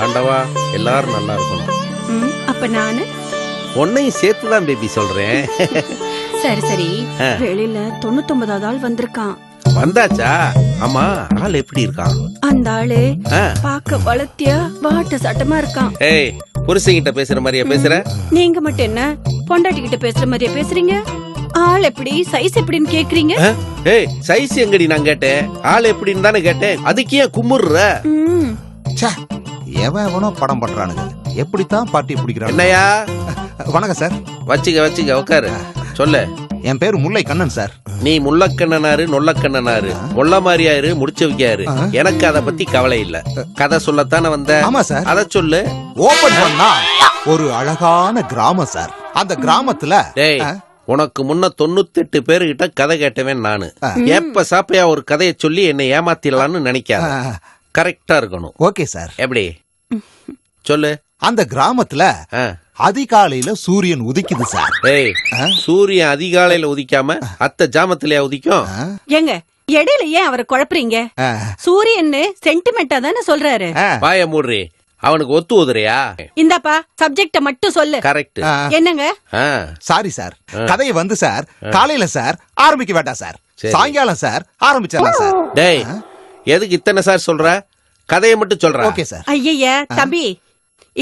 ஆண்டவா எல்லாரும் நல்லா இருக்கணும். அப்ப நானு உன்னையும் சேர்த்துதான் பேபி சொல்றேன். சரி சரி. வெளியில 99வது ஆள் வந்திருக்கான். வந்தாச்சா? ஆமா, ஆள் எப்படி இருக்கான்? அந்த ஆளு பாக்க வளர்த்தியா வாட்ட சட்டமா இருக்கான். ஏய், புருஷங்கிட்ட பேசுற மாதிரியா பேசுற? நீங்க மட்டும் என்ன பொண்டாட்டி கிட்ட பேசுற மாதிரியா பேசுறீங்க? ஆள் எப்படி சைஸ் எப்படின்னு கேக்குறீங்க? ஏய், சைஸ் எங்கடி நான் கேட்டேன், ஆள் எப்படின்னு தானே கேட்டேன். அதுக்கு ஏன் குமுறுற? எவனோ படம் பண்றானுங்க. எப்படித்தான் பாட்டி பிடிக்கிறான். என்னையா? வணக்கம் சார். வச்சுக்க உட்காரு. சொல்லு. என் பேரு முல்லை கண்ணன் சார். நீ முள்ளக்கண்ணனாரு நொல்லக்கண்ணனாரு முள்ள மாதிரியாரு முடிச்சு வைக்காரு. எனக்கு அத பத்தி கவலை இல்ல. கதை சொல்லத்தானே வந்த? ஆமா சார். அத சொல்லு. ஓபன் பண்ணா ஒரு அழகான கிராமம் சார். அந்த கிராமத்துல உனக்கு முன்ன 98 பேருகிட்ட கதை கேட்டவன் நானு. எப்ப சாப்பையா ஒரு கதையை சொல்லி என்னை ஏமாத்திடலான்னு நினைக்காத. கரெக்டா இருக்கணும். Okay sir. எப்படி சொல்லு. அந்த கிராமத்துல அதிகாலையில சூரியன் உதிக்குது சார். ஏய், சூரியன் அதிகாலையில உதிக்காம அத்த ஜாமத்திலயா உதிக்கும்? ஏங்க இடையில ஏன் அவரை குழப்பறீங்க? சூரியன் சென்டிமெண்டா தானே சொல்றாரு. வாய மூடுறி. அவனுக்கு ஒத்து ஊதுறியா? இந்தாப்பா சப்ஜெக்ட மட்டும் சொல்லு. கரெக்ட். என்னங்க? Sorry sir. கதையை வந்து சார் காலையில சார் ஆரம்பிக்க வேண்டாம் சார். சாயங்காலம் சார் ஆரம்பிச்சிடலாம் சார். டேய், எதுக்கு இத்தனை சார் சொல்ற? கதையை மட்டும் சொல்ற. Okay sir. ஐயா தம்பி,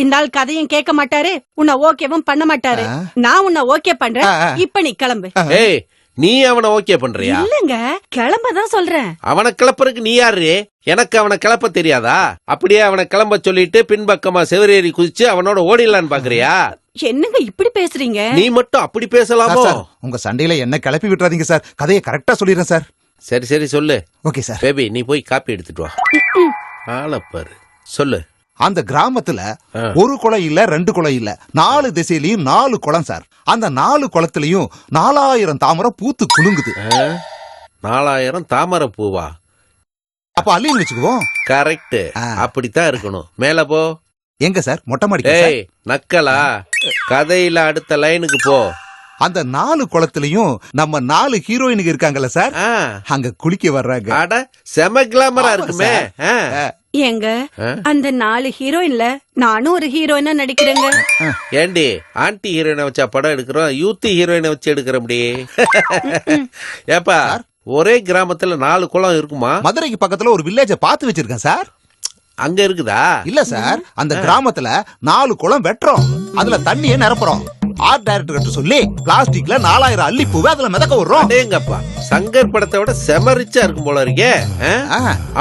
இந்த ஆள் கதையும் கேட்க மாட்டாரு, உன்னை ஓகேவும் பண்ண மாட்டாரு. நான் உன்னை ஓகே பண்றேன். இப்ப நீ கிளம்பு. ஏய், நீ அவனை ஓகே பண்றியா? இல்லங்க, கிளம்பதான் சொல்றேன். அவனை கிளப்புறதுக்கு நீ யாரு? எனக்கு அவனை கிளப்ப தெரியாதா? அப்படியே அவனை கிளம்ப சொல்லிட்டு பின்பக்கமா செவரேறி குதிச்சு அவனோட ஓடிடலான்னு பாக்குறியா? என்னங்க இப்படி பேசுறீங்க? நீ மட்டும் அப்படி பேசலாமோ? உங்க சண்டையில என்ன கிளப்பி விட்டுறாதீங்க சார். கதையை கரெக்டா சொல்லிடுறேன் சார். சரி சொல்லு. Okay sir. பேபி, நீ போய் காப்பி எடுத்துட்டு வா. ஆளப்பாரு. சொல்லு. அந்த கிராமத்துல ஒரு குளம் இல்ல, 2 குளம் இல்ல, 4 திசையிலயும் 4 குளம் சார். அந்த 4 குளத்திலயும் 4000 தாமரை பூத்து குலுங்குது. 4000 தாமரை பூவா? அப்ப அள்ளின்னு வச்சுக்குவோம். கரெக்ட். அப்படித்தான் இருக்கணும். மேல போ. எங்க சார்? மொட்டை மாடி. ஏய், நக்கலா? கதையில அடுத்த லைனுக்கு போ. அந்த 4 குளத்திலயும் நம்ம 4 ஹீரோயினுக்கு இருக்காங்கல்ல சார், அங்க குளிக்க வர்றாங்க. அட, செம கிளாமரா இருக்குமே. ஏங்க, அந்த 4 ஹீரோயின்ல நானும் ஒரு ஹீரோயினா நடிக்கிறேங்க. ஏண்டி, ஆன்டி ஹீரோயினை வச்சா படம் எடுக்கிறோம், யூத் ஹீரோயினை வச்சு எடுக்கிற முடியே? ஏப்பா, ஒரே கிராமத்துல 4 குளம் இருக்குமா? மதுரைக்கு பக்கத்துல ஒரு வில்லேஜ பாத்து வச்சிருக்கேன் சார். அங்க இருக்குதா? இல்ல சார், அந்த கிராமத்துல 4 குளம் வெட்டுறோம், அதுல தண்ணியே நிரப்புறோம். ஆர்ட் டைரக்டர் கிட்ட சொல்லி பிளாஸ்டிக்ல 4000 அள்ளி பூவை அதுல மிதக்க விடுறோம். அடேங்கப்பா, சங்கர் படத்தை விட செம ரிச்சா இருக்கும் போல இருக்கே.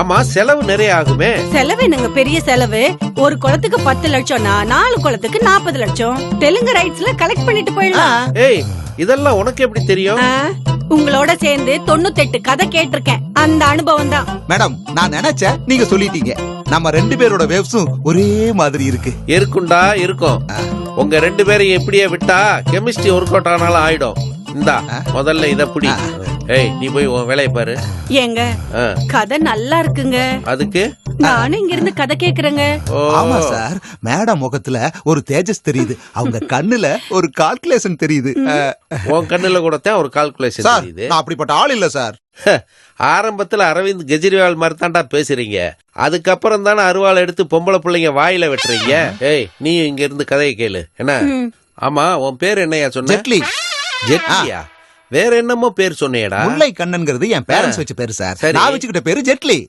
ஆமா, செலவு நிறைய ஆகுமே. செலவு என்னங்க பெரிய செலவு? ஒரு குளத்துக்கு 10 லட்சம்னா 4 குளத்துக்கு 40 லட்சம். தெலுங்கு ரைட்ஸ்ல கலெக்ட் பண்ணிட்டு போயிடலாம். ஏய், இதெல்லாம் உனக்கு எப்படி தெரியும்? உங்களோட சேர்ந்து 98 கதை கேட்டிருக்கேன். அந்த அனுபவம் தான். மேடம், நான் நினைச்சேன் நீங்க சொல்லிட்டீங்க. நம்ம 2 பேரோட வேவ்ஸும் ஒரே மாதிரி இருக்கு. இருக்குண்டா, இருக்கும். உங்க 2 பேரையும் எப்படியே விட்டா கெமிஸ்ட்ரி ஒர்க் அவுட் ஆனாலும் ஆயிடும். இந்தா, முதல்ல இத புடி. ஏய், நீ போய் உன் வேலையை பாரு. ஏங்க, கதை நல்லா இருக்குங்க. அதுக்கு நானும் இங்க இருந்து கதை கேக்குறேங்க. ஆமா சார், மேடம் முகத்துல ஒரு தேஜஸ் தெரியுது, அவங்க கண்ணுல ஒரு கால்குலேஷன் தெரியுது. உன் கண்ணுல கூட தான் ஒரு கால்குலேஷன் தெரியுது. நான் அப்படிப்பட்ட ஆள் இல்ல சார். ஆரம்பத்துல அரவிந்த் கெஜ்ரிவால் மாதிரி தான்டா பேசுறீங்க. அதுக்கப்புறம் தானே அருவாள் எடுத்து பொம்பளை பிள்ளைங்க வாயில வெட்டுறீங்க. ஏய், நீ இங்க இருந்து கதையை கேளு. என்ன? ஆமா, உன் பேர் என்னையா சொன்ன? ஜெட்லி. ஜெட்லியா? வேற என்னமோ பேர் சொன்னேடா? முல்லை கண்ணன்ங்கிறது என் பேரண்ட்ஸ் வச்ச பேரு சார். நான் வச்சுக்கிட்ட பேரு ஜெட்லி.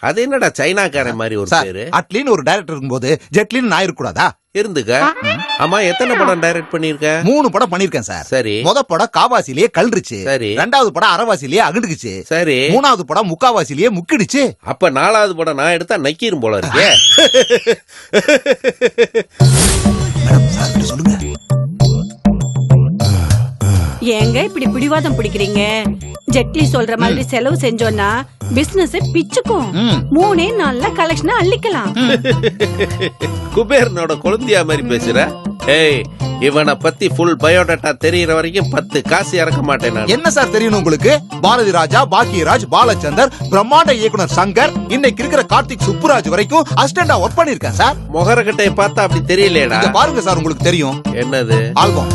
அது என்னடா சைனாக்காரன் மாதிரி ஒரு பேரு? அட்லின்னு ஒரு டைரக்டர் இருக்கும்போது ஜெட்லின்னு நான் இருக்க கூடாதா? இருந்துக்க. ஆமா, எத்தனை படம் டைரக்ட் பண்ணிருக்க? 3 படம் பண்ணிருக்கேன் சார். சரி. முத படம் காவாசிலேயே கல்றிச்சு. சரி. 2வது படம் அரவாசிலேயே அகண்டுக்குச்சு. சரி. 3வது படம் முக்காவாசிலேயே முக்கிடுச்சு. அப்ப 4வது படம் நான் எடுத்தா நக்கீரும் போல இருக்கே. மேடம், சார் சொல்லுங்க. ஏங்க இப்படி பிடிவாதம் பிடிக்கிறீங்க? ஜெட்லி சொல்ற மாதிரி செலவு செஞ்சோம்னா பிசினஸ் பிச்சுக்கும். 3 நாள்ல கலெக்ஷன் அள்ளிக்கலாம். குபேரனோட குழந்தையா மாதிரி பேசுற. ஏய், இவனை பத்தி ஃபுல் பயோடேட்டா தெரியற வரைக்கும் 10 காசு இறக்க மாட்டேன் நான். என்ன சார் தெரியணும் உங்களுக்கு? பாரதி ராஜா, பாக்கியராஜ், பாலச்சந்தர், பிரம்மாண்ட இயக்குனர் சங்கர், இன்னைக்கு இருக்கிற கார்த்திக் சுப்புராஜ் வரைக்கும் அசிஸ்டண்டா ஒர்க் பண்ணிருக்கேன் சார். முகரக்கட்டையை பார்த்தா அப்படி தெரியலடா. பாருங்க சார், உங்களுக்கு தெரியும். என்னது? ஆல்பம்.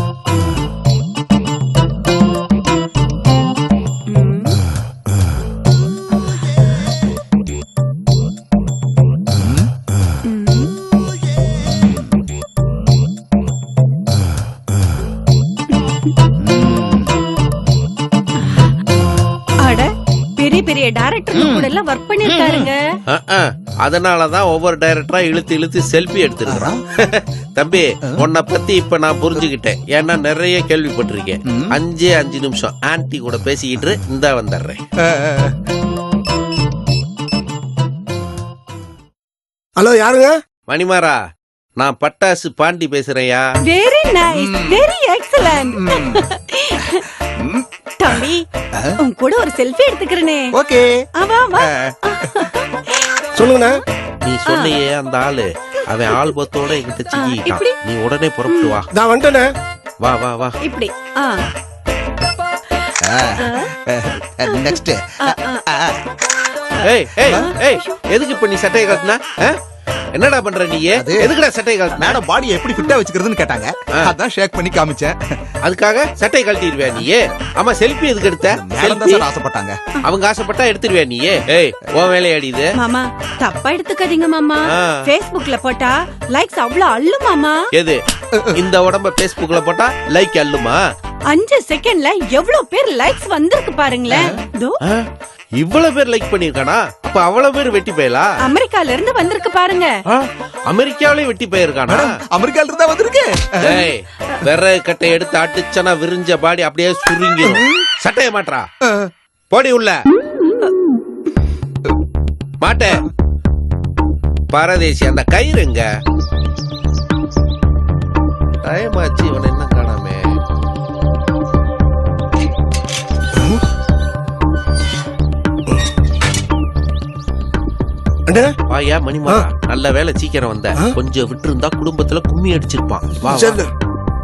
பெரிய பெரிய டைரக்டர் கூட எல்லாம் ஒர்க் பண்ணிருக்காருங்க. அதனாலதான் ஒவ்வொரு டைரக்டரா இழுத்து இழுத்து செல்ஃபி எடுத்துருக்கான். தம்பி உன்னை பத்தி இப்ப நான் புரிஞ்சுக்கிட்டேன். ஏன்னா நிறைய கேள்விப்பட்டிருக்கேன். 5 நிமிஷம் ஆன்டி கூட பேசிக்கிட்டு இந்தா வந்துடுறேன். ஹலோ, யாருங்க? மணிமாரா, நான் பட்டாசு பாண்டி பேசுறேன்யா. Very nice, very excellent. தம்பி, உன் கூட ஒரு செல்ஃபி எடுத்துக்கிறனே. ஓகே. ஆமா வா. சொல்லுங்கண்ணா. நீ சொன்னியே அந்த ஆளு, அவன் ஆல்பத்தோட என்கிட்ட சிக்கிட்டான். இப்படி? நீ உடனே புறப்பட்டு வா. நான் வந்துட்டேனே. வா வா வா. இப்படி. நெக்ஸ்ட். ஏய் ஏய் ஏய், எதுக்கு இப்ப நீ சட்டையை கழட்டினா? என்னடா பண்ற நீ? எதுக்குடா சட்டையை கழட்டினா? மேடம் பாடியை எப்படி ஃபிட்டா வச்சுக்கிறதுன்னு கேட்டாங்க. அதான் ஷேக் பண்ணி காமிச்சேன். அதுக்காக சட்டையை கழட்டிடுவியா நீ? ஆமா, செல்ஃபி எதுக்கு எடுத்த? மேடம் தான் சார் ஆசைப்பட்டாங்க. அவங்க ஆசைப்பட்டா எடுத்துருவியா நீ? ஏய், உன் வேலையாடி இது. மாமா, தப்பா எடுத்துக்காதீங்க மாமா. ஆ. Facebookல போட்டா லைக்ஸ் அவ்வளவு அள்ளு மாமா. எது இந்த உடம்ப Facebookல போட்டா லைக் அள்ளுமா? 5 செகண்ட்ல எவ்வளவு பேர் லைக்ஸ் வந்திருக்கு பாருங்களேன். தோ இவ்வளவு பேர் லைக் பண்ணிருக்கானா? அப்ப அவ்வளவு பேர் வெட்டி போயலா? அமெரிக்கால இருந்து வந்திருக்கு பாருங்க. அமெரிக்காவிலயும் வெட்டி போயிருக்கானா? அமெரிக்கால இருந்தா வந்திருக்கு. ஏய், விறகு கட்டை எடுத்து அடிச்சனா விரிஞ்ச பாடி அப்படியே சுருங்கிடும். சட்டைய மாட்றா, போடி உள்ள மாட்ட. பரதேசி, அந்த கயிறு எங்க? டைம் ஆச்சு, இவன் என்ன காணாமே. வாயா மணிமாரா, நல்ல வேலை சீக்கிரம் வந்த. கொஞ்சம் விட்டு இருந்தா குடும்பத்துல கும்மி அடிச்சிருப்பான். வா வா.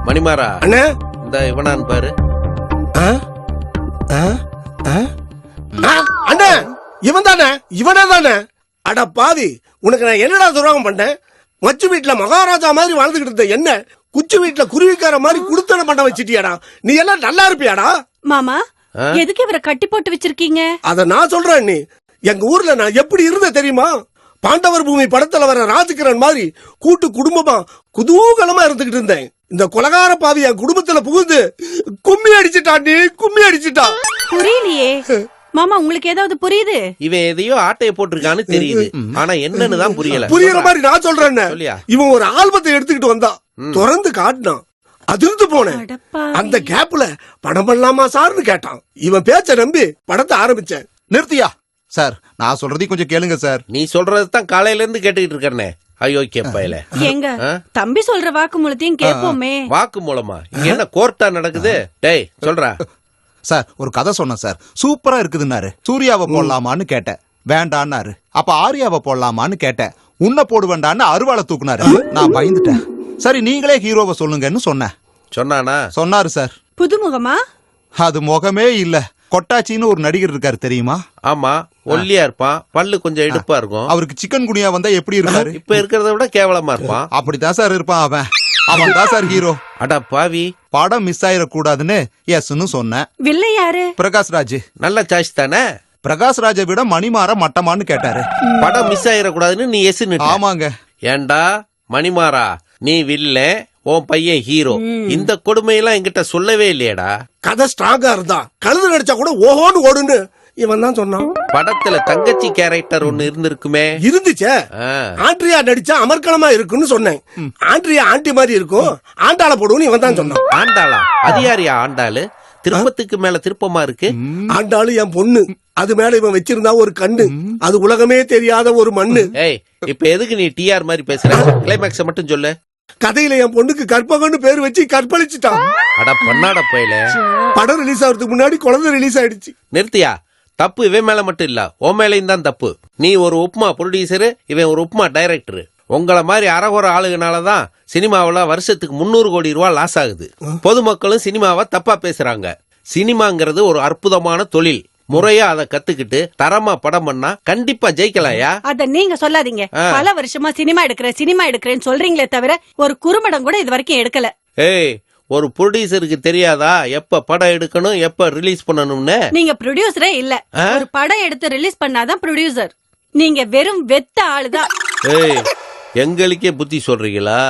மணிமாரா, அண்ணே, இந்த இவனான்னு பாரு. அண்ணே, இவன் தானே? இவனே தானே? அட பாவி, உனக்கு நான் என்னடா துரோகம் பண்ணேன்? மச்சு வீட்டுல மகாராஜா மாதிரி வாழ்ந்துகிட்டு இருந்த என்ன குச்சி வீட்டுல குருவிக்கார மாதிரி குடுத்தன பண்ண வச்சிட்டியாடா? நீ எல்லாம் நல்லா இருப்பியாடா? மாமா, எதுக்கு இவரை கட்டி போட்டு வச்சிருக்கீங்க? அத நான் சொல்றேன். நீ எங்க ஊர்ல நான் எப்படி இருந்த தெரியுமா? பாண்டவர் பூமி படத்துல வர ராஜகிரண் மாதிரி கூட்டு குடும்பமா குதூகலமா இருந்துகிட்டு இருந்தேன். இந்த கொலகார பாவி என் குடும்பத்துல புகுந்து கும்மி அடிச்சுட்டான். நீ கும்மி அடிச்சுட்டா. புரியலையே மாமா, உங்களுக்கு ஏதாவது புரியுது? இவன் எதையோ ஆட்டைய போட்டிருக்கான்னு தெரியுது, ஆனா என்னன்னு தான் புரியல. புரியுற மாதிரி நான் சொல்றேன். சொல்லியா? இவன் ஒரு ஆல்பத்தை எடுத்துக்கிட்டு வந்தா, திறந்து காட்டினான். அதிர்ந்து போனேன். அடப்பாவி. அந்த கேப்ல படம் பண்ணலாமா சார்னு கேட்டான். இவன் பேச்ச நம்பி படத்தை ஆரம்பிச்சேன். நிறுத்தியா சார், நான் சொல்றதையும் கொஞ்சம் கேளுங்க சார். நீ சொல்றது தான் காலையில இருந்து கேட்டுக்கிட்டு இருக்கேனே. ஐயோ கேப்பையில எங்க தம்பி சொல்ற வாக்கு மூலத்தையும் கேட்போமே. வாக்கு மூலமா இங்க என்ன கோர்ட்டா நடக்குது? டேய் சொல்றா. சார், ஒரு கதை சொன்னேன் சார், சூப்பரா இருக்குதுன்னாரு. சூர்யாவை போடலாமான்னு கேட்டேன், வேண்டான்னாரு. அப்ப ஆர்யாவை போடலாமான்னு கேட்டேன், உன்னை போடு வேண்டான்னு அருவாளை தூக்குனாரு. நான் பயந்துட்டேன். சரி, நீங்களே ஹீரோவை சொல்லுங்கன்னு சொன்னேன். சொன்னானா? சொன்னாரு சார். புதுமுகமா? அது முகமே இல்ல. கொட்டாச்சின்னு ஒரு நடிகர் இருக்காரு தெரியுமா? ஆமா, ஒல்லியா இருப்பான், பல்லு கொஞ்சம் எடுப்பா இருக்கும். அவருக்கு சிக்கன் குனியா வந்தா எப்படி இருக்காரு? இப்ப இருக்கிறத விட கேவலமா இருப்பான். அப்படித்தான் சார் இருப்பான் அவன். அவன் தான் சார் ஹீரோ. அட பாவி, படம் மிஸ் ஆயிடக்கூடாதுன்னு எஸ்ன்னு சொன்னேன். வில்லை யாரு? பிரகாஷ்ராஜ். நல்ல சாய்ஸ் தானே. பிரகாஷ்ராஜை விட மணிமாற மட்டமான்னு கேட்டாரு. படம் மிஸ் ஆயிடக்கூடாதுன்னு நீ எஸ். ஆமாங்க. ஏண்டா மணிமாறா, நீ வில்ல, உன் பையன் ஹீரோ. இந்த கொடுமையெல்லாம் என்கிட்ட சொல்லவே இல்லையடா. கதை ஸ்ட்ராங்கா இருந்தா கழுது நடிச்சா கூட ஓஹோன்னு ஓடுன்னு இவன் தான் சொன்னான். படத்துல தங்கச்சி கேரக்டர் ஒன்னு இருந்திருக்குமே. இருந்துச்சே. ஆண்ட்ரியா நடிச்சா அமர்க்களமா இருக்குன்னு சொன்னேன். ஆண்ட்ரியா ஆண்டி மாதிரி இருக்கும், ஆண்டாள போடுன்னு இவன் தான் சொன்னான். ஆண்டாளா? அது யாரியா ஆண்டாளு? திருப்பத்துக்கு மேல திருப்பமா இருக்கு. ஆண்டாளு என் பொண்ணு, அது மேல இவன் வச்சிருந்தா ஒரு கண்ணு, அது உலகமே தெரியாத ஒரு மண்ணு. ஏய், இப்ப எதுக்கு நீ டிஆர் மாதிரி பேசுற? கிளைமேக்ஸ் மட்டும் சொல்லு. கதையில என் பொண்ணுக்கு கற்பகன்னு பேர் வச்சு கற்பழிச்சுட்டான். அட பண்ணாட போயில. படம் ரிலீஸ் ஆகிறதுக்கு முன்னாடி குழந்தை ரிலீஸ் ஆயிடுச்சு. நிறுத்தியா? தப்பு இவன் மேல மட்டும் இல்ல, உன் மேலையும் தான் தப்பு. நீ ஒரு உப்புமா ப்ரொடியூசரு, இவன் ஒரு உப்புமா டைரக்டர். உங்கள மாதிரி அறகுற ஆளுகனாலதான் சினிமாவில வருஷத்துக்கு 300 கோடி ரூபாய் லாஸ் ஆகுது. பொதுமக்களும் சினிமாவை தப்பா பேசுறாங்க. சினிமாங்கிறது ஒரு அற்புதமான தொழில். முறையா அதை கத்துக்கிட்டு தரமா படம் பண்ணா கண்டிப்பா ஜெயிக்கலாயா? அத நீங்க சொல்லாதீங்க. பல வருஷமா சினிமா எடுக்கிறேன்னு சொல்றீங்களே தவிர ஒரு குறும்படம் கூட இது வரைக்கும் எடுக்கல. ஏய், ஒரு ப்ரொடியூசருக்கு தெரியாதா எப்ப படம் எடுக்கணும், எப்ப ரிலீஸ் பண்ணணும்னு? நீங்க ப்ரொடியூசரே இல்ல. ஒரு படம் எடுத்து ரிலீஸ் பண்ணாதான் ப்ரொடியூசர். நீங்க வெறும் வெத்த ஆளுதான். ஏய், எங்களுக்கே புத்தி சொல்றீங்களா?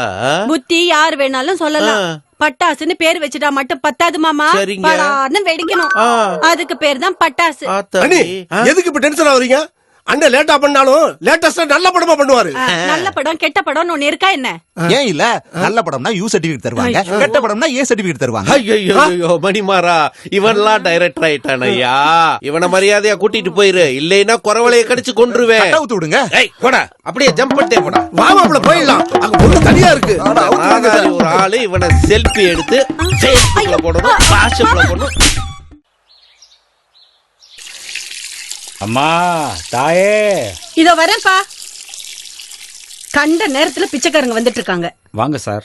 புத்தி யார் வேணாலும் சொல்லலாம். பட்டாசுன்னு பேர் வச்சுட்டா மட்டும் பத்தாது மாமா, சரிங்க. படார்னு வெடிக்கணும். ஆ. அதுக்கு பேர் தான் பட்டாசு. ஆத்தாடி. அண்ணி எதுக்கு இப்ப டென்ஷன் ஆவறீங்க? அண்ணன் லேட்டா பண்ணாலும் லேட்டஸ்டா நல்ல படமா பண்ணுவாரு. நல்ல படம் கெட்ட படம் ஒண்ணு இருக்கா என்ன? ஏன் இல்ல நல்ல படம்னா யூ சர்டிபிகேட் தருவாங்க, கெட்ட படம்னா ஏ சர்டிபிகேட் தருவாங்க. ஐயோ மணிமாறா, இவன்லாம் டைரக்டர் ஆயிட்டானையா. இவனை மரியாதையா கூட்டிட்டு போயிரு, இல்லைன்னா குறவளைய கடிச்சு கொன்றுவேன். கட்ட ஊத்து விடுங்க. ஏய் போடா, அப்படியே ஜம்ப் பண்ணிட்டே போடா. வாமாப்ல போயிடலாம். அங்க பொண்ணு தனியா இருக்கு. நாதாரி ஒரு ஆளு இவனை செல்ஃபி எடுத்து Facebookல போடணும், வாட்ஸ்அப்ல போடணும். அம்மா தாயே, இதோ வரேன்ப்பா. கண்ட நேரத்துல பிச்சைக்காரங்க வந்துட்டு இருக்காங்க. வாங்க சார்.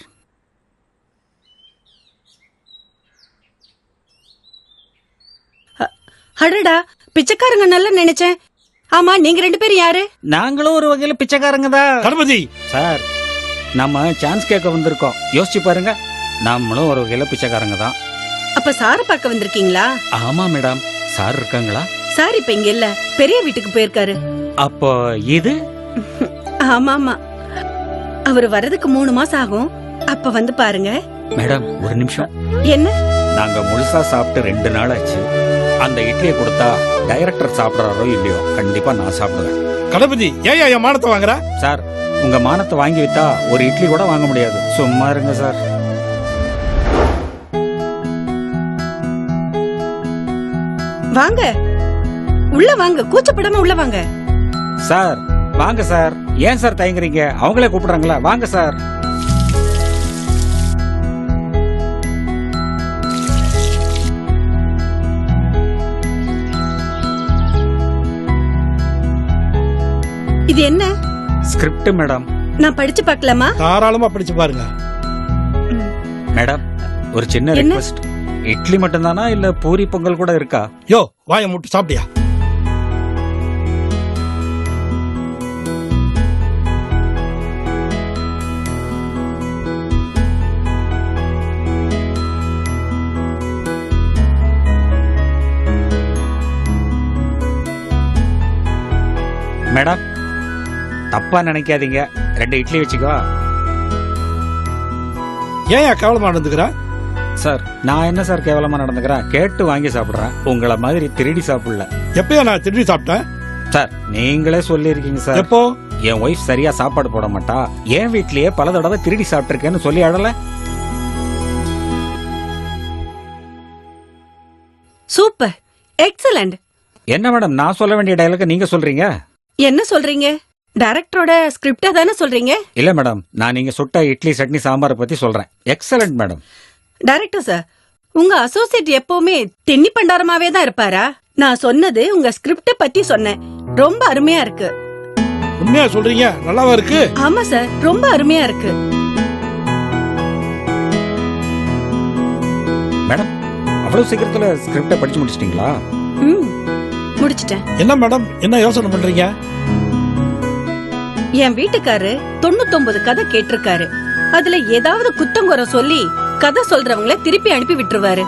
அடடா, பிச்சைக்காரங்க நல்லா நினைச்சேன். ஆமா, நீங்க ரெண்டு பேரும் யாரு? நாங்களும் ஒரு வகையில பிச்சைக்காரங்க தான். கணபதி, சார், நம்ம சான்ஸ் கேட்க வந்திருக்கோம். யோசிச்சு பாருங்க, நம்மளும் ஒரு வகையில பிச்சைக்காரங்க தான். அப்ப சார பார்க்க வந்திருக்கீங்களா? ஆமா மேடம். சார் இருக்காங்களா? சார் இப்ப இங்க இல்ல, பெரிய வீட்டுக்கு போயிருக்காரு. அப்போ இது ஆமா ஆமா, அவரு வர்றதுக்கு 3 மாசம் ஆகும். அப்ப வந்து பாருங்க. மேடம் ஒரு நிமிஷம். என்ன? நாங்க முழுசா சாப்பிட்டு 2 நாள் ஆச்சு. அந்த இட்லியை கொடுத்தா டைரக்டர் சாப்பிடறாரோ இல்லையோ, கண்டிப்பா நான் சாப்பிடுவேன். கணபதி, ஏன் என் மானத்தை வாங்குற? சார், உங்க மானத்தை வாங்கி வித்தா ஒரு இட்லி கூட வாங்க முடியாது. சும்மா இருங்க சார். வாங்க, உள்ள வாங்க, கூச்சப்படாம உள்ள வாங்க. சார் வாங்க சார். ஏன் சார் தயங்குறீங்க? அவங்களே கூப்பிடுறாங்களா? வாங்க சார். இது என்ன? Script madam. நான் படிச்சு பார்க்கலாமா? தாராளமா படிச்சு பாருங்க. மேடம் ஒரு சின்ன என்ன? ரிக்வெஸ்ட். இட்லி மட்டும் தானா இல்ல பூரி பொங்கல் கூட இருக்கா? யோ, வாயை முட்டு சாப்பிட்டியா? மேடம் தப்பா நினைக்காதீங்க, 2 இட்லி வச்சுக்கோ. ஏன் கேவலமா நடந்துக்கிற? சார், நான் என்ன சார் கேவலமா நடந்துக்கிறேன்? கேட்டு வாங்கி சாப்பிடுறேன். உங்கள மாதிரி திருடி சாப்பிடல. எப்பயா நான் திருடி சாப்பிட்டேன்? சார், நீங்களே சொல்லிருக்கீங்க சார். எப்போ? என் ஒய்ஃப் சரியா சாப்பாடு போட மாட்டா, என் வீட்லயே பல தடவை திருடி சாப்பிட்டிருக்கேன்னு சொல்லி அடல. Super, excellent. என்ன மேடம், நான் சொல்ல வேண்டிய டயலாக நீங்க சொல்றீங்க? என்ன சொல்றீங்க? டைரக்டரோட ஸ்கிரிப்டா தானே சொல்றீங்க? இல்ல மேடம், நான் நீங்க சுட்ட இட்லி சட்னி சாம்பார் பத்தி சொல்றேன். Excellent madam. டைரக்டர் சார், உங்க அசோசியேட் எப்பவுமே தென்னி பண்டாரமாவே தான் இருப்பாரா? நான் சொன்னது உங்க ஸ்கிரிப்ட பத்தி சொன்னேன். ரொம்ப அருமையா இருக்கு. உண்மையா சொல்றீங்க? நல்லாவா இருக்கு? ஆமா சார், ரொம்ப அருமையா இருக்கு. மேடம், அவ்வளவு சீக்கிரத்துல ஸ்கிரிப்ட படிச்சு முடிச்சிட்டீங்களா? முடிச்சிட்டேன். என்ன மேடம், என்ன யோசனை பண்றீங்க? என் வீட்டுக்காரு 99 கதை கேட்டிருக்காரு. அதுல ஏதாவது குத்தங்குறை சொல்லி கதை சொல்றவங்கள திருப்பி அனுப்பி விட்டுருவாரு.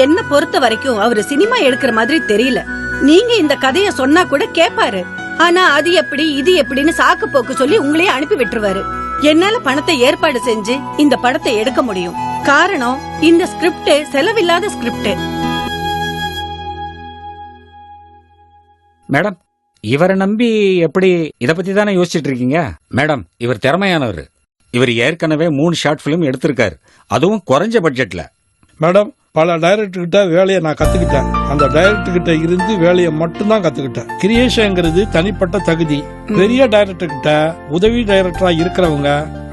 என்ன பொறுத்த வரைக்கும் அவரு சினிமா எடுக்கிற மாதிரி தெரியல. நீங்க இந்த கதைய சொன்னா கூட கேப்பாரு. ஆனா அது எப்படி இது எப்படின்னு சாக்கு போக்கு சொல்லி உங்களையே அனுப்பி விட்டுருவாரு. என்னால பணத்தை ஏற்பாடு செஞ்சு இந்த படத்தை எடுக்க முடியும். காரணம், இந்த ஸ்கிரிப்ட் செலவில்லாத ஸ்கிரிப்ட். மேடம், இவரை நம்பி எப்படி? இத பத்தி தானே யோசிச்சுட்டு இருக்கீங்க? மேடம், இவர் திறமையானவர். இவர் ஏற்கனவே 3 ஷார்ட் பிலிம் எடுத்திருக்காரு, அதுவும் குறைஞ்ச பட்ஜெட்ல. மேடம், பல டைரக்டர் கிட்ட வேலையை நான் கத்துக்கிட்டேன். அந்த டைரக்டர் கிட்ட இருந்து வேலையை மட்டும்தான் கத்துக்கிட்டேன். கிரியேஷன்ங்கிறது தனிப்பட்ட தகுதி. பெரிய டைரக்டர் கிட்ட உதவி டைரக்டரா இருக்கிறவங்க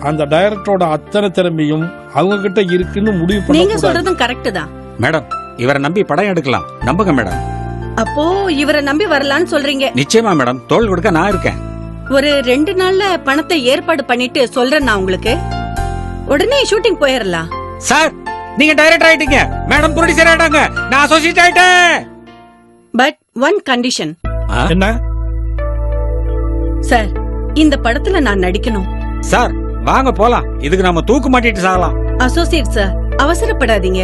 அந்த டைரக்டரோட அத்தனை திறமையும் அவங்க கிட்ட இருக்குன்னு முடிவு நீங்க பண்ண. சொல்றதும் கரெக்ட் தான். மேடம், இவரை நம்பி படம் எடுக்கலாம். நம்புங்க மேடம். அப்போ இவரை நம்பி வரலான்னு சொல்றீங்க? நிச்சயமா மேடம், தோள் கொடுக்க நான் இருக்கேன். ஒரு 2 நாள்ல பணத்தை ஏற்பாடு பண்ணிட்டு சொல்றேன் நான் உங்களுக்கு. உடனே ஷூட்டிங் போயிடலாம். சார், நீங்க டைரக்டர் ஆயிட்டீங்க, மேடம் ப்ரொடியூசர் ஆயிட்டாங்க, நான் அசோசியேட் ஆயிட்டேன். But one condition. என்ன? சார், இந்த படத்துல நான் நடிக்கணும். சார் வாங்க போலாம், இதுக்கு நாம தூக்கு மாட்டிட்டு சாகலாம். அசோசியேட் சார், அவசரப்படாதீங்க.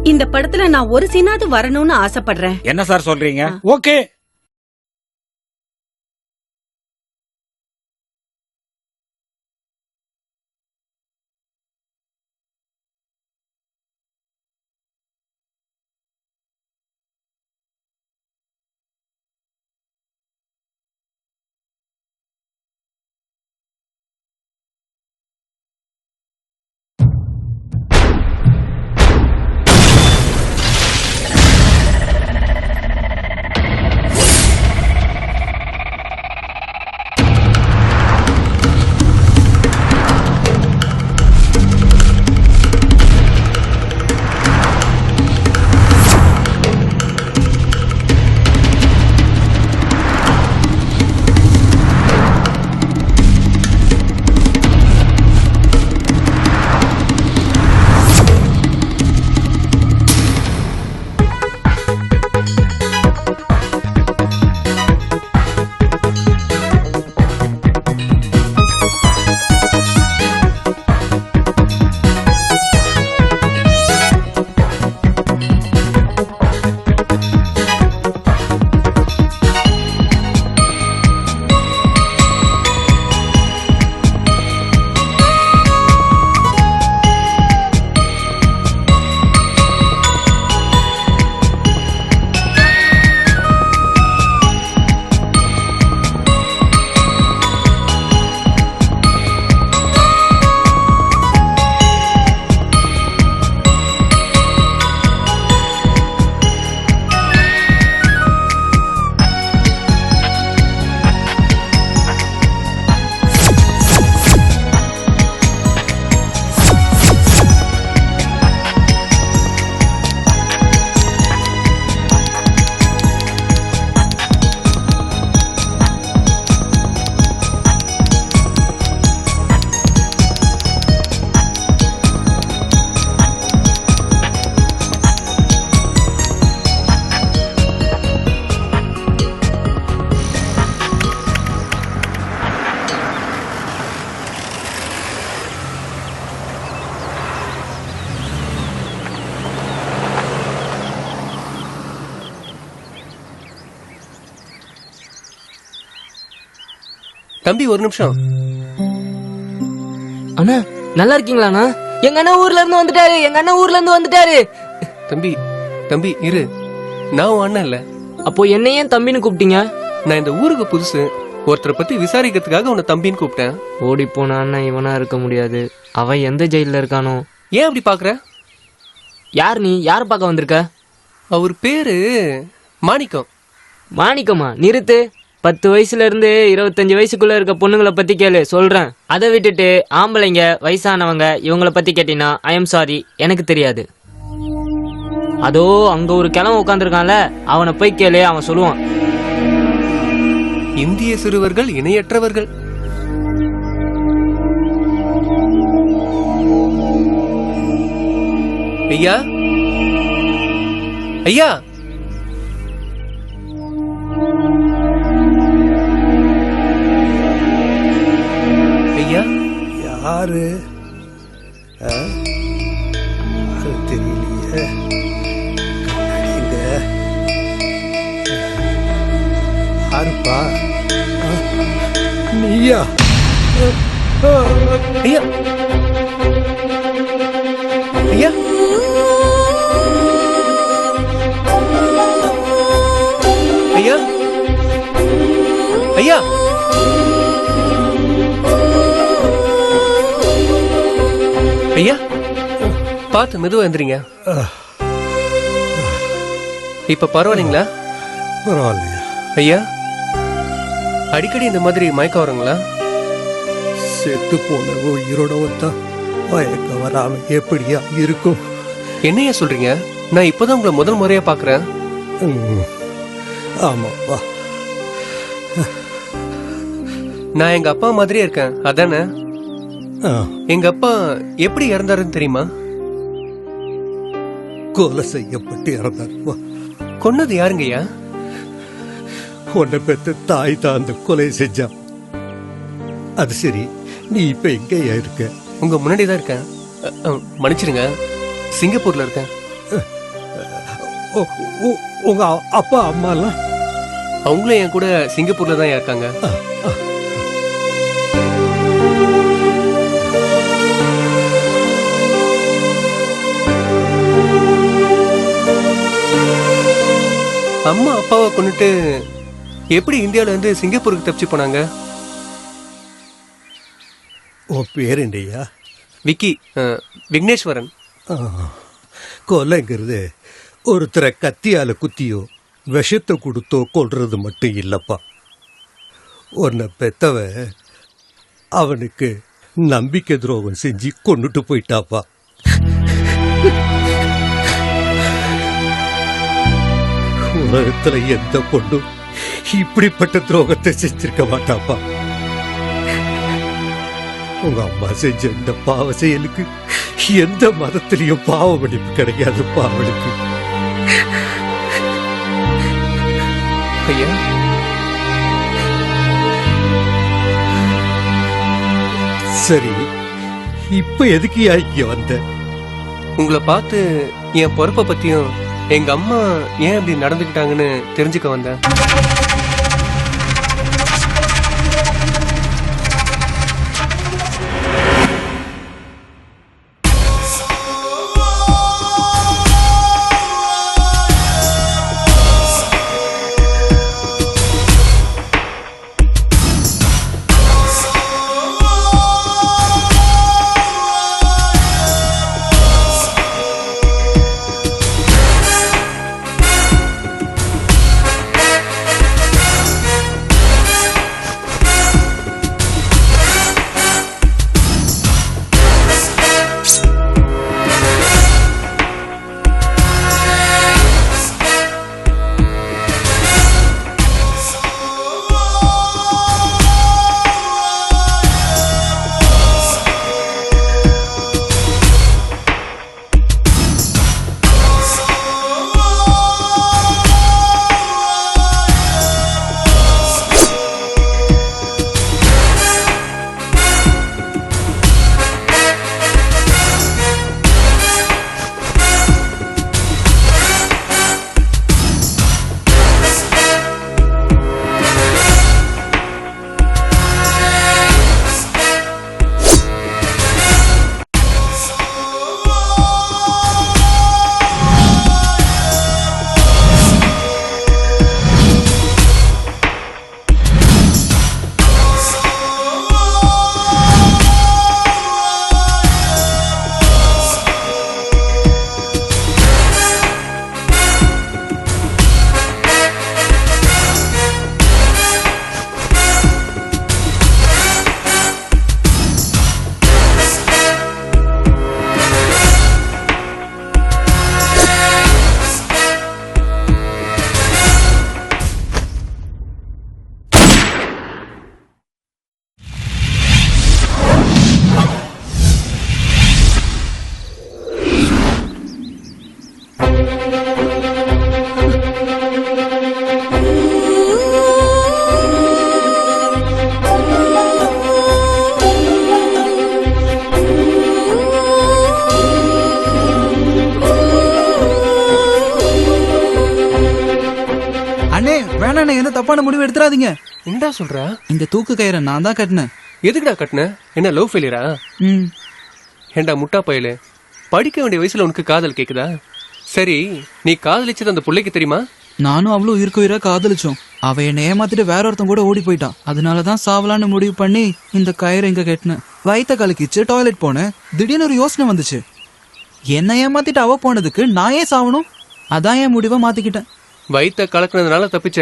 இந்த படத்துல நான் ஒரு சீனாவது வரணும்னு ஆசைப்படுறேன். என்ன சார் சொல்றீங்க? ஓகே, தம்பி ஒரு நிமிஷம். அண்ணா நல்லா இருக்கீங்களாண்ணா? எங்க அண்ணா ஊர்ல இருந்து வந்துட்டாரு. தம்பி தம்பி இரு, நான் உன் அண்ணன் இல்ல. அப்போ என்ன ஏன் தம்பின்னு கூப்பிட்டீங்க? நான் இந்த ஊருக்கு புதுசு, ஒருத்தரை பத்தி விசாரிக்கிறதுக்காக உன்னை தம்பின்னு கூப்பிட்டேன். ஓடி போன அண்ணன் இவனா இருக்க முடியாது. அவன் எந்த ஜெயில இருக்கானோ? ஏன் அப்படி பாக்குற? யார் நீ? யார பார்க்க வந்திருக்க? அவர் பேரு மாணிக்கம். மாணிக்கமா? நிறுத்து. 10 வயசுல இருந்து 25 வயசுக்குள்ள இருக்க பொண்ணுங்களை பத்தி கேளு, சொல்றேன். அதை விட்டுட்டு ஆம்பளைங்க, வயசானவங்க இவங்கள பத்தி கேட்டீங்கன்னா ஐ எம் சாரி, எனக்கு தெரியாது. அதோ அங்க ஒரு கிழவன் உட்காந்துருக்கான்ல, அவனை போய் கேளு, அவன் சொல்லுவான். இந்திய சிறுவர்கள் இணையற்றவர்கள். ஐயா ஐயா, ஐயா. யாரு? அது தெரியலையே. எங்க யாருப்பா? நீயா? ஐயா ஐயா ஐயா ஐயா ஐயா, பார்த்து மெதுவா எந்திரிங்க. இப்ப பரவாயில்லைங்களா? பரவாயில்லையா? ஐயா, அடிக்கடி இந்த மாதிரி மயக்கம் வருங்களா? செத்து போன உயிரோட வந்தா மயக்க வராம எப்படியா இருக்கும்? என்னையா சொல்றீங்க? நான் இப்பதான் உங்களை முதல் முறையா பாக்குறேன். ஆமாப்பா. நான் எங்க அப்பா மாதிரியே இருக்கேன், அதானே? எங்க அப்பா எப்படி இறந்தாருன்னு தெரியுமா? கொலை செய்யப்பட்டு இறந்தாருப்பா. கொன்னது யாருங்கய்யா? உன்னை பெத்த தாய் தான் அந்த கொலை செஞ்சான். அது சரி, நீ இப்ப எங்கயா இருக்க? உங்க முன்னாடிதான் இருக்கேன். மன்னிச்சிருங்க, சிங்கப்பூர்ல இருக்கேன். உங்க அப்பா அம்மா எல்லாம்? அவங்களும் என் கூட சிங்கப்பூர்ல தான் இருக்காங்க. அம்மா அப்பாவை கொண்டுட்டு எப்படி இந்தியால இருந்து சிங்கப்பூருக்கு தப்பிச்சு போனாங்க? உன் பேர் என்னையா? விக்கி, விக்னேஸ்வரன். கொலைங்கிறது ஒருத்தரை கத்தியால குத்தியோ விஷத்தை கொடுத்தோ கொல்றது மட்டும் இல்லப்பா. உன்னை பெத்தவ அவனுக்கு நம்பிக்கை துரோகம் செஞ்சு கொண்டுட்டு போயிட்டாப்பா. உலகத்துல எந்த பொண்ணும் இப்படிப்பட்ட துரோகத்தை செஞ்சிருக்க மாட்டாப்பா. உங்க அம்மா செஞ்ச இந்த பாவ செயலுக்கு எந்த மதத்திலையும் பாவ மன்னிப்பு கிடைக்காதுப்பா அவளுக்கு. ஐயா, சரி, இப்ப எதுக்கு இங்க வந்த? உங்களை பார்த்து என் பொறுப்பை பத்தியும் எங்க அம்மா ஏன் அப்படி நடந்துக்கிட்டாங்கன்னு தெரிஞ்சுக்க வந்தேன். அண்ணே வேணாண்ணே, என்ன தப்பான முடிவு எடுத்துறாதீங்க. என்னடா சொல்ற? இந்த தூக்கு கயிறை நான் தான் கட்டினேன். எதுக்குடா கட்டுன? என்ன லவ் ஃபெயிலியரா? ம். ஏண்டா முட்டா பயலே, படிக்க வேண்டிய வயசுல உனக்கு காதல் கேக்குதா? சரி, நீ காதலிச்சது அந்த புள்ளைக்கு தெரியுமா? நானும் அவ்வளோ உயிரா காதலிச்சோம். அவ என்னை ஏமாத்திட்டு வேற ஒருத்தன் கூட ஓடி போயிட்டான். அதனாலதான் சாவலான்னு முடிவு பண்ணி இந்த கயிறை இங்க கட்டினேன். வயித்த கலக்கிச்சு, டாய்லெட் போனேன். திடீர்னு ஒரு யோசனை வந்துச்சு. என்ன ஏமாத்திட்டு அவ போனதுக்கு நான் ஏன் சாவணும்? அதான் என் முடிவை மாத்திக்கிட்டேன். வயித்த கலக்குனதுனால தப்பிச்ச.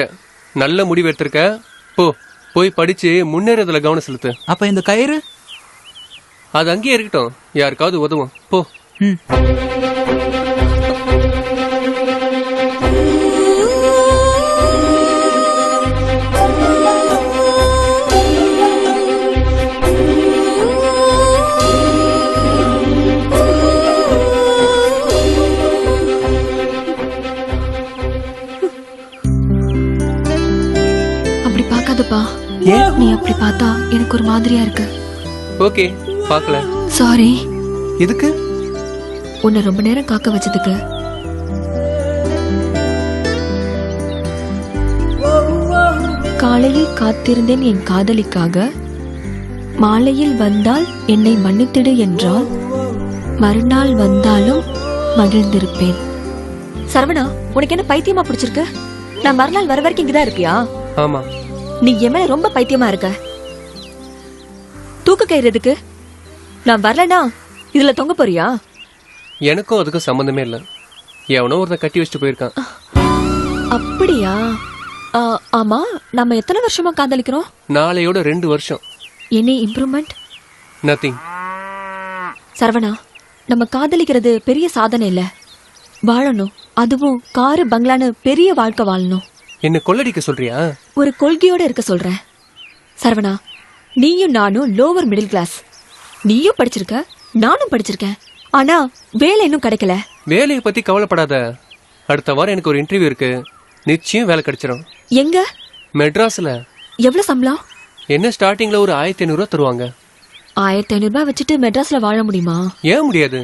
நல்ல முடிவு எடுத்திருக்க. போய் படிச்சு முன்னேறதுல கவனம் செலுத்து. அப்ப இந்த கயிறு அது அங்கேயே இருக்கட்டும், யாருக்காவது உதவும். போ. ம். அப்படி பார்க்காதப்பா. நீ அப்படி பார்த்தா எனக்கு ஒரு மாதிரியா இருக்கு. ஓகே, பார்க்கல. சாரி. எதுக்கு? உன்னை ரொம்ப நேரம் காக்க வச்சதுக்கு. காலையில் காத்திருந்தேன் என் காதலிக்காக, மாலையில் வந்தால் என்னை மன்னித்திடு என்றால், மறுநாள் வந்தாலும் மகிழ்ந்திருப்பேன். சரவணா, உனக்கு என்ன பைத்தியமா பிடிச்சிருக்கு? நான் மறுநாள் வர வரைக்கும் இங்கதான் இருக்கியா? ஆமா. நீ என் மேல ரொம்ப பைத்தியமா இருக்க. தூக்கு கயிறு எதுக்கு? நான் வரலனா இதுல தொங்க போறியா? எனக்கும் அதுக்கும் சம்பந்தமே இல்ல. எவனோ ஒருத்தன் கட்டி வச்சுட்டு போயிருக்கான். அப்படியா? ஆமா, நம்ம எத்தனை வருஷமா காதலிக்கிறோம்? நாளையோட 2 வருஷம். Any improvement? நத்திங். சரவணா, நம்ம காதலிக்கிறது பெரிய சாதனை இல்ல. வாழணும், அதுவும் காரு பங்களான்னு பெரிய வாழ்க்கை வாழணும். என்ன கொள்ளடிக்க சொல்றியா? ஒரு கொள்கையோட இருக்க சொல்றேன். சரவணா, நீயும் நானும் லோவர் மிடில் கிளாஸ். நீயும் படிச்சிருக்க, நானும் படிச்சிருக்கேன். ஆனா வேலை இன்னும் கிடைக்கல. வேலையை பத்தி கவலைப்படாத. அடுத்த வாரம் எனக்கு ஒரு இன்டர்வியூ இருக்கு. நிச்சயம் வேலை கிடைச்சிடும். எங்க? மெட்ராஸ்ல. எவ்வளவு சம்பளம்? என்ன ஸ்டார்டிங்ல ஒரு 1500 ரூபா தருவாங்க. 1500 ரூபாய் வச்சுட்டு மெட்ராஸ்ல வாழ முடியுமா? ஏன் முடியாது?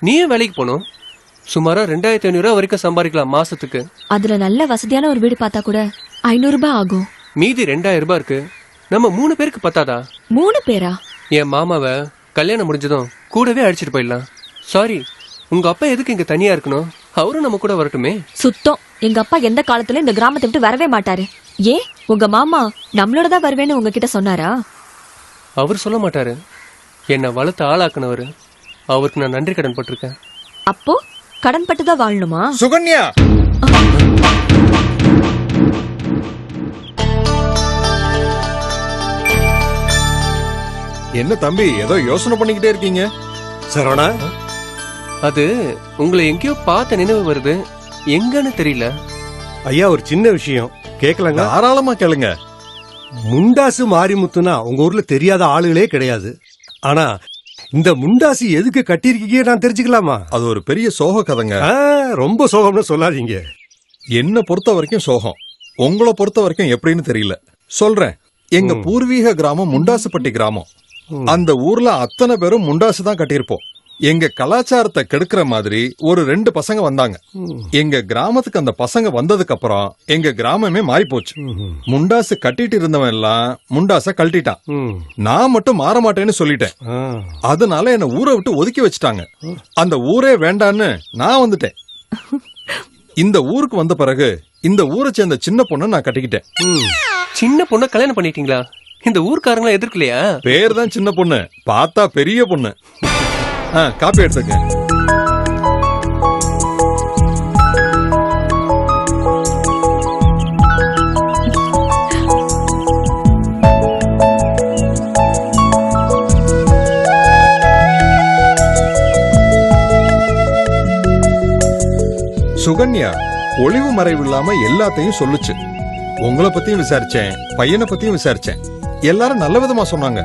நீயும் வேலைக்கு போகணும். சுமாரா 2500 ரூபா வரைக்கும் சம்பாதிக்கலாம் மாசத்துக்கு. அதுல நல்ல வசதியான ஒரு வீடு பார்த்தா கூட 500 ரூபாய் ஆகும். மீதி 2000 ரூபாய் இருக்கு. நம்ம 3 பேருக்கு பத்தாதா? 3 பேரா? என் மாமாவை கல்யாணம் முடிஞ்சதும் கூடவே அடிச்சிட்டு போயிடலாம். சாரி, உங்க அப்பா எதுக்கு இங்க தனியா இருக்கணும்? அவரும் நம்ம கூட வரட்டுமே. சுத்தம். எங்க அப்பா எந்த காலத்துல இந்த கிராமத்தை விட்டு வரவே மாட்டாரு. ஏன் உங்க மாமா நம்மளோட தான் வருவேன்னு உங்ககிட்ட சொன்னாரா? அவர் சொல்ல மாட்டாரு. என்னை வளர்த்து ஆளாக்குனவரு. அவருக்கு நான் நன்றி கடன் பட்டிருக்கேன். அப்போ கடன் பட்டுதான் வாழணுமா? சுகன்யா, என்ன தம்பி ஏதோ யோசனை பண்ணிக்கிட்டே இருக்கீங்க? சரவணா, அது உங்களை எங்கேயோ பார்த்த நினைவு வருது. எங்கன்னு தெரியல. ஐயா ஒரு சின்ன விஷயம் கேட்கலாங்க? தாராளமா கேளுங்க. முண்டாசு மாரிமுத்துனா உங்க ஊர்ல தெரியாத ஆளுகளே கிடையாது. ஆனா இந்த முண்டாசு எதுக்கு கட்டிருக்கீங்க நான் தெரிஞ்சுக்கலாமா? அது ஒரு பெரிய சோக கதைங்க. ரொம்ப சோகம்னு சொல்லாதீங்க. என்ன பொறுத்த வரைக்கும் சோகம், உங்களை பொறுத்த வரைக்கும் எப்படின்னு தெரியல. சொல்றேன். எங்க பூர்வீக கிராமம் முண்டாசுப்பட்டி கிராமம். அந்த ஊர்ல அத்தனை பேரும் முண்டாசு தான் கட்டியிருப்போம். எங்க கலாச்சாரத்தை கெடுக்கிற மாதிரி ஒரு 2 பசங்க வந்தாங்க. எங்க கிராமத்துக்கு அந்த பசங்க வந்ததுக்கு அப்புறம் எங்க கிராமமே மாறி போச்சு. முண்டாசு கட்டிட்டு இருந்தவன் எல்லாம் முண்டாச கழட்டிட்டான். நான் மட்டும் மாற மாட்டேன்னு சொல்லிட்டேன். அதனால என்ன ஊரை விட்டு ஒதுக்கி வச்சுட்டாங்க. அந்த ஊரே வேண்டான்னு நான் வந்துட்டேன். இந்த ஊருக்கு வந்த பிறகு இந்த ஊரை சேர்ந்த சின்ன பொண்ணை நான் கட்டிக்கிட்டேன். சின்ன பொண்ணை கல்யாணம் பண்ணிட்டீங்களா? இந்த ஊர்க்காரங்களா எதிர்க்கலையா? பேர் தான் சின்ன பொண்ணு, பார்த்தா பெரிய பொண்ணு. காப்பி எடுத்துக்க. சுகன்யா ஒளிவு மறைவு இல்லாம எல்லாத்தையும் சொல்லுச்சு. உங்களை பத்தியும் விசாரிச்சேன், பையனை பத்தியும் விசாரிச்சேன். எல்லாரும் நல்ல விதமா சொன்னாங்க.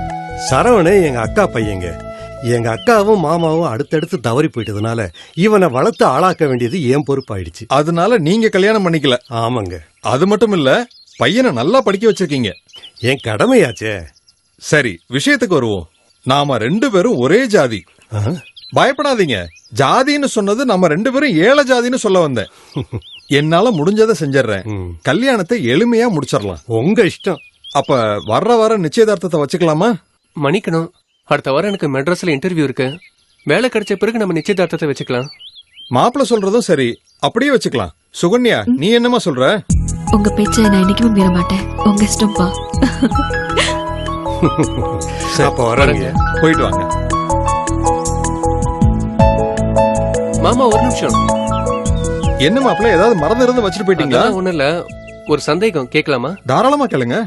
சரவணே எங்க அக்கா பையங்க. எங்க அக்காவும் மாமாவும் அடுத்தடுத்து தவறி போயிட்டதுனால இவனை வளர்த்து ஆளாக்க வேண்டியது என் பொறுப்பாயிடுச்சு. அதனால நீங்க கல்யாணம் பண்ணிக்கல. ஆமாங்க. அது மட்டும் இல்ல, பையனை நல்லா படிக்க வச்சிருக்கீங்க. என் கடமையாச்சே. சரி, விஷயத்துக்கு வருவோம். நாம 2 பேரும் ஒரே ஜாதி. பயப்படாதீங்க. ஜாதின்னு சொன்னது நம்ம 2 பேரும் ஏழை ஜாதின்னு சொல்ல வந்தேன். என்னால முடிஞ்சதை செஞ்சிடறேன். கல்யாணத்தை எளிமையா முடிச்சிடலாம். உங்க இஷ்டம். அப்ப வர நிச்சயதார்த்தத்தை வச்சுக்கலாமா? மன்னிக்கணும், அடுத்த வாரம் எனக்கு மெட்ராஸ்ல இன்டர்வியூ இருக்கு. வேலை கிடைச்ச பிறகு நம்ம நிச்சயதார்த்தத்தை வச்சுக்கலாம். மாப்பிள்ள சொல்றதும் சரி, அப்படியே வச்சுக்கலாம். சுகன்யா, நீ என்னமா சொல்ற? உங்க பேச்ச நான் என்னைக்குமே மீற மாட்டேன். உங்க இஷ்டம்ப்பா. அப்ப வரேங்க. போயிட்டு வாங்க. மாமா ஒரு நிமிஷம். என்ன மாப்பிள்ள, ஏதாவது மறந்து வச்சுட்டு போயிட்டீங்களா? ஒண்ணு இல்ல, ஒரு சந்தேகம் கேட்கலாமா? தாராளமா கேளுங்க.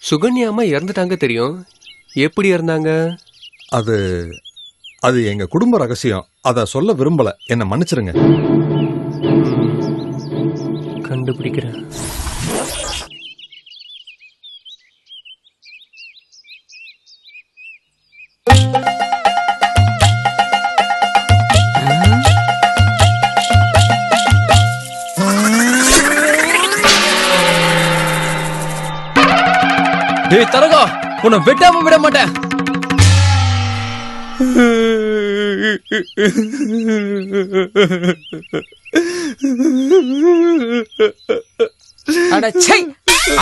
சுகன்யா அம்மா இறந்துட்டாங்க தெரியும், எப்படி இறந்தாங்க? அது எங்க குடும்ப ரகசியம். அத சொல்ல விரும்பல, என்ன மன்னிச்சிருங்க. கண்டுபிடிக்கிறேன். டேய் தரகா, உன்னை வெட்டாம விட மாட்டேன்.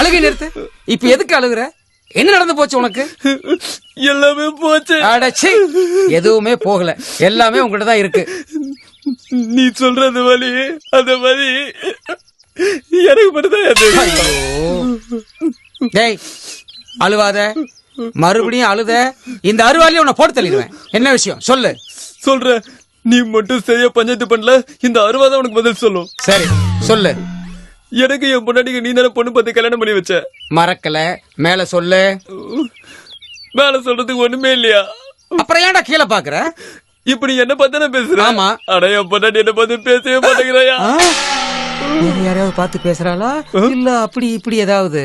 அழுகை நிறுத்து. இப்ப எதுக்கு அழுகுற? என்ன நடந்து போச்சு உனக்கு? எல்லாமே போச்சு. எதுவுமே போகல, எல்லாமே உங்ககிட்ட தான் இருக்கு. நீ சொல்றது வலி, அந்த வலி எனக்கு மட்டும்தான். டேய் அழுவாத, மறுபடியும் அழுத இந்த அருவாலையும் உன்னை போட்டு தள்ளிடுவேன். என்ன விஷயம் சொல்லு. சொல்ற, நீ மட்டும் சரியா பஞ்சாயத்து பண்ணல, இந்த அருவாதான் உனக்கு பதில் சொல்லும். சரி சொல்லு. எனக்கு என் பொண்டாட்டிக்கு நீ தானே பொண்ணு பார்த்து கல்யாணம் பண்ணி வச்ச. மறக்கல, மேல சொல்லு. மேல சொல்றதுக்கு ஒண்ணுமே இல்லையா? அப்புறம் ஏன்டா கீழே பாக்குற? இப்படி என்ன பார்த்து நான் பேசுறேன். ஆமா, அட என் பொண்டாட்டி என்ன பார்த்து பேசவே மாட்டேங்கிறாயா? யாரையாவது பார்த்து பேசுறாளா இல்ல அப்படி இப்படி ஏதாவது?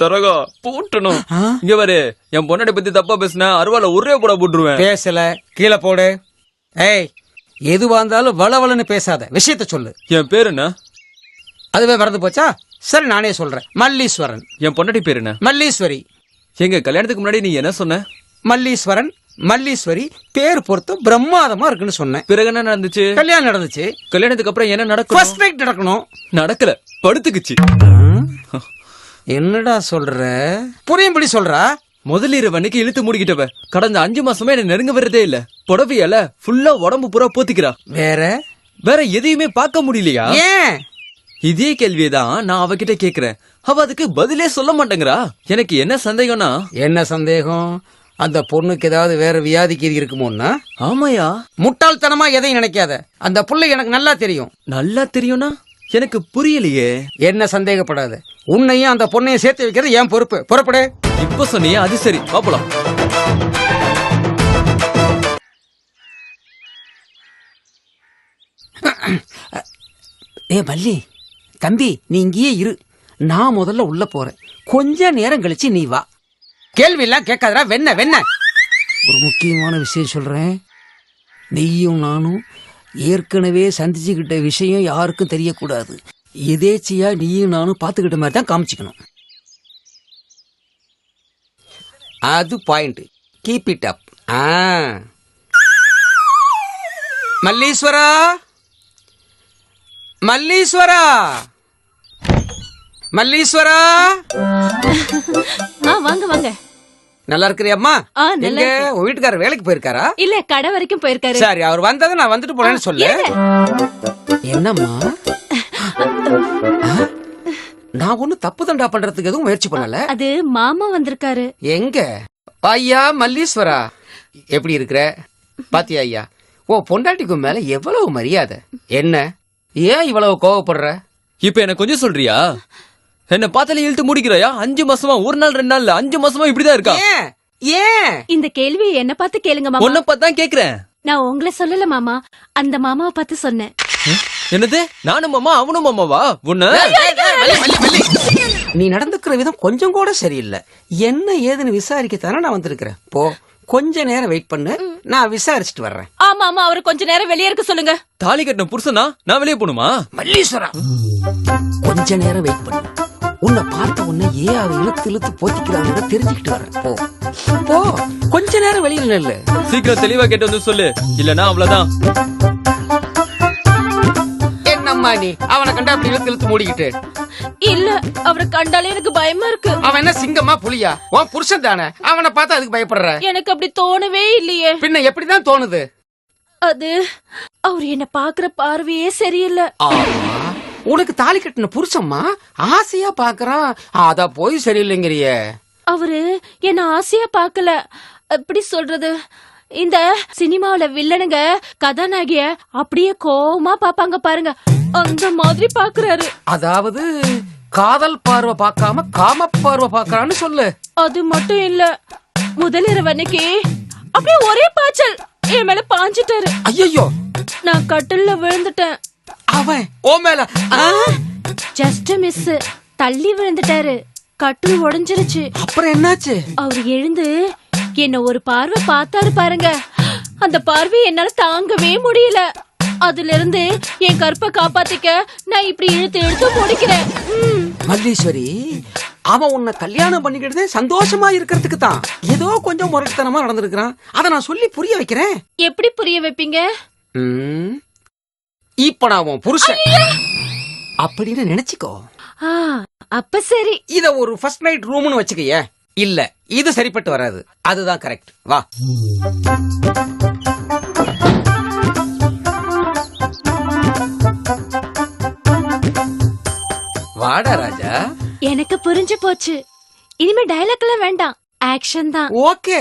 தரகா போட்டணும். இங்க பாரு, என் பொண்டாட்டி பத்தி தப்பா பேசினா அருவால ஒரே போட போட்டுருவேன். பேசல, கீழே போடு. ஏய், எதுவா இருந்தாலும் வளவளன்னு பேசாத, விஷயத்த சொல்லு. என் பேரு என்ன? அதுவே மறந்து போச்சா? சரி நானே சொல்றேன். மல்லீஸ்வரன். என் பொண்டாட்டி பேரு என்ன? மல்லீஸ்வரி. எங்க கல்யாணத்துக்கு முன்னாடி நீ என்ன சொன்ன? மல்லீஸ்வரன், மல்லீஸ்வரி பேர் பொறுத்து பிரம்மாதமா இருக்குன்னு சொன்னேன். பிறகு என்ன நடந்துச்சு? கல்யாணம் நடந்துச்சு. கல்யாணத்துக்கு அப்புறம் என்ன நடக்கும்? ஃபர்ஸ்ட் நைட் நடக்கணும். நடக்கல, படுத்துக்குச்சு. என்னடா சொல்ற? புரியும்படி சொல்றா. முதலீரவு அன்னைக்கு இழுத்து மூடிக்கிட்டவ கடந்த 5 மாசமா என்ன நெருங்க வர்றதே இல்ல. புடவையால ஃபுல்லா உடம்பு பூரா போத்திக்கிறா. வேற எதையுமே பார்க்க முடியலையா? ஏன்? இதே கேள்வியதான் நான் அவகிட்ட கேக்குறேன். அவ அதுக்கு பதிலே சொல்ல மாட்டேங்கிறா. எனக்கு என்ன சந்தேகம்னா. என்ன சந்தேகம்? அந்த பொண்ணுக்கு ஏதாவது வேற வியாதிக்கு இருக்குமோன்னா? ஆமாயா, முட்டாள்தனமா எதையும் நினைக்காத. அந்த புள்ளை எனக்கு நல்லா தெரியும். நல்லா தெரியும்னா எனக்கு புரியலையே. என்ன சந்தேகப்படாத, உன்னையும் அந்த பொண்ணையும் சேர்த்து வைக்கிறது என் பொறுப்பு. புறப்படு. இப்ப சொன்னியே, அது சரி, பாப்பலாம். மல்லி தம்பி, நீ இங்கேயே இரு. நான் முதல்ல உள்ள போறேன். கொஞ்ச நேரம் கழிச்சு நீ வா. கேள்வி எல்லாம் கேட்காதடா. வெண்ண ஒரு முக்கியமான விஷயம் சொல்றேன். நீயும் நானும் ஏற்கனவே சந்திச்சுக்கிட்ட விஷயம் யாருக்கும் தெரியக்கூடாது. எதேச்சியா நீயும் நானும் பாத்துக்கிட்ட மாதிரி தான் காமிச்சுக்கணும். அது point. Keep it up. Malleeswara, Malleeswara, Malleeswara. வாங்க வாங்க. நல்லா இருக்கிறியம்மா? எங்க உன் வீட்டுக்காரர் வேலைக்கு போயிருக்காரா? இல்ல, கடை வரைக்கும் போயிருக்காரு. சரி, அவர் வந்ததை நான் வந்துட்டு போறேன்னு சொல்லு. என்னம்மா, நான் ஒண்ணு தப்பு தண்டா பண்றதுக்கு எதுவும் முயற்சி பண்ணல. அது மாமா வந்திருக்காரு. எங்க? ஐயா மல்லீஸ்வரா, எப்படி இருக்கிற? பாத்தியா ஐயா, ஓ பொண்டாட்டிக்கு மேல எவ்வளவு மரியாதை. என்ன, ஏன் இவ்வளவு கோவப்படுற? இப்ப என்ன கொஞ்சம் சொல்றியா? என்ன பார்த்தாலே இழுத்து முடிக்கிறாயா? 5 மாசமா, ஒரு நாள் 2 நாள் 5 மாசமா இப்படிதான் இருக்கா? ஏன் இந்த கேள்வியை என்ன பார்த்து கேளுங்க மாமா. உன்னை பார்த்து தான் கேக்குறேன். நான் உங்களை சொல்லல மாமா, அந்த மாமாவை பார்த்து சொன்னேன். என்னது, நானும் மாமா அவனும் மாமாவா? உன்ன நீ நடந்துக்கிற விதம் கொஞ்சம் கூட சரியில்லை. என்ன ஏதுன்னு விசாரிக்கத்தானே நான் வந்திருக்கிறேன். போ, கொஞ்ச நேரம் வெயிட் பண்ணு, நான் விசாரிச்சுட்டு வர்றேன். ஆமா ஆமா, அவரு கொஞ்ச நேரம் வெளியே இருக்க சொல்லுங்க. தாலி கட்டின புருஷனா நான் வெளியே போணுமா? மல்லீஸ்வரா, கொஞ்ச நேரம் வெயிட் பண்ணு, உன்னை பார்த்த உன்னை அவ இழுத்து இழுத்து போத்திக்கிறாங்க தெரிஞ்சுக்கிட்டு வரேன். போ போ, கொஞ்ச நேரம் வெளியில இல்ல. சீக்கிரம் தெளிவா கேட்டு வந்து சொல்லு, இல்லனா அவ்வளவுதான். என்னம்மா நீ அவனை கண்டா அப்படி இழுத்து இழுத்து மூடிக்கிட்டு? இல்ல, அவரை கண்டாலே எனக்கு பயமா இருக்கு. அவன் என்ன சிங்கமா புலியா? உன் புருஷன் தானே, அவனை பார்த்தா அதுக்கு பயப்படுற? எனக்கு அப்படி தோணவே இல்லையே. பின்ன எப்படிதான் தோணுது? அது அவர் என்ன பாக்குற பார்வையே சரியில்லை. உனக்கு தாலி கட்டின புருஷம்மா ஆசையா பாக்குறான், அத போய் சரியில்லைங்கிறிய. அவரு என்ன ஆசையா பாக்கல. எப்படி சொல்றது, இந்த சினிமாவில வில்லனுங்க கதாநாயகிய அப்படியே கோவமா பாப்பாங்க பாருங்க, அந்த மாதிரி பாக்குறாரு. அதாவது காதல் பார்வை பார்க்காம காம பார்வை பாக்குறான்னு சொல்லு. அது மட்டும் இல்ல, முதலிரவு அன்னைக்கு அப்படியே ஒரே பாய்ச்சல் என் மேல பாஞ்சிட்டாரு. ஐயோ, நான் கட்டில்ல விழுந்துட்டேன். அவன் ஓ மேல ஜஸ்ட் மிஸ், தள்ளி விழுந்துட்டாரு. கட்டில் உடைஞ்சிருச்சு. அப்புறம் என்னாச்சு? அவர் எழுந்து என்ன ஒரு பார்வை பார்த்தாரு பாருங்க, அந்த பார்வை என்னால தாங்கவே முடியல. அதுல இருந்து என் கற்பை காப்பாத்திக்க நான் இப்படி இழுத்து இழுத்து முடிக்கிறேன். மல்லீஸ்வரி, அவன் உன்னை கல்யாணம் பண்ணிக்கிட்டதே சந்தோஷமா இருக்கிறதுக்கு தான். ஏதோ கொஞ்சம் முரட்டுத்தனமா நடந்திருக்கிறான், அத நான் சொல்லி புரிய வைக்கிறேன். எப்படி புரிய வைப்பீங்க? இப்ப நான் உன் புருஷன் அப்படின்னு நினைச்சுக்கோ. அப்ப சரி. இத ஒரு ஃபர்ஸ்ட் நைட் ரூம்னு வச்சுக்கயே. இல்ல, இது சரிப்பட்டு வராது. அதுதான் கரெக்ட். வா. வாடா ராஜா. எனக்கு புரிஞ்சு போச்சு. இனிமே டயலாக் எல்லாம் வேண்டாம், ஆக்ஷன் தான். ஓகே,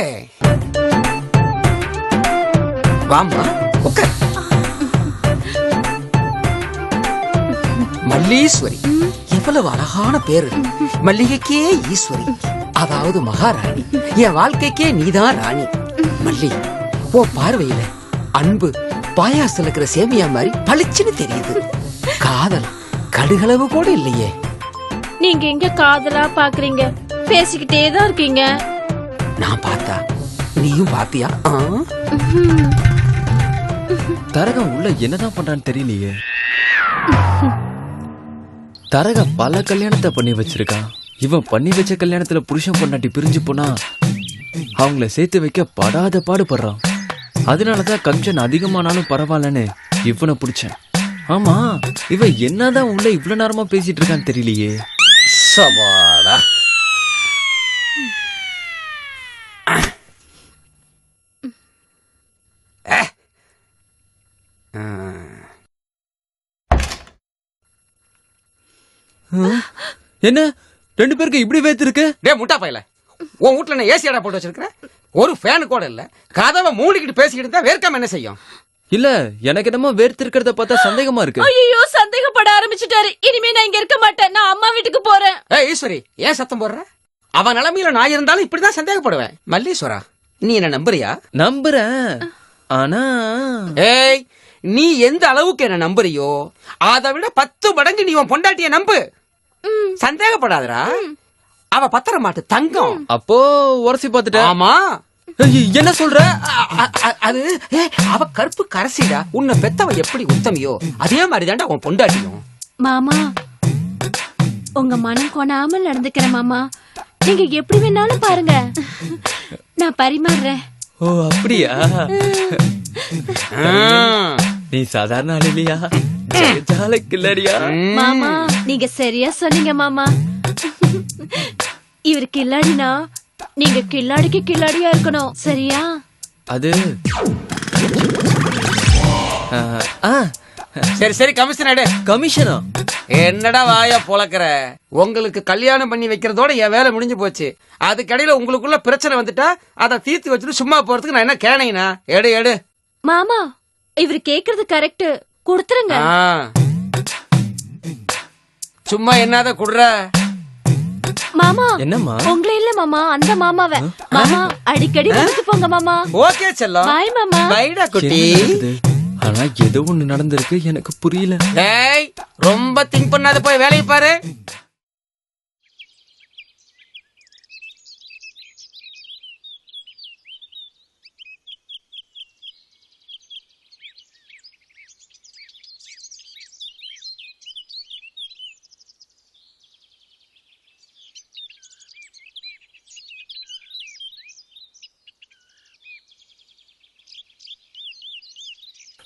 வாம்மா உட்கார். மல்லீஸ்வரி, எவ்வளவு அழகான பேரு. மல்லிகைக்கே ஈஸ்வரி, அதாவது மகாராணி. என் வாழ்க்கைக்கே நீதான் ராணி. மல்லி, ஓ பார்வையில அன்பு பாயாசத்துல இருக்கிற சேமியா மாதிரி பளிச்சுன்னு தெரியுது. காதல் கடுகளவு கூட இல்லையே. நீங்க எங்க காதலா பாக்குறீங்க? பேசிக்கிட்டே தான் இருக்கீங்க. நான் பார்த்தா நீயும் பாத்தியா? தரகம் உள்ள என்னதான் பண்றான்னு தெரியலையே. தரக பல கல்யாணத்தை பண்ணி வச்சிருக்கான். இவன் பண்ணி வச்ச கல்யாணத்துல புருஷன் பொண்டாட்டி பிரிஞ்சு போனா அவங்கள சேர்த்து வைக்க படாத பாடுபடுறான். அதனாலதான் கமிஷன் அதிகமானாலும் பரவாயில்லன்னு இவனை பிடிச்சேன். ஆமா, இவன் என்னதான் உள்ள இவ்வளவு நேரமா பேசிட்டு இருக்கான்னு தெரியலையே. சவாடா. என்ன ரெண்டு பேருக்கு இப்படி வேத்து இருக்கு? டே முட்டா பையல, உன் வீட்டுல நான் ஏசி அடா போட்டு வச்சிருக்கிறேன், ஒரு ஃபேன் கூட இல்ல. கதவை மூடிக்கிட்டு பேசிக்கிட்டு இருந்தா வேர்க்காம என்ன செய்யும்? இல்ல, எனக்கு என்னமோ வேர்த்து இருக்கிறத பார்த்தா சந்தேகமா இருக்கு. ஐயோ, சந்தேகப்பட ஆரம்பிச்சுட்டாரு. இனிமே நான் இங்க இருக்க மாட்டேன், நான் அம்மா வீட்டுக்கு போறேன். ஈஸ்வரி, ஏன் சத்தம் போடுற? அவன் நிலைமையில நான் இருந்தாலும் இப்படிதான் சந்தேகப்படுவேன். மல்லீஸ்வரா, நீ என்ன நம்புறியா? நம்புறேன். ஆனா ஏய், நீ எந்த அளவுக்கு என்ன நம்புறியோ அதை விட 10 மடங்கு நீ உன் பொண்டாட்டிய நம்பு. சந்தேகப்படாதடா, அவ பத்திர மாட்டு தங்கம். அப்போ உரசி பார்த்துட்ட? ஆமா. என்ன சொல்ற? அது அவ கருப்பு கரசிடா. உன்னை பெத்தவ எப்படி உத்தமியோ அதே மாதிரிதான்டா உன் பொண்டாட்டியும். மாமா, உங்க மனம் கொணாமல் நடந்துக்கிறேன் மாமா. நீங்க எப்படி வேணாலும் பாருங்க, நான் பரிமாறுறேன். ஓ அப்படியா? நீ சாதாரண ஆள் இல்லையா, கில்லடியா? மாமா, நீங்க சரியா சொன்னீங்க மாமா. இவரு கில்லாடினா நீங்க கில்லாடிக்கு கில்லாடியா இருக்கணும், சரியா? அது சரி சரி, கமிஷன் கமிஷனா? என்னடா வாயா பொளக்குற? உங்களுக்கு கல்யாணம் பண்ணி வைக்கிறதோட என் வேலை முடிஞ்சு போச்சு. அதுக்கடையில உங்களுக்குள்ள பிரச்சனை வந்துட்டா அதை தீர்த்து வச்சுட்டு சும்மா போறதுக்கு நான் என்ன கேனைனா? எடு எடு. மாமா, இவரு கேக்குறது கரெக்ட், கொடுத்துருங்க. சும்மா என்னத குடுற? மாமா, என்னம்மா? உங்களே இல்ல மாமா, அந்த மாமாவை. மாமா, அடிக்கடி வந்துட்டு போங்க மாமா. ஓகே செல்லம். பாய் மாமா. பைடா குட்டி. ஆனா ஏதோ ஒண்ணு நடந்திருக்கு, எனக்கு புரியல. டேய், ரொம்ப திங்க் பண்ணாத, போய் வேலையை பாரு.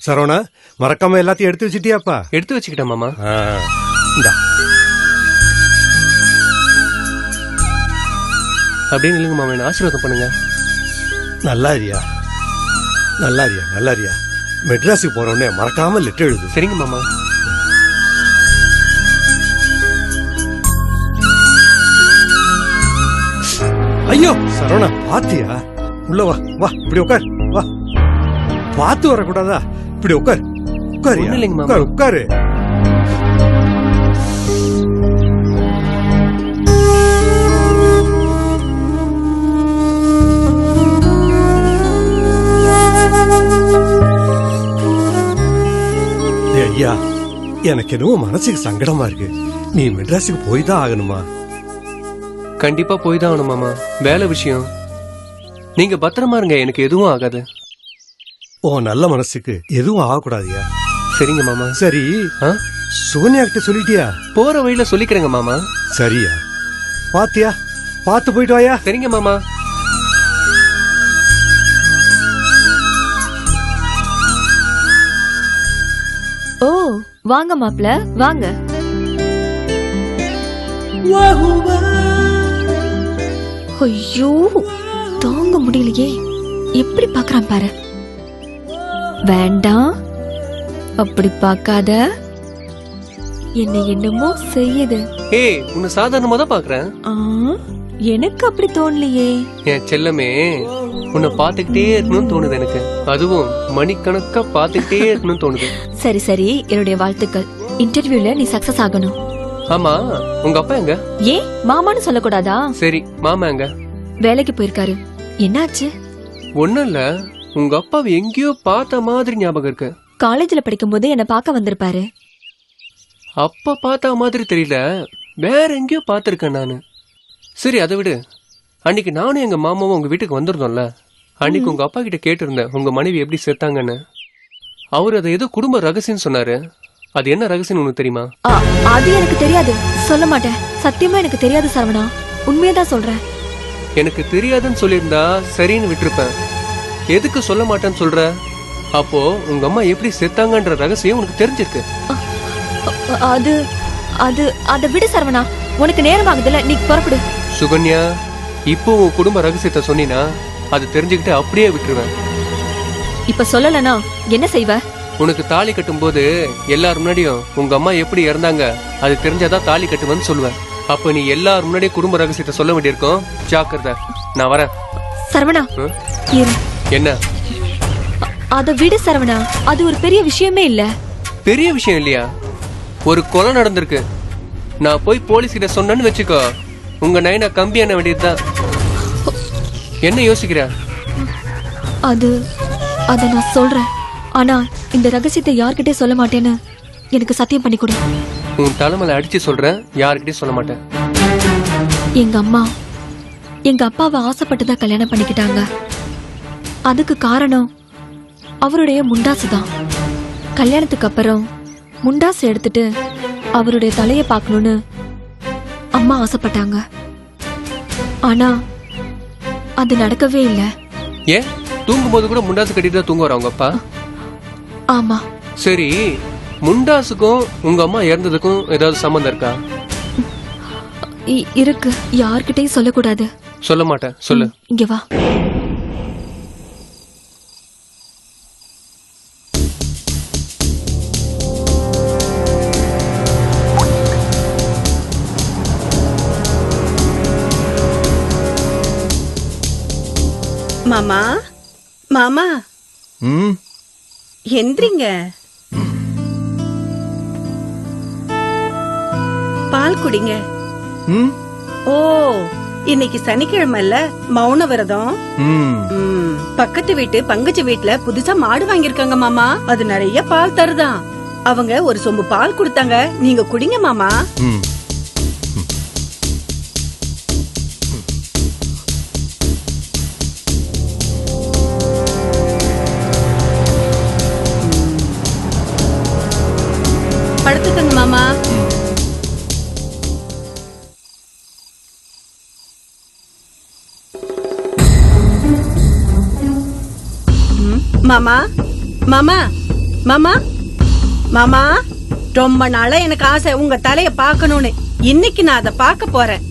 சரவணா, மறக்காம எல்லாத்தையும் எடுத்து வச்சிட்டியாப்பா? எடுத்து வச்சுக்கிட்டேன் மாமா. இந்தா. அப்படின்னு இல்லைங்க மாமா, என்ன ஆசீர்வாதம் பண்ணுங்க. நல்லாரியா, நல்லாரியா, நல்லாரியா. மெட்ராஸுக்கு போறோடனே மறக்காம லெட்டர் எழுது. சரிங்க மாமா. ஐயோ சரவணா, பாத்தியா? உள்ள வா, வா, இப்படி உட்கார், வா. பார்த்து வரக்கூடாதா? இப்படி உட்கார், உட்காரு, ஒண்ணும் இல்லைங்க மாமா. உட்காரு, உட்காரு. டேய் ஐயா, எனக்கு என்னவோ மனசுக்கு சங்கடமா இருக்கு. நீ மெட்ராஸுக்கு போய் தான் ஆகணுமா? கண்டிப்பா போய் தான் ஆகணும் மாமா, வேலை விஷயம். நீங்க பத்திரமா இருங்க, எனக்கு எதுவும் ஆகாது. ஓ நல்ல மனசுக்கு எதுவும் ஆகக்கூடாதியா? சரிங்க மாமா. சரி, சுகன்யா கிட்ட சொல்லிட்டியா? போற வழியில சொல்லிக்கிறேங்க மாமா. சரியா, பாத்தியா? பார்த்து போயிட்டு வாயா. சரிங்க மாமா. ஓ வாங்க மாப்ள, வாங்க. ஐயோ தாங்க முடியலையே, எப்படி பாக்குறான் பாரு. வேண்டாம், அப்படி பார்க்காத, என்ன என்னமோ செய்யுது. ஏய், உன்னை சாதாரணமா தான் பாக்குறேன். ஆ, எனக்கு அப்படி தோணலையே. என் செல்லமே, உன்னை பாத்துக்கிட்டே இருக்கணும்னு தோணுது எனக்கு. அதுவும் மணிக்கணக்கா பாத்துக்கிட்டே இருக்கணும்னு தோணுது. சரி சரி, என்னுடைய வாழ்த்துக்கள். இன்டர்வியூல நீ சக்சஸ் ஆகணும். ஆமா, உங்க அப்பா எங்க? ஏன் மாமான்னு சொல்லக்கூடாதா? சரி, மாமா எங்க? வேலைக்கு போயிருக்காரு. என்னாச்சு? ஒண்ணும் இல்ல, உங்க அப்பாவை எங்கேயோ பார்த்த மாதிரி ஞாபகம் இருக்கு. காலேஜ்ல படிக்கும் போது என்ன பார்க்க வந்திருப்பாரு. அப்பா பார்த்த மாதிரி தெரியல, வேற எங்கேயோ பார்த்திருக்கேன் நானு. சரி, அதை விடு. அன்னைக்கு நானும் எங்க மாமாவும் உங்க வீட்டுக்கு வந்திருந்தோம்ல, அன்னைக்கு உங்க அப்பா கிட்ட கேட்டிருந்தேன் உங்க மனைவி எப்படி செத்தாங்கன்னு. அவரு அதை ஏதோ குடும்ப ரகசியம் சொன்னாரு. அது என்ன ரகசியம் உனக்கு தெரியுமா? அது எனக்கு தெரியாது, சொல்ல மாட்டேன். சத்தியமா எனக்கு தெரியாது சரவணா, உண்மையதான் சொல்றேன். எனக்கு தெரியாதுன்னு சொல்லியிருந்தா சரின்னு விட்டுருப்பேன். எதுக்கு சொல்ல மாட்டேன்னு சொல்ற? அப்போ உங்க அம்மா எப்படி செத்தாங்கன்ற ரகசியம் உனக்கு தெரிஞ்சிருக்கு. அது அது அதை விடு சரவணா, உனக்கு நேரம் ஆகுதுல, நீ புறப்படு. சுகன்யா, இப்போ உன் குடும்ப ரகசியத்தை சொன்னீனா அது தெரிஞ்சுக்கிட்டு அப்படியே விட்டுருவேன். இப்ப சொல்லலனா என்ன செய்வ? உனக்கு தாலி கட்டும் போது எல்லார் முன்னாடியும் உங்க அம்மா எப்படி இறந்தாங்க அது தெரிஞ்சாதான் தாலி கட்டுவேன்னு சொல்லுவேன். அப்ப நீ எல்லார் முன்னாடியும் குடும்ப ரகசியத்தை சொல்ல வேண்டியிருக்கும். ஜாக்கிரதை, நான் வரேன். சரவணா இரு. என்ன? அதை விடு சரவணா, அது ஒரு பெரிய விஷயமே இல்ல. பெரிய விஷயம் இல்லையா? ஒரு கொலை நடந்திருக்கு. நான் போய் போலீஸ் கிட்ட சொன்னேன்னு வச்சுக்கோ, உங்க நைனா கம்பி என்ன வேண்டியதுதான். என்ன யோசிக்கிற? அத நான் சொல்றேன். ஆனா இந்த ரகசியத்தை யார்கிட்டே சொல்ல மாட்டேன்னு எனக்கு சத்தியம் பண்ணி கொடு. உன் தலைமையில அடிச்சு சொல்றேன், யார்கிட்டயும் சொல்ல மாட்டேன். எங்க அம்மா எங்க அப்பாவை ஆசைப்பட்டுதான் கல்யாணம் பண்ணிக்கிட்டாங்க. அதுக்கு காரணம் அவருடைய முண்டாசு தான். கல்யாணத்துக்கு அப்புறம் முண்டாசு எடுத்துட்டு அவருடைய தலையை பார்க்கணும்னு அம்மா ஆசைப்பட்டாங்க. ஆனா அது நடக்கவே இல்லை. ஏன்? தூங்கும் போது கூட முண்டாசு கட்டிட்டு தான் தூங்க வர உங்க அப்பா? ஆமா. சரி, முண்டாசுக்கும் உங்க அம்மா இறந்ததுக்கும் ஏதாவது சம்பந்தம் இருக்கா? இருக்கு. யார்கிட்டயும் சொல்லக்கூடாது. சொல்ல மாட்டேன், சொல்லு. இங்க வா. மாமா, மாமா, எந்திரிங்க. பால் குடிங்க. ஓ, இன்னைக்கு சனிக்கிழமைல மௌன விரதம். பக்கத்து வீட்டு பங்கஜ வீட்டுல புதுசா மாடு வாங்கிருக்காங்க மாமா. அது நிறைய பால் தருதான். அவங்க ஒரு சொம்பு பால் கொடுத்தாங்க, நீங்க குடிங்க மாமா. படுத்துக்கங்க மாமா. மாமா, மாமா, மாமா மாமா ரொம்ப நாளா எனக்கு ஆசை உங்க தலைய பார்க்கணும்னு. இன்னைக்கு நான் அதை பார்க்க போறேன்.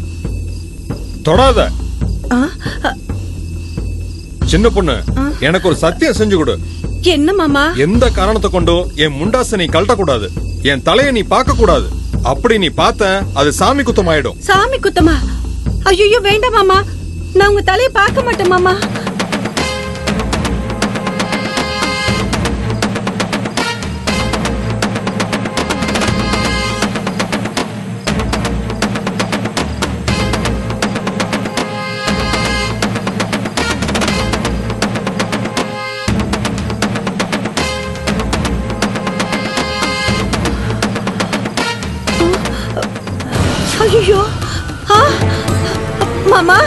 தொடாத ஆ, சின்ன பொண்ணு, எனக்கு ஒரு சத்தியம் செஞ்சு கொடு. என்ன மாமா? எந்த காரணத்தை கொண்டும் என் முண்டாசை நீ கழட்ட கூடாது, என் தலைய நீ பார்க்க கூடாது. அப்படி நீ பார்த்த அது சாமி குத்தம் ஆயிடும். சாமி குத்தமா? ஐயோ வேண்டாம் மாமா, நான் உங்க தலைய பார்க்க மாட்டேன் மாமா. ஐயோ மாமா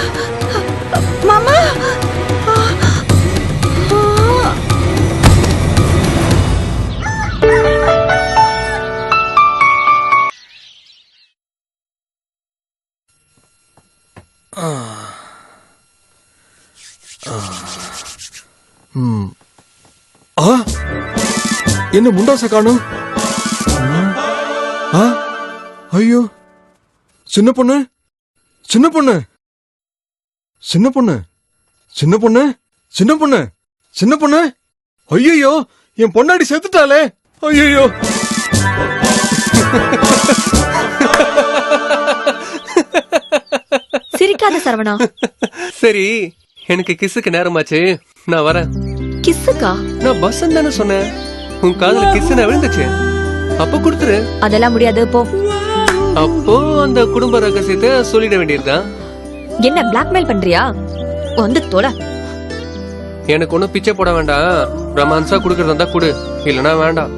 மாமா என்ன முண்டாசை காணும்? ஐயோ, சின்ன பொண்ணு, சின்ன பொண்ணு, சின்ன பொண்ணு, சின்ன பொண்ணு, சின்ன பொண்ணு, சின்ன பொண்ணு. ஐயோ, என் பொண்டாடி செத்துட்டாளே. ஐயோ, சிரிக்காத சரவணா. சரி, எனக்கு கிஸ்ஸுக்கு நேரமாச்சு, நான் வரேன். கிஸ்ஸுக்கா? நான் பஸ் தானே சொன்னேன். உன் காதுல கிஸ் விழுந்துச்சு, அப்ப கொடுத்துரு. அதெல்லாம் முடியாது, போ. அப்போ அந்த குடும்ப ரகசியத்தை சொல்லிட வேண்டியதுதான். என்ன பிளாக்மெயில் பண்றியா? வந்து தொலை. எனக்கு ஒன்னும் பிச்சை போட வேண்டாம், ரொமான்ஸா குடுக்கறதா இருந்தா குடு, இல்லனா வேண்டாம்.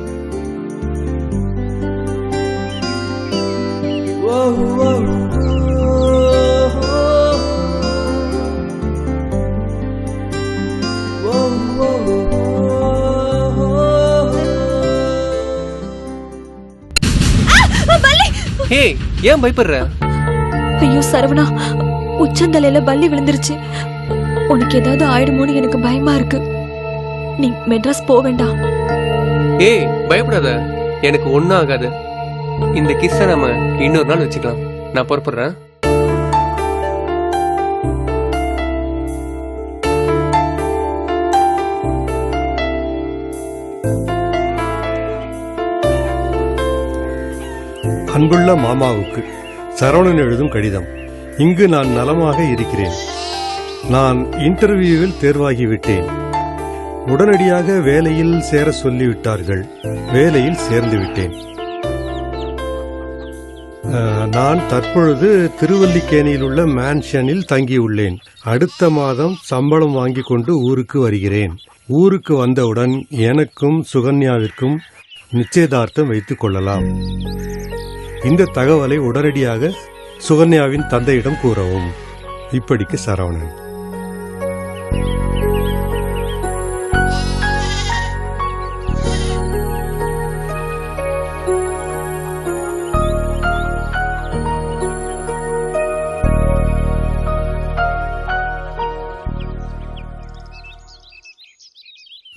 ஏய், ஏன் பயப்படுற? ஐயோ சரவணா, உச்சந்தலையில பல்லி விழுந்துருச்சு. உனக்கு ஏதாவது ஆயிடுமோன்னு எனக்கு பயமா இருக்கு. நீ மெட்ராஸ் போக வேண்டாம். ஏய், பயப்படாத, எனக்கு ஒண்ணும் ஆகாது. இந்த கிஸ்ஸ நம்ம இன்னொரு நாள் வச்சுக்கலாம். நான் புறப்படுறேன். அன்புள்ள மாமாவுக்கு சரவணன் எழுதும் கடிதம். இங்கு நான் நலமாக இருக்கிறேன். நான் இன்டர்வியூவில் தேர்வாகிவிட்டேன். உடனடியாக வேலையில் சேர சொல்லிவிட்டார்கள். வேலையில் சேர்ந்து விட்டேன். நான் தற்பொழுது திருவல்லிக்கேணியில் உள்ள மேன்ஷனில் தங்கியுள்ளேன். அடுத்த மாதம் சம்பளம் வாங்கி கொண்டு ஊருக்கு வருகிறேன். ஊருக்கு வந்தவுடன் எனக்கும் சுகன்யாவிற்கும் நிச்சயதார்த்தம் வைத்துக் கொள்ளலாம். இந்த தகவலை உடனடியாக சுகன்யாவின் தந்தையிடம் கூறவும். இப்படிக்கு சரவணன்.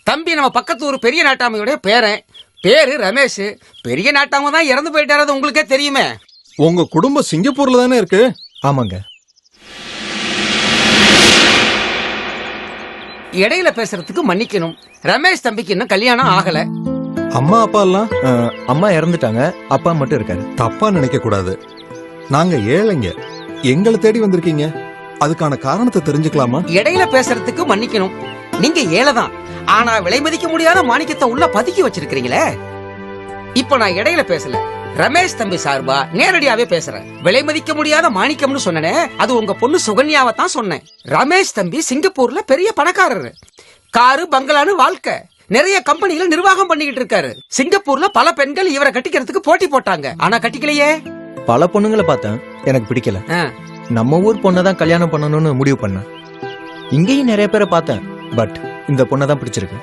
தம்பி நம்ம பக்கத்து ஒரு பெரிய நாட்டாமையோட பேரன், பேரு ரமேஷ். பெரிய நாட்டாம தான் இறந்து போயிட்டாரு, உங்களுக்கே தெரியுமே. உங்க குடும்பம் சிங்கப்பூர்ல தானே இருக்கு? ஆமாங்க. இடையில பேசுறதுக்கு மன்னிக்கணும். ரமேஷ் தம்பிக்கு இன்னும் கல்யாணம் ஆகல. அம்மா அப்பா எல்லாம்? அம்மா இறந்துட்டாங்க, அப்பா மட்டும் இருக்காரு. தப்பா நினைக்க கூடாது. நாங்க ஏழைங்க, எங்களை தேடி வந்திருக்கீங்க. அதுக்கான காரணத்தை தெரிஞ்சுக்கலாமா? இடையில பேசுறதுக்கு மன்னிக்கணும். நீங்க ஏழைதான், ஆனா விலை மதிக்க முடியாத மாணிக்கத்தை உள்ள பதுக்கி வச்சிருக்கீங்களே. இப்ப நான் இடையில பேசல, ரமேஷ் தம்பி சார்பா நேரடியாவே பேசுறேன். விலை மதிக்க முடியாத மாணிக்கம்னு சொன்னனே, அது உங்க பொண்ணு சுகன்யாவை தான் சொன்னேன். ரமேஷ் தம்பி சிங்கப்பூர்ல பெரிய பணக்காரரு. காரு பங்களான்னு வாழ்க்கை, நிறைய கம்பெனிகளை நிர்வாகம் பண்ணிக்கிட்டு இருக்காரு. சிங்கப்பூர்ல பல பெண்கள் இவரை கட்டிக்கிறதுக்கு போட்டி போட்டாங்க, ஆனா கட்டிக்கலையே. பல பொண்ணுங்களை பார்த்தேன், எனக்கு பிடிக்கல. நம்ம ஊர் பொண்ணை தான் கல்யாணம் பண்ணணும்னு முடிவு பண்ணேன். இங்கேயும் நிறைய பேரை பார்த்தேன், பட் இந்த பொண்ணை தான் பிடிச்சிருக்கு.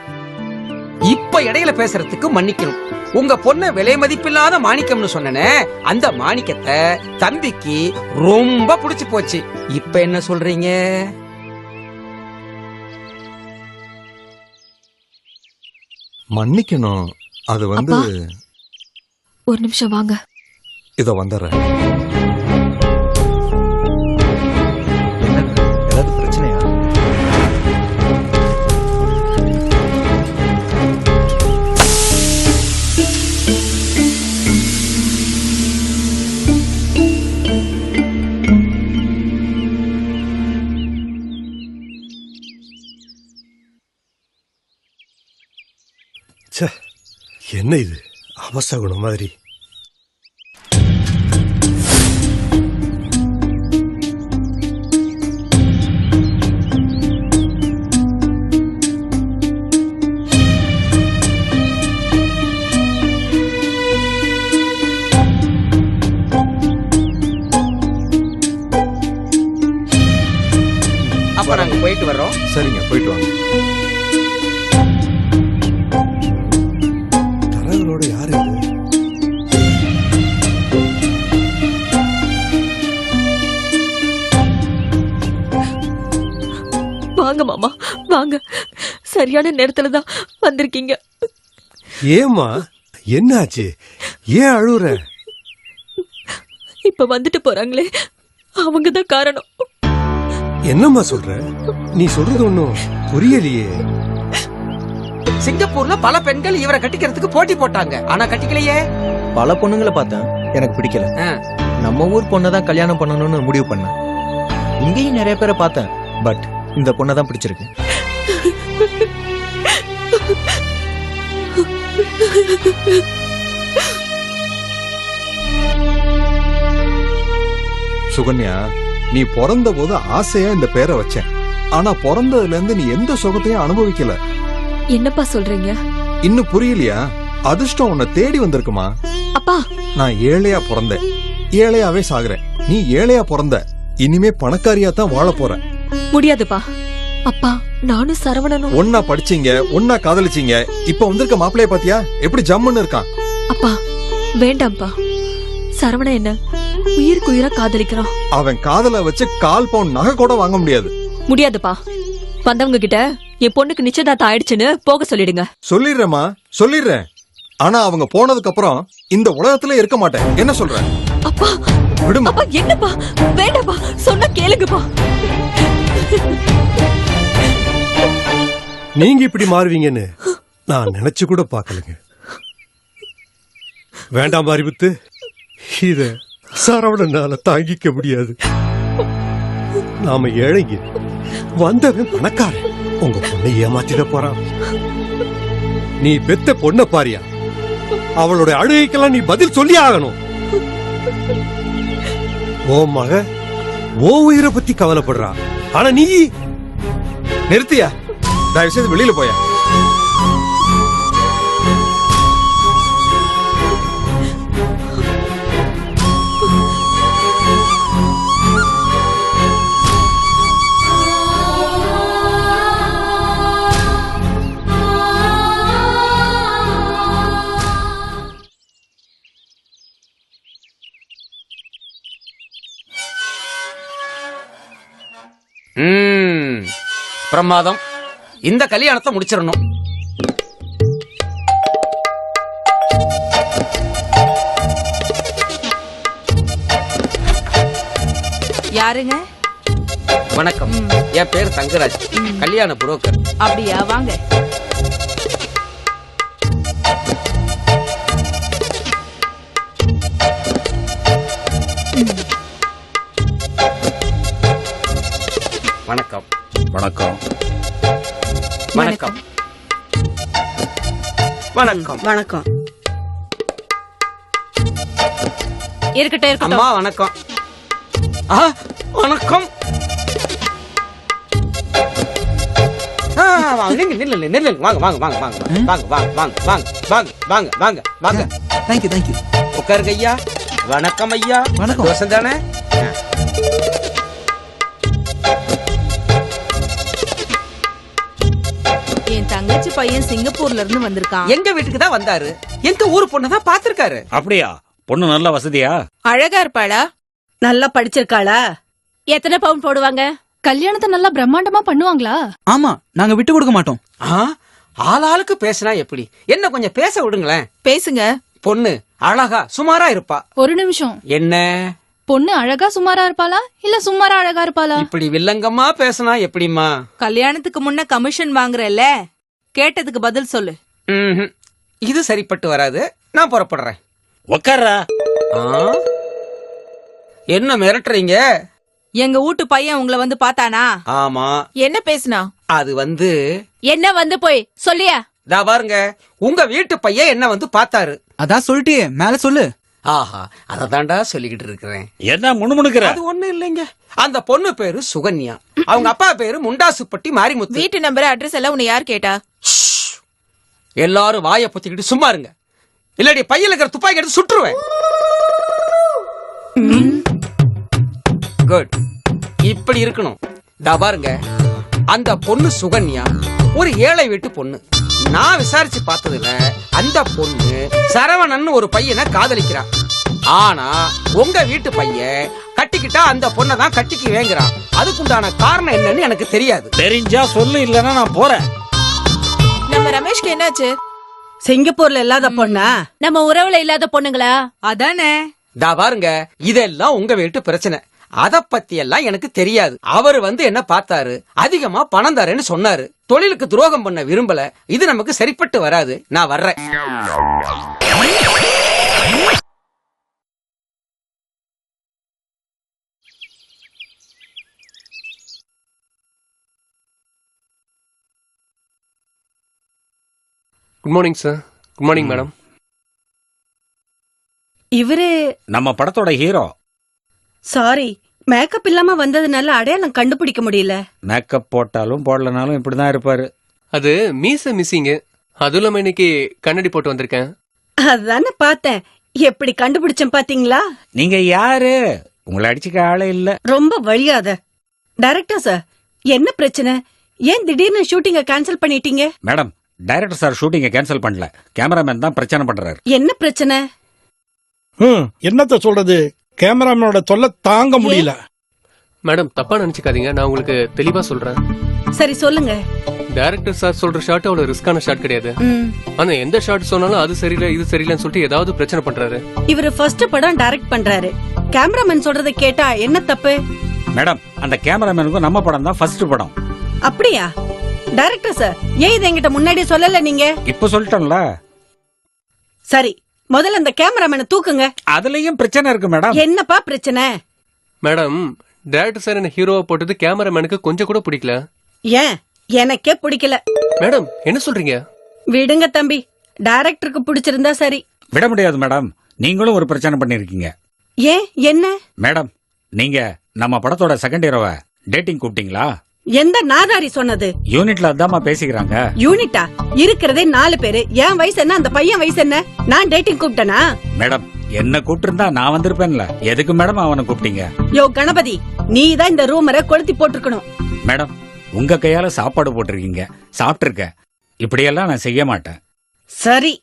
இப்ப இடையில பேசுறதுக்கு மன்னிக்கணும். உங்க பொண்ண விலை மதிப்பில்லாத மாணிக்கம்னு சொன்னனே, அந்த மாணிக்கத்தை தம்பிக்கு ரொம்ப பிடிச்சு போச்சு. இப்ப என்ன சொல்றீங்க? மன்னிக்கணும், அது வந்து ஒரு நிமிஷம் வாங்க. இத வந்துடுறேன். ஏதாவது பிரச்சனையா? ச்சே, என்ன இது அவசகுணம் மாதிரி. அப்ப நாங்க போயிட்டு வர்றோம். சரிங்க, போயிட்டு வாங்க. தலைவரோட யாரு இது? வாங்க மாமா, வாங்க. சரியான நேரத்துல தான் வந்திருக்கீங்க. ஏம்மா என்னாச்சு? ஏன் அழுற? இப்ப வந்துட்டு போறாங்களே, அவங்கதான் காரணம். என்னம்மா சொல்ற? நீ சொல்றது ஒண்ணும் புரியலையே. சிங்கப்பூர்ல பல பெண்கள் இவரை கட்டிக்கிறதுக்கு போட்டி போட்டாங்க, ஆனா கட்டிக்கலையே. பல பொண்ணுங்களை பார்த்தேன், எனக்கு பிடிக்கல. ஆ. நம்ம ஊர் பொண்ணை தான் கல்யாணம் பண்ணணும்னு முடிவு பண்ணேன். இங்கேயும் நிறைய பேரை பார்த்தேன், பட் இந்த பொண்ணை தான் பிடிச்சிருக்கு. சுகன்யா, நீ பிறந்த போது ஆசையா இந்த பேரை வச்சேன். ஆனா பிறந்ததுல இருந்து நீ எந்த சுகத்தையும் அனுபவிக்கல. என்னப்பா சொல்றீங்க? இன்னும் புரியலையா? அதிர்ஷ்டம் உன்னை தேடி வந்திருக்குமா? அப்பா, நான் ஏழையா பிறந்தேன், ஏழையாவே சாகுறேன். நீ ஏழையா பிறந்த, இனிமே பணக்காரியா தான் வாழ போற. முடியாதுப்பா. அப்பா, நானும் சரவணனும் ஒன்னா படிச்சீங்க, ஒன்னா காதலிச்சீங்க. இப்ப வந்திருக்க மாப்பிளைய பாத்தியா எப்படி ஜம்முன்னு இருக்கான்? அப்பா வேண்டாம்ப்பா. சரவணன் என்ன உயிருக்கு உயிரா காதலிக்கிறான். அவன் காதல வச்சு 1/4 பவுன் நகை கூட வாங்க முடியாது. முடியாதுப்பா. வந்தவங்க கிட்ட என் பொண்ணுக்கு நிச்சயதார்த்தம் ஆயிடுச்சுன்னு போக சொல்லிடுங்க. சொல்லிடுறேம்மா, சொல்லிடுறேன். ஆனா அவங்க போனதுக்கு அப்புறம் இந்த உலகத்துல இருக்க மாட்டேன். என்ன சொல்ற? அப்பா விடுமா. அப்பா, என்னப்பா? வேண்டாப்பா, சொன்னா கேளுங்கப்பா. நீங்க இப்படி மாறுவீங்கன்னு நான் நினைச்சு கூட பார்க்கலங்க. வேண்டாம் அறிவித்து, இத சரவணனால தாங்கிக்க முடியாது. நாம ஏழைங்க, வந்தவன் பணக்காரன். உங்க பொண்ணை ஏமாத்திட போறான். நீ பெத்த பொண்ண பாரியா, அவளோட அழுகைக்கெல்லாம் நீ பதில் சொல்லி ஆகணும். ஓ மக ஓ உயிரை பத்தி கவலைப்படுறா, ஆனா நீ நிறுத்தியா? தயவு செய்து வெளியில போய. பிரமாதம். இந்த கல்யாணத்தை முடிச்சிடணும். யாருங்க? வணக்கம், என் பேர் தங்கராஜ், கல்யாண புரோக்கர். அப்படியா? வாங்க. வணக்கம். வணக்கம். வணக்கம். வணக்கம். வணக்கம். இருக்கட்டும் இருக்கட்டும். அம்மா வணக்கம். வணக்கம். வாங்க வாங்க வாங்க வாங்க வாங்க வாங்க வாங்க வாங்க வாங்க வாங்க வாங்க வாங்க. Thank you thank you. உட்காருங்க ஐயா. வணக்கம் ஐயா. வணக்கம். தோசை தானே? என் தங்கச்சி பையன் சிங்கப்பூர்ல இருந்து வந்திருக்கான். எங்க வீட்டுக்கு தான் வந்தாரு. எங்க ஊர் பொண்ணு தான் பாத்திருக்காரு. அப்படியா? பொண்ணு நல்ல வசதியா? அழகா இருப்பாளா? நல்லா படிச்சிருக்காளா? எத்தனை பவுன் போடுவாங்க? கல்யாணத்தை நல்லா பிரம்மாண்டமா பண்ணுவாங்களா? ஆமா, நாங்க விட்டு கொடுக்க மாட்டோம். ஆளாளுக்கு பேசினா எப்படி? என்ன கொஞ்சம் பேச விடுங்களேன். பேசுங்க. பொண்ணு அழகா சுமாரா இருப்பா. ஒரு நிமிஷம். என்ன பொண்ணு அழகா சுமாரா இருப்பாளா இல்ல சுமாரா அழகா இருப்பாளா? இப்படி வில்லங்கமா பேசினா எப்படிமா? கல்யாணத்துக்கு முன்ன கமிஷன் வாங்குறல்ல, கேட்டதுக்கு பதில் சொல்லு. ம்ஹும். இது சரிப்பட்டு வராது. நான் புறப்படுறேன். உக்காரா. என்ன மிரட்டுறீங்க? எங்க வீட்டு பையன் உங்களை வந்து பார்த்தானா? ஆமா. என்ன பேசினா? அது வந்து என்ன வந்து போய் சொல்லியா? தா பாருங்க, உங்க வீட்டு பையன் என்ன வந்து பார்த்தாரு. அதான் சொல்லிட்டியே, மேல சொல்லு. ஆஹா, அததான்டா சொல்லிக்கிட்டு இருக்கிறேன். என்ன முணுமுணுக்கிற? அது ஒண்ணு இல்லைங்க. அந்த பொண்ணு பேரு சுகன்யா, அவங்க அப்பா பேரு முண்டாசுப்பட்டி மாரிமுத்து. வீட்டு நம்பர் அட்ரஸ் எல்லாம் உன்னை யார் கேட்டா? எல்லாரும் வாயை பொத்திக்கிட்டு சும்மா இருங்க, இல்லாடி பையில இருக்கிற துப்பாக்கி எடுத்து சுட்டுருவேன். குட், இப்படி இருக்கணும். தா பாருங்க, அந்த பொண்ணு சுகன்யா ஒரு ஏழை வீட்டு பொண்ணு. நான் விசாரிச்சு பார்த்ததுல அந்த பொண்ணு சரவணன் ஒரு பையனை காதலிக்கிறான். ஆனா உங்க வீட்டு பையன் கட்டிக்கிட்டா அந்த பொண்ணை தான் கட்டிக்கு வேங்குறான். அதுக்குண்டான காரணம் என்னன்னு எனக்கு தெரியாது. தெரிஞ்சா சொல்லு, இல்லன்னா நான் போறேன். நம்ம ரமேஷ்க்கு என்னாச்சு? சிங்கப்பூர்ல இல்லாத பொண்ணா? நம்ம உறவுல இல்லாத பொண்ணுங்களா? அதானே. தா பாருங்க, இதெல்லாம் உங்க வீட்டு பிரச்சனை. அத பத்தி எல்லாம் எனக்கு தெரியாது. அவர் வந்து என்ன பார்த்தாரு, அதிகமா பணம் தரேன்னு சொன்னாரு. தொழிலுக்கு துரோகம் பண்ண விரும்பல. இது நமக்கு சரிப்பட்டு வராது. நான் வர்றேன். Good morning sir. Good morning madam. இவரு நம்ம படத்தோட ஹீரோ. சாரி, மேக்கப் இல்லாம வந்ததுனால அடையாளம் கண்டுபிடிக்க முடியல. மேக்கப் போட்டாலும் போடலனாலும் இப்படிதான் இருப்பாரு. அது மீச மிஸ்ஸிங். அதுவும் இல்லாம இன்னைக்கு கண்ணாடி போட்டு வந்திருக்கேன். அதானே பார்த்தேன். எப்படி கண்டுபிடிச்சேன் பாத்தீங்களா? நீங்க யாரு? உங்களை அடிச்சுக்க ஆளே இல்ல. ரொம்ப வழியாத. டைரக்டர் சார், என்ன பிரச்சனை? ஏன் திடீர்னு ஷூட்டிங்க கேன்சல் பண்ணிட்டீங்க? மேடம், டைரக்டர் சார் ஷூட்டிங்க கேன்சல் பண்ணல. கேமராமேன் தான் பிரச்சனை பண்றாரு. என்ன பிரச்சனை? என்னத்த சொல்றது, கேமராமேனோட தொல்லை தாங்க முடியல. மேடம், தப்பா நினைச்சுக்காதீங்க, நான் உங்களுக்கு தெளிவா சொல்றேன். சரி சொல்லுங்க. டைரக்டர் சார் சொல்ற ஷாட் அவ்வளவு ரிஸ்கான ஷாட் கிடையாது. ஆனா எந்த ஷாட் சொன்னாலும் அது சரியில்லை இது சரியில்லைன்னு சொல்லிட்டு ஏதாவது பிரச்சனை பண்றாரு. இவரு ஃபர்ஸ்ட் படம் டைரக்ட் பண்றாரு. கேமராமேன் சொல்றதை கேட்டா என்ன தப்பு? மேடம், அந்த கேமராமேனுக்கும் நம்ம படம் தான் ஃபர்ஸ்ட் படம். அப்படியா? டைரக்டர் சார், ஏன் இதை என்கிட்ட முன்னாடியே சொல்லல நீங்க? இப்ப சொல்லிட்டோம்ல. சரி, முதல்ல அந்த கேமராமேனை தூக்குங்க. அதுலயும் பிரச்சனை இருக்கு மேடம். என்னப்பா பிரச்சனை? மேடம், டைரக்டர் சார் என்ன ஹீரோவா போட்டது கேமராமேனுக்கு கொஞ்சம் கூட பிடிக்கல. ஏன்? எனக்கே பிடிக்கல. மேடம், என்ன சொல்றீங்க? விடுங்க தம்பி, டைரக்டருக்கு பிடிச்சிருந்தா சரி. விட முடியாது மேடம், நீங்களும் ஒரு பிரச்சனை பண்ணிருக்கீங்க. ஏன்? என்ன? மேடம், நீங்க நம்ம படத்தோட செகண்ட் ஹீரோவை டேட்டிங் கூப்பிட்டீங்களா? எந்த நாதாரி சொன்னது? யூனிட்ல அதாம்மா பேசிக்கிறாங்க. யூனிட்டா? இருக்கிறதே 4 பேரு. என் வயசு என்ன, அந்த பையன் வயசு என்ன? நான் டேட்டிங் கூப்பிட்டனா? மேடம், என்ன கூப்பிட்டு நான் வந்திருப்பேன்ல. எதுக்கு மேடம் அவனை கூப்பிட்டீங்க? யோ கணபதி, நீ தான் இந்த ரூமரை கொளுத்தி போட்டுருக்கணும். மேடம், உங்க கையால சாப்பாடு போட்டிருக்கீங்க, சாப்பிட்டிருக்க. இப்படியெல்லாம் நான் செய்ய மாட்டேன். சரி,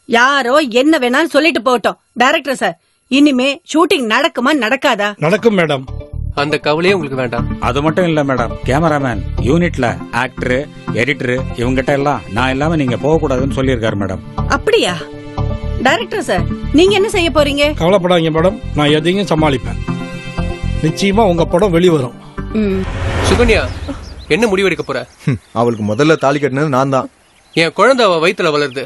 யாரோ என்ன வேணாலும் சொல்லிட்டு போகட்டும். டைரக்டர் சார், இனிமே ஷூட்டிங் நடக்குமா நடக்காதா? நடக்கும் மேடம். அந்த கவலையே உங்களுக்கு வேண்டாம். அது மட்டும் இல்ல மேடம், கேமராமேன், யூனிட்ல ஆக்டர், எடிட்டர் இவங்கிட்ட எல்லாம் நான் இல்லாம நீங்க போக கூடாதுன்னு சொல்லியிருக்காரு மேடம். அப்படியா? டைரக்டர் சார், நீங்க என்ன செய்ய போறீங்க? கவலைப்படாதீங்க மேடம், நான் எதையும் சமாளிப்பேன். நிச்சயமா உங்க படம் வெளிவரும். சுகன்யா, என்ன முடிவெடுக்க போற? அவளுக்கு முதல்ல தாலி கட்டினது நான் தான். என் குழந்தை அவ வயித்துல வளருது.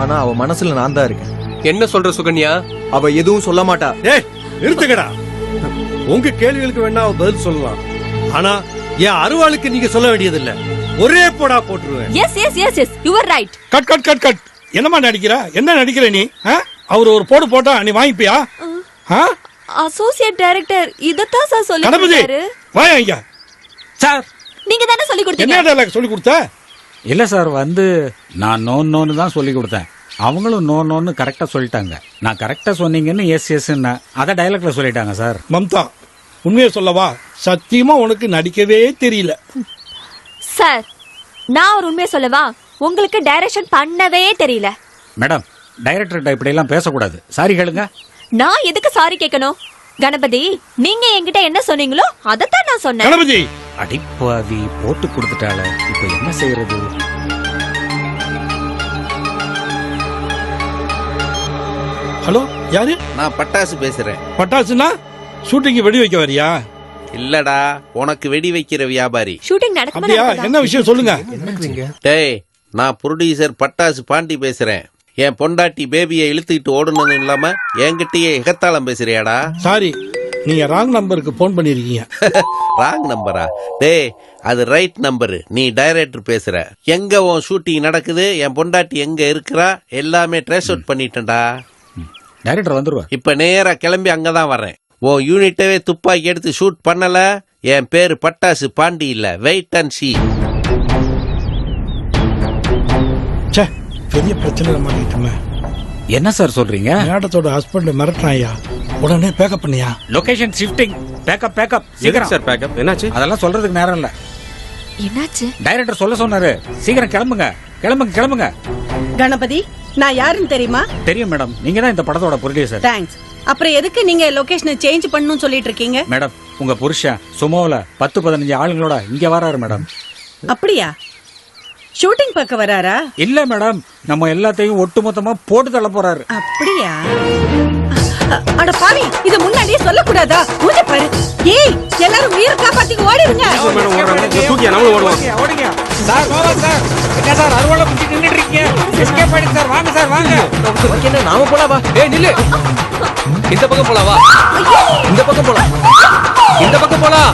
ஆனா அவ மனசுல நான் தான் இருக்கேன். என்ன சொல்ற சுகன்யா? அவ எதுவும் சொல்ல மாட்டா. ஏய், நிறுத்துக்கடா. உங்க கேள்விகளுக்கு வேணா அவ பதில் சொல்லலாம். ஆனா என் அருவாளுக்கு நீங்க சொல்ல வேண்டியதில்லை. ஒரே போடா போட்டுருவேன். Yes yes yes yes, you are right. Cut cut cut cut. என்னமா நடிக்கிற? என்ன நடிக்கிற நீ? அவர் ஒரு போடு போட்டா நீ வாங்கிப்பியா? அசோசியேட் டைரக்டர் இதத்தான் சார் சொல்லி கணபதி, வாயா இங்க. சார், நீங்க தானே சொல்லி கொடுத்தீங்க. என்ன டயலாக் சொல்லி கொடுத்த? இல்ல சார், வந்து நான் நோன்னு தான் சொல்லி கொடுத்தேன். அவங்களும் நோன்னு கரெக்டா சொல்லிட்டாங்க. நான் கரெக்டா சொன்னீங்கன்னு எஸ் எஸ் அத டைலாக்ல சொல்லிட்டாங்க சார். மம்தா, உண்மையை சொல்லவா? சத்தியமா உனக்கு நடிக்கவே தெரியல. சார், நான் ஒரு உண்மையை சொல்லவா? உங்களுக்கு டைரக்ஷன் பண்ணவே தெரியல. மேடம், டைரக்டர்கிட்ட இப்படி எல்லாம் பேசக்கூடாது. சாரி கேளுங்க. நான் எதுக்கு சாரி கேட்கணும்? கணபதி, நீங்க என்கிட்ட என்ன சொன்னீங்களோ அதத்தான் நான் சொன்னேன். கணபதி, அடிப்பாவி போட்டு கொடுத்துட்டால, இப்ப என்ன செய்யறது? ஹலோ யாரு? நான் பட்டாசு பேசுறேன். பட்டாசுனா ஷூட்டிங் வெடி வைக்க வரியா? இல்லடா, உனக்கு வெடி வைக்கிற வியாபாரி. ஷூட்டிங் அப்படியா? என்ன விஷயம் சொல்லுங்க. டேய், நான் ப்ரொடியூசர் பட்டாசு பாண்டி பேசுறேன். என் பொண்டாட்டி பேபியை இழுத்துக்கிட்டு ஓடணும் இல்லாம என்கிட்டயே எகத்தாளம் பேசுறியாடா? சாரி, நீங்க ராங் நம்பருக்கு போன் பண்ணிருக்கீங்க. ராங் நம்பரா? டேய், அது ரைட் நம்பரு. நீ டைரக்டர் பேசுற. எங்க உன் ஷூட்டிங் நடக்குது, என் பொண்டாட்டி எங்க இருக்கிறா, எல்லாமே ட்ரேஸ் அவுட் பண்ணிட்டேன்டா. டைரக்டர் வந்துருவா. இப்ப நேரா கிளம்பி அங்கதான் வர்றேன். உன் யூனிட்டவே துப்பாக்கி எடுத்து ஷூட் பண்ணல, என் பேரு பட்டாசு பாண்டி இல்ல. வெயிட் அண்ட் சீ. ச்சே, பெரிய பிரச்சனை மாட்டிட்டோமே. என்ன சார் சொல்றீங்க? மேடத்தோட ஹஸ்பண்ட் மிரட்டினாயா, உடனே பேக்கப் பண்ணியா? Location shifting. பேக்கப் சீக்கிரம் சார் பேக்கப் என்னாச்சு? அதெல்லாம் சொல்றதுக்கு நேரம் இல்ல. என்னாச்சு? டைரக்டர் சொல்ல சொன்னாரு. சீக்கிரம் கிளம்புங்க. கணபதி, நான் யாருன்னு தெரியுமா? தெரியும் மேடம், நீங்க தான் இந்த படத்தோட ப்ரொடியூசர். தேங்க்ஸ். அப்புறம் எதுக்கு நீங்க லொகேஷனை சேஞ்ச் பண்ணணும்னு சொல்லிட்டு இருக்கீங்க? மேடம், உங்க புருஷன் சுமோல 10-15 ஆளுங்களோட இங்க வராரு மேடம். அப்படியா? ஷூட்டிங் பார்க்க வராரா? இல்ல மேடம், நம்ம எல்லாத்தையும் ஒட்டுமொத்தமா போட்டு தள்ள போறாரு. அப்படியா? அட பாவி, இத முன்னாடியே சொல்லக்கூடாதா? மூஞ்ச பாரு. ஏய், எல்லாரும் உயிரை காப்பாத்திக்கு ஓடிடுங்க. ஓடுங்க சார். சார் என்ன சார் அருவாளை பிடிச்சி நின்னுட்டு இருக்கீங்க? எஸ்கேப் ஆயிடுங்க சார். வாங்க சார், வாங்க. நாம போலாம் வா. ஏய் நில்லு. இந்த பக்கம் போலாம் வா. இந்த பக்கம் போலாம்.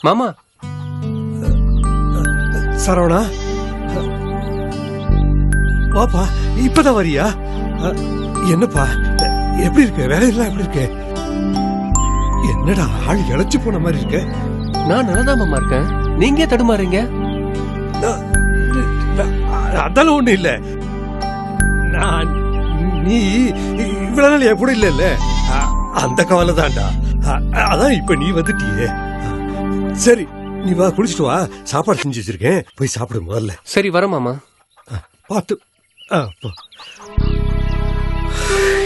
மாமா சரவணா, வாப்பா. இப்பதான் வரியா? என்னப்பா, எப்படி இருக்க? வேலையெல்லாம் எப்படி இருக்கு? என்னடா ஆள் இழைச்சு போன மாதிரி இருக்க? நான் நல்லதான் மாமா இருக்கேன். நீங்க தடுமாறீங்க. அதெல்லாம் ஒண்ணு இல்ல. நீ இவ்வளவு நாள் என் கூட இல்ல, அந்த கவலை தான்டா. அதான் இப்ப நீ வந்துட்டியே. சரி, நீ வா, குளிச்சுட்டு வா. சாப்பாடு செஞ்சு வச்சிருக்கேன், போய் சாப்பிடு முதல்ல. சரி வர மாமா. பார்த்து.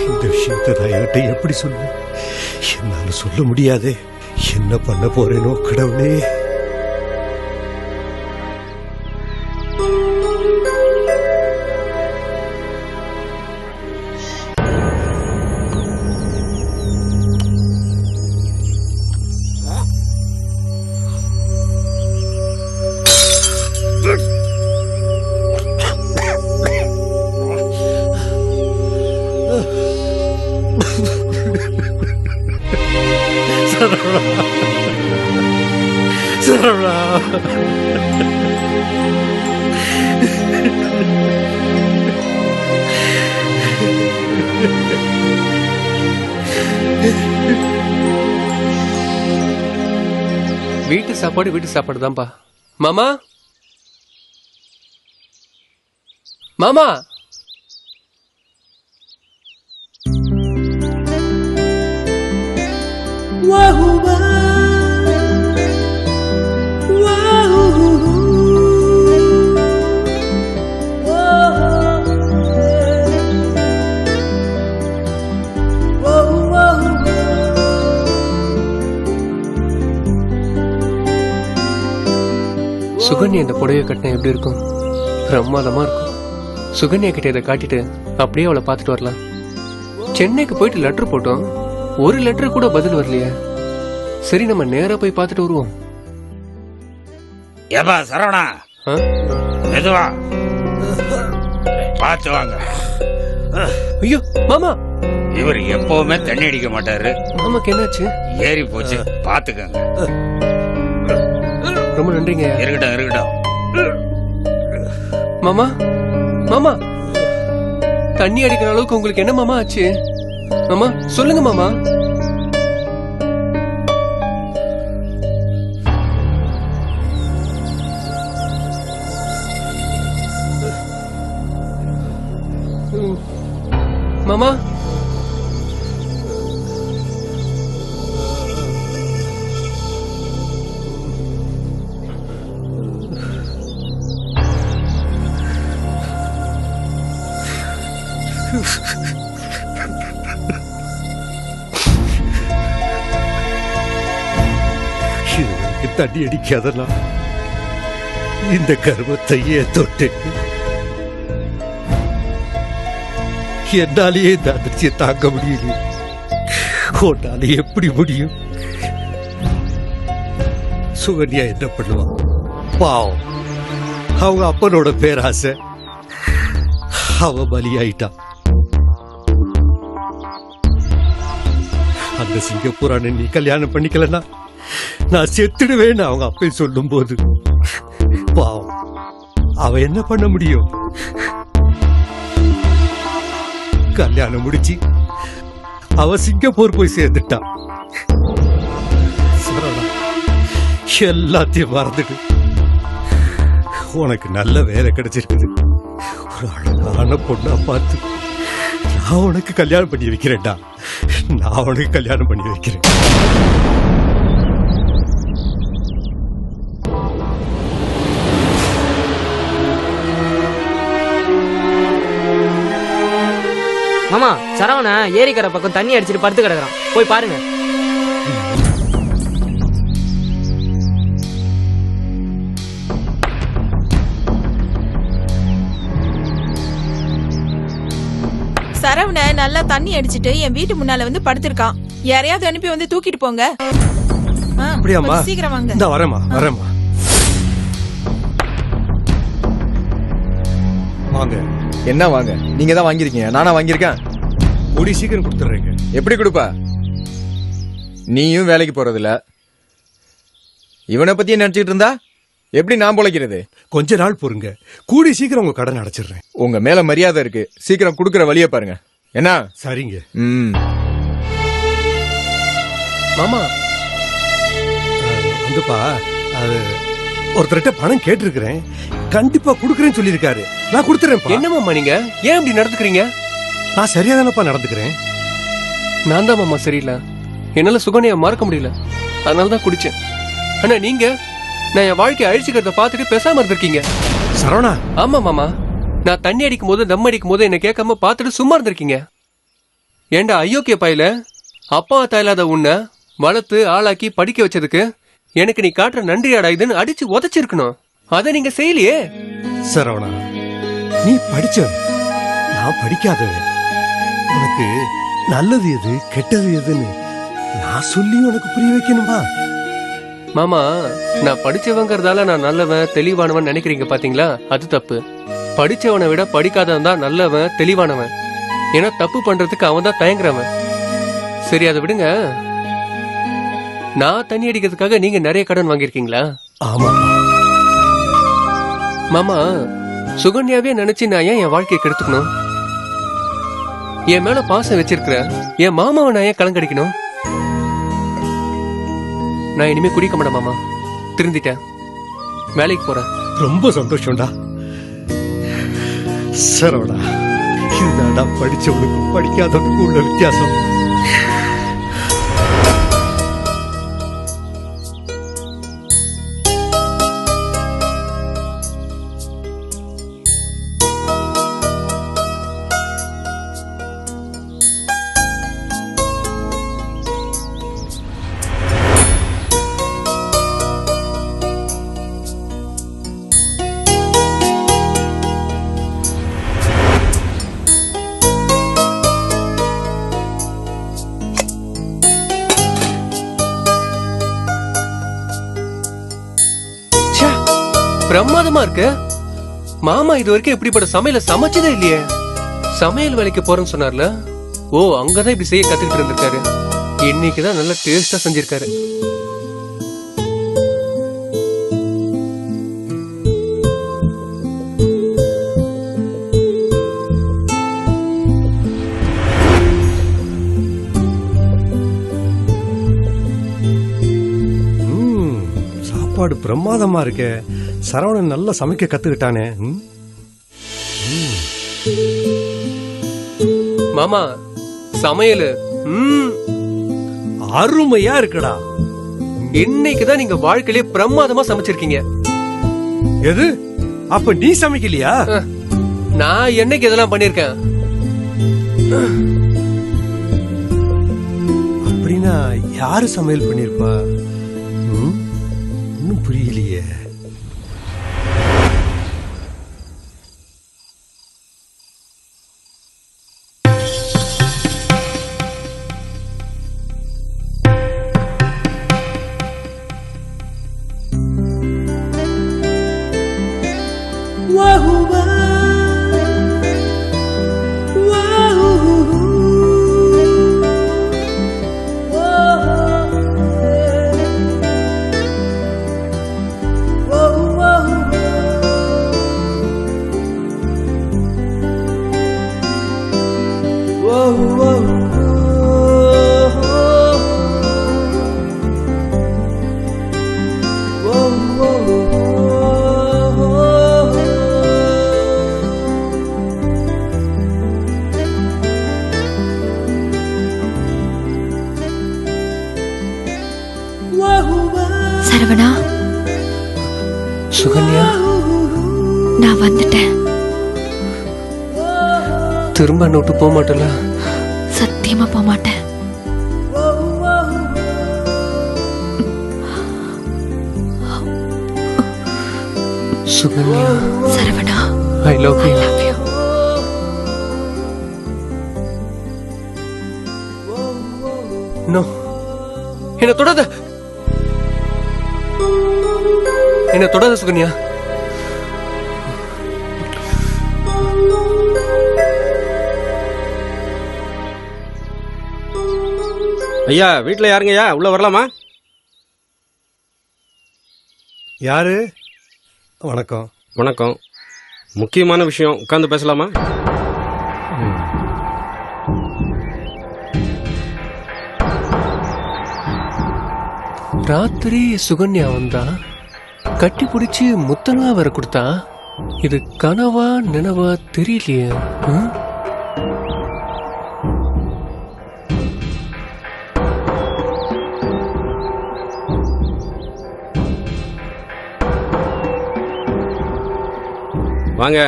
இந்த விஷயத்தை நான் என்கிட்ட எப்படி சொல்ல? என்னால சொல்ல முடியாதே. என்ன பண்ண போறேனோ கடவுளே. சரவணா, வீட்டு சாப்பாடு தான்ப்பா. மாமா சுகன்யா இந்த புடவை கட்டினா எப்படி இருக்கும்? பிரமாதமா இருக்கும். சுகன்யா கிட்ட இதை காட்டிட்டு அப்படியே அவளை பார்த்துட்டு வரலாம். சென்னைக்கு போயிட்டு லெட்டர் போட்டோம், ஒரு லெட்டர் கூட பதில் வரலையே. சரி, நம்ம நேரா போய் பார்த்துட்டு வருவோம். ஏப்பா சரவணா, மெதுவா பார்த்து வாங்க. ஐயோ மாமா, இவர் எப்பவுமே தண்ணி அடிக்க மாட்டாரு. மாமாக்கு என்னாச்சு? ஏறி போச்சு, பாத்துக்கங்க. ரொம்ப நன்றிங்க. இருக்கட்டும். மாமா, தண்ணி அடிக்கிற அளவுக்கு உங்களுக்கு என்ன மாமா ஆச்சு? மாமா சொல்லுங்க மாமா. மாமா, தண்ணி அடிக்காதனா இந்த கர்மத்தையே தொட்டு என்னாலேயே இந்த அதிர்ச்சியை தாங்க முடியல. உன்னால எப்படி முடியும்? சுகன்யா என்ன பண்ணுவான்? பாவம், அவங்க அப்பனோட பேராசை அவ பலியாயிட்டான். அந்த சிங்கப்பூரான நீ கல்யாணம் பண்ணிக்கலன்னா நான் செத்துடுவேன்னு அவங்க அப்பே சொல்லும் போது பாவம் அவ என்ன பண்ண முடியும்? கல்யாணம் முடிச்சு அவ சிங்கப்பூர் போய் சேர்ந்துட்டான். சரவணா, எல்லாத்தையும் மறந்துட்டு உனக்கு நல்ல வேலை கிடைச்சிருக்குது. ஒரு அழகான பொண்ணா பார்த்து நான் உனக்கு கல்யாணம் பண்ணி வைக்கிறேன்டா. நான் உனக்கு கல்யாணம் பண்ணி வைக்கிறேன். மாமா, சரவண ஏரிக்கரை பக்கம் தண்ணி அடிச்சிட்டு படுத்து கிடக்குறான், போய் பாருங்க. சரவண நல்லா தண்ணி அடிச்சிட்டு என் வீட்டு முன்னால வந்து படுத்திருக்கான். யாரையாவது அனுப்பி வந்து தூக்கிட்டு போங்க. அப்படியாம்மா? கொஞ்சம் சீக்கிரம் வாங்க. இந்த வரேம்மா, வரேம்மா. வாங்க. என்ன வாங்க? நீங்க தான் வாங்கிருக்கீங்க, நானா வாங்கியிருக்கேன்? கூடி சீக்கிரம் கொடுத்துட்றேங்க. எப்படி கொடுப்ப? நீயும் வேலைக்கு போறதில்ல, இவனை பத்தி நினைச்சிட்டு இருந்தா எப்படி நான் பொழைக்கிறது? கொஞ்ச நாள் பொறுங்க, கூடி சீக்கிரம் உங்க கடன் அடைச்சிடுறேன். உங்க மேல மரியாதை இருக்கு, சீக்கிரம் குடுக்கற வழிய பாருங்க. என்ன? சரிங்க. மாமா வந்துப்பா, அது ஒருத்தர்கிட்ட பணம் கேட்டிருக்கிறேன், கண்டிப்பா குடுக்கறேன்னு சொல்லியிருக்காரு. நான் கொடுத்துறேன். என்ன மாமா நீங்க ஏன் இப்படி நடந்துக்கிறீங்க? நான் சரியா தானப்பா நடந்துக்கிறேன். நான் தான் மாமா சரியில்லை, என்னால சுகன்யா மறக்க முடியல, அதனாலதான் குடிச்சேன். ஆனா நீங்க நான் என் வாழ்க்கையை அழிச்சுக்கிறத பார்த்துட்டு பேசாம இருந்திருக்கீங்க. சரவணா. ஆமா மாமா, நான் தண்ணி அடிக்கும் போது தம் அடிக்கும் போது என்ன கேட்காம பார்த்துட்டு சும்மா இருந்திருக்கீங்க. ஏண்டா அயோக்கிய பையில, அப்பா தாயில்லாத உன்னை வளர்த்து ஆளாக்கி படிக்க வச்சதுக்கு எனக்கு நீ காட்டுற நன்றியாடா இதுன்னு அடிச்சு உதச்சிருக்கணும். அதை நீங்க செய்யலையே. சரவணா, நீ படிச்சவன், நான் படிக்காதவன். உனக்கு நல்லது எது கெட்டது எதுன்னு நான் சொல்லி உனக்கு புரிய வைக்கணுமா? மாமா, நான் படிச்சவங்கிறதால நான் நல்லவன் தெளிவானவன் நினைக்கிறீங்க பாத்தீங்களா? அது தப்பு. படிச்சவனை விட படிக்காதவன் தான் நல்லவன் தெளிவானவன். ஏன்னா தப்பு பண்றதுக்கு அவன் தான் தயங்குறவன். சரி, அதை விடுங்க. நான் தண்ணி அடிக்கிறதுக்காக நீங்க நிறைய கடன் வாங்கியிருக்கீங்களா? ஆமா மாமா, சுகன்யாவே நினைச்சு நான் ஏன் என் வாழ்க்கையை கெடுத்துக்கணும்? என் மேல பாசம் வச்சிருக்கிற என் மாமாவை நான் ஏன் கலங்கடிக்கணும்? நான் இனிமே குடிக்க மாட்டேன் மாமா, திருந்திட்டேன், வேலைக்கு போறேன். ரொம்ப சந்தோஷம்டா சரவணா. இதுதான்டா படிச்சவனுக்கும் படிக்காதவனுக்கும் உள்ள வித்தியாசம். பிரமாதமா இருக்கு மாமா. இது வரைக்கும் இப்படிப்பட்ட சமையல சமைச்சதே இல்லையே. சமையல் வேலைக்கு போறேன்னு சொன்னார்ல, ஓ அங்கதான் இப்படி செய்ய கத்துக்கிட்டு இருந்திருக்காரு. இன்னைக்குதான் நல்லா டேஸ்டா செஞ்சிருக்காரு. சாப்பாடு பிரமாதமா இருக்கு. சரவணன் நல்லா சமைக்க கத்துக்கிட்டானே. மாமா, சமையல் அருமையா இருக்குடா. இன்னைக்குதான் நீங்க வாழ்க்கையிலே பிரமாதமா சமைச்சிருக்கீங்க. எது? அப்ப நீ சமைக்கலையா? நான் என்னைக்கு இதெல்லாம் பண்ணிருக்கேன்? அப்படின்னா யாரு சமையல் பண்ணிருப்பா? புரியலையே. சரவணா, சுகன்யா, நான் வந்துட்டேன். திரும்ப நோட்டு போக மாட்டல? சத்தியமா போக மாட்டேன். Sukanya, Saravana, I love you. No, என்ன தொடாத, என்ன தொடாத சுகன்யா. ஐயா, வீட்டுல யாருங்கய்யா? உள்ள வரலாமா? யாரு? வணக்கம். வணக்கம். முக்கியமான விஷயம், உட்கார்ந்து பேசலாமா? ராத்திரி சுகன்யா வந்தா, கட்டி பிடிச்சி முத்தனா வர கொடுத்தா. இது கனவா நினவா தெரியலையே. வாங்க.